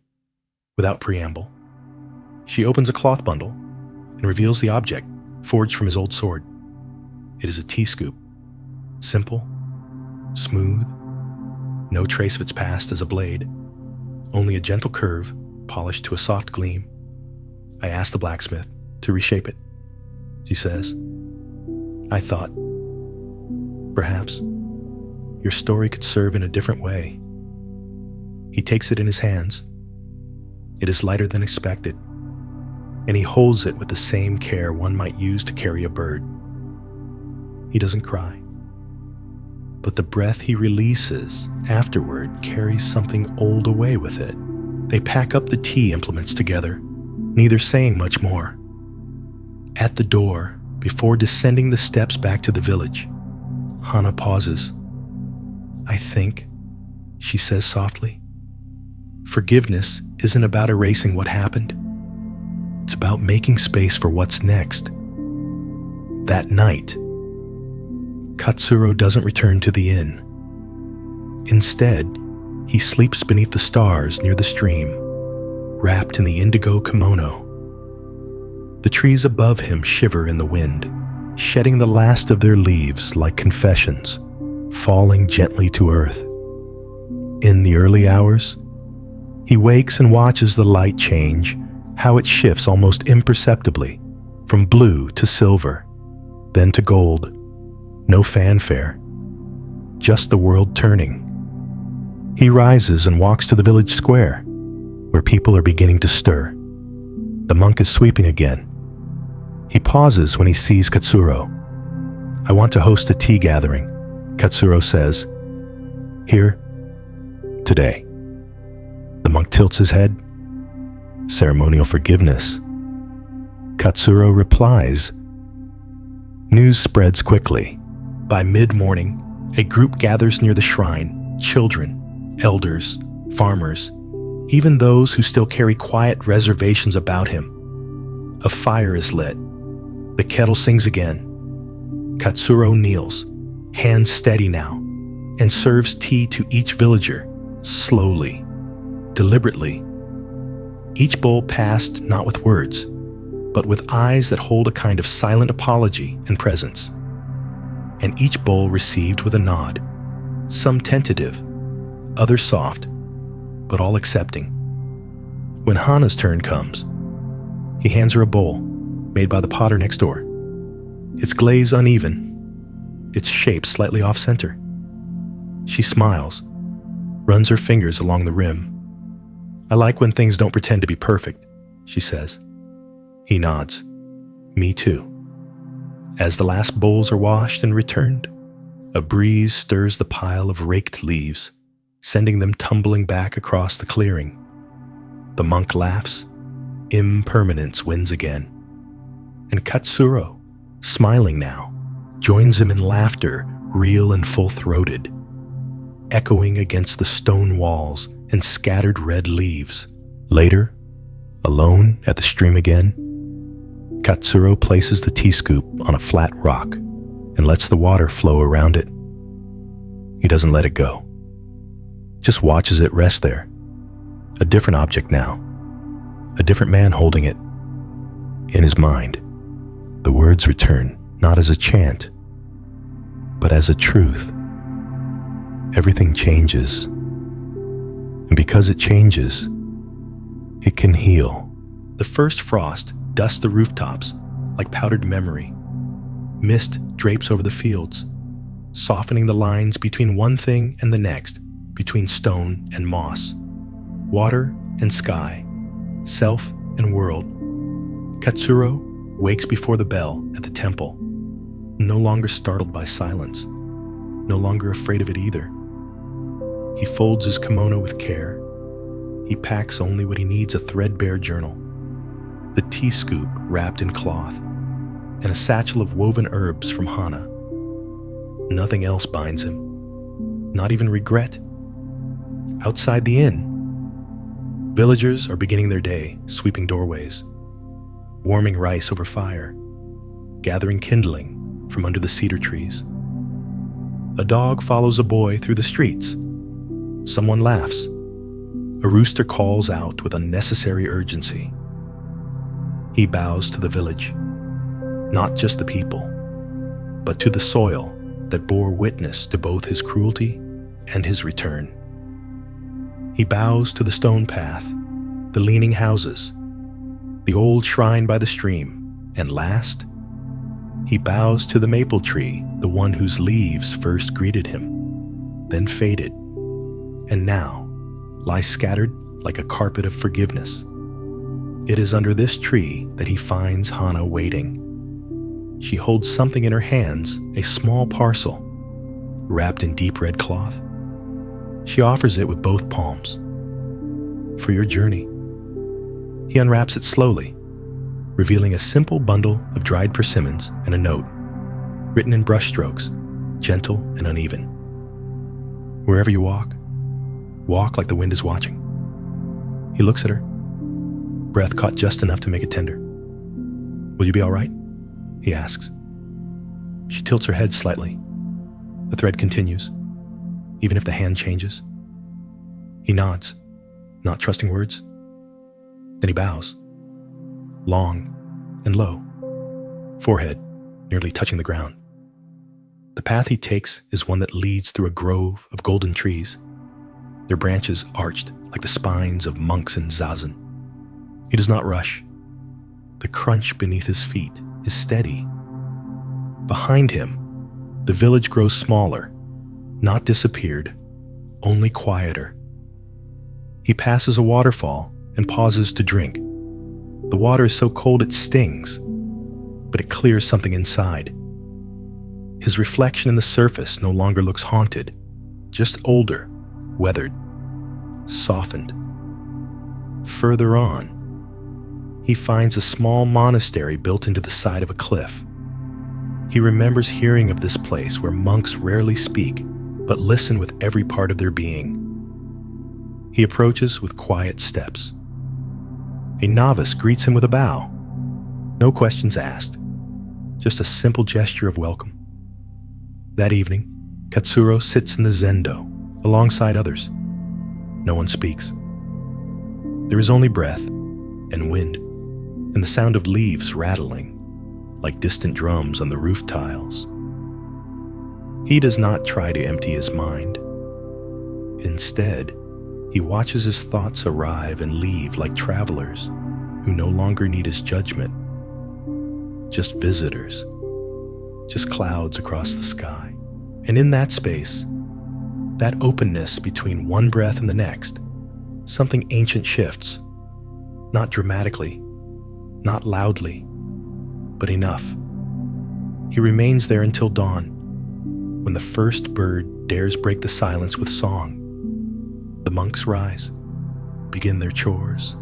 without preamble, she opens a cloth bundle and reveals the object forged from his old sword. It is a tea scoop, simple, smooth, no trace of its past as a blade, only a gentle curve polished to a soft gleam. "I asked the blacksmith to reshape it," she says. "I thought, perhaps, your story could serve in a different way." He takes it in his hands. It is lighter than expected, and he holds it with the same care one might use to carry a bird. He doesn't cry, but the breath he releases afterward carries something old away with it. They pack up the tea implements together, neither saying much more. At the door, before descending the steps back to the village, Hana pauses. "I think," she says softly, "forgiveness isn't about erasing what happened. It's about making space for what's next. That night, Katsuro doesn't return to the inn. Instead, he sleeps beneath the stars near the stream, wrapped in the indigo kimono. The trees above him shiver in the wind, shedding the last of their leaves like confessions, falling gently to earth. In the early hours, he wakes and watches the light change, how it shifts almost imperceptibly, from blue to silver, then to gold. No fanfare, just the world turning. He rises and walks to the village square, where people are beginning to stir. The monk is sweeping again. He pauses when he sees Katsuro. "I want to host a tea gathering," Katsuro says. "Here, today." The monk tilts his head. "Ceremonial forgiveness." Katsuro replies. News spreads quickly. By mid-morning, a group gathers near the shrine, children, elders, farmers, even those who still carry quiet reservations about him. A fire is lit. The kettle sings again. Katsuro kneels, hands steady now, and serves tea to each villager, slowly, deliberately. Each bowl passed not with words, but with eyes that hold a kind of silent apology and presence. And each bowl received with a nod, some tentative, others soft, but all accepting. When Hana's turn comes, he hands her a bowl made by the potter next door. Its glaze uneven, its shape slightly off-center. She smiles, runs her fingers along the rim. "I like when things don't pretend to be perfect," she says. He nods. "Me too." As the last bowls are washed and returned, a breeze stirs the pile of raked leaves, sending them tumbling back across the clearing. The monk laughs. Impermanence wins again. And Katsuro, smiling now, joins him in laughter, real and full-throated, echoing against the stone walls and scattered red leaves. Later, alone at the stream again, Katsuro places the tea scoop on a flat rock and lets the water flow around it. He doesn't let it go, just watches it rest there. A different object now, a different man holding it. In his mind, the words return not as a chant, but as a truth. Everything changes, and because it changes, it can heal. The first frost dusts the rooftops like powdered memory. Mist drapes over the fields, softening the lines between one thing and the next, between stone and moss, water and sky, self and world. Katsuro wakes before the bell at the temple, no longer startled by silence, no longer afraid of it either. He folds his kimono with care. He packs only what he needs: a threadbare journal, the tea scoop wrapped in cloth, and a satchel of woven herbs from Hana. Nothing else binds him, not even regret. Outside the inn, villagers are beginning their day, sweeping doorways, warming rice over fire, gathering kindling from under the cedar trees. A dog follows a boy through the streets. Someone laughs. A rooster calls out with unnecessary urgency. He bows to the village, not just the people, but to the soil that bore witness to both his cruelty and his return. He bows to the stone path, the leaning houses, the old shrine by the stream, and last, he bows to the maple tree, the one whose leaves first greeted him, then faded, and now lie scattered like a carpet of forgiveness. It is under this tree that he finds Hana waiting. She holds something in her hands, a small parcel, wrapped in deep red cloth. She offers it with both palms. "For your journey." He unwraps it slowly, revealing a simple bundle of dried persimmons and a note, written in brushstrokes, gentle and uneven. "Wherever you walk, walk like the wind is watching." He looks at her, breath caught just enough to make it tender. "Will you be all right?" he asks. She tilts her head slightly. The thread continues, even if the hand changes. He nods, not trusting words. Then he bows, long and low, forehead nearly touching the ground. The path he takes is one that leads through a grove of golden trees, their branches arched like the spines of monks in zazen. He does not rush. The crunch beneath his feet is steady. Behind him, the village grows smaller, not disappeared, only quieter. He passes a waterfall and pauses to drink. The water is so cold it stings, but it clears something inside. His reflection in the surface no longer looks haunted, just older, weathered, softened. Further on, he finds a small monastery built into the side of a cliff. He remembers hearing of this place where monks rarely speak, but listen with every part of their being. He approaches with quiet steps. A novice greets him with a bow. No questions asked, just a simple gesture of welcome. That evening, Katsuro sits in the zendo alongside others. No one speaks. There is only breath and wind and the sound of leaves rattling like distant drums on the roof tiles. He does not try to empty his mind. Instead, he watches his thoughts arrive and leave like travelers who no longer need his judgment. Just visitors, just clouds across the sky. And in that space, that openness between one breath and the next, something ancient shifts. Not dramatically, not loudly, but enough. He remains there until dawn, when the first bird dares break the silence with song. The monks rise, begin their chores.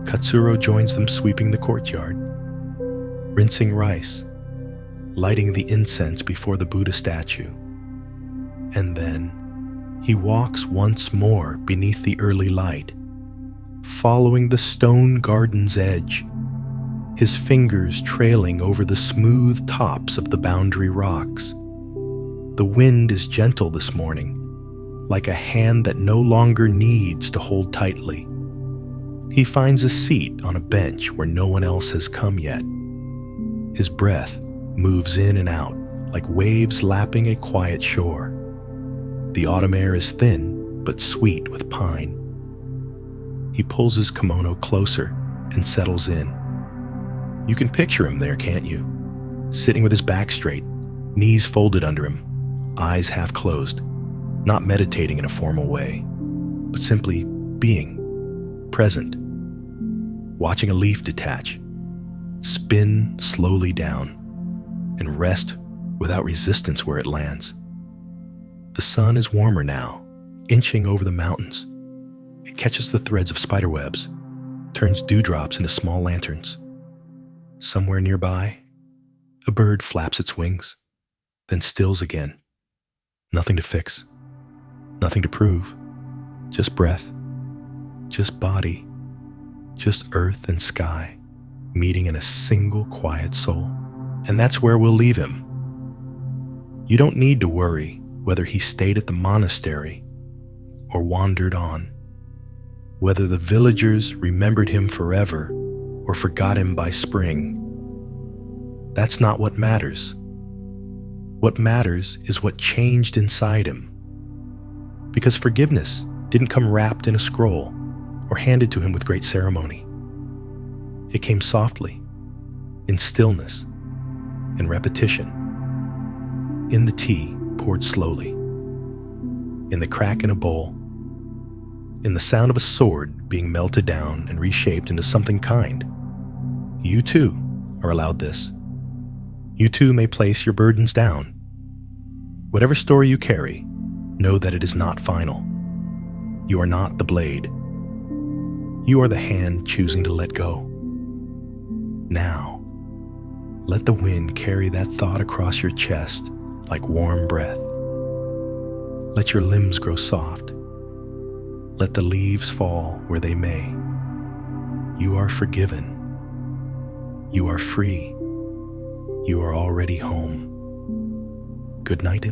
Katsuro joins them sweeping the courtyard, rinsing rice, lighting the incense before the Buddha statue. And then he walks once more beneath the early light, following the stone garden's edge, his fingers trailing over the smooth tops of the boundary rocks. The wind is gentle this morning, like a hand that no longer needs to hold tightly. He finds a seat on a bench where no one else has come yet. His breath moves in and out like waves lapping a quiet shore. The autumn air is thin but sweet with pine. He pulls his kimono closer and settles in. You can picture him there, can't you? Sitting with his back straight, knees folded under him, eyes half closed, not meditating in a formal way, but simply being, present, watching a leaf detach, spin slowly down, and rest without resistance where it lands. The sun is warmer now, inching over the mountains. It catches the threads of spiderwebs, turns dewdrops into small lanterns. Somewhere nearby, a bird flaps its wings, then stills again. Nothing to fix, nothing to prove, just breath, just body, just earth and sky, meeting in a single quiet soul. And that's where we'll leave him. You don't need to worry whether he stayed at the monastery or wandered on, whether the villagers remembered him forever or forgot him by spring. That's not what matters. What matters is what changed inside him. Because forgiveness didn't come wrapped in a scroll or handed to him with great ceremony. It came softly, in stillness, in repetition, in the tea poured slowly, in the crack in a bowl, in the sound of a sword being melted down and reshaped into something kind. You too are allowed this. You too may place your burdens down. Whatever story you carry, know that it is not final. You are not the blade. You are the hand choosing to let go. Now, let the wind carry that thought across your chest like warm breath. Let your limbs grow soft. Let the leaves fall where they may. You are forgiven. You are free. you are already home. Good night.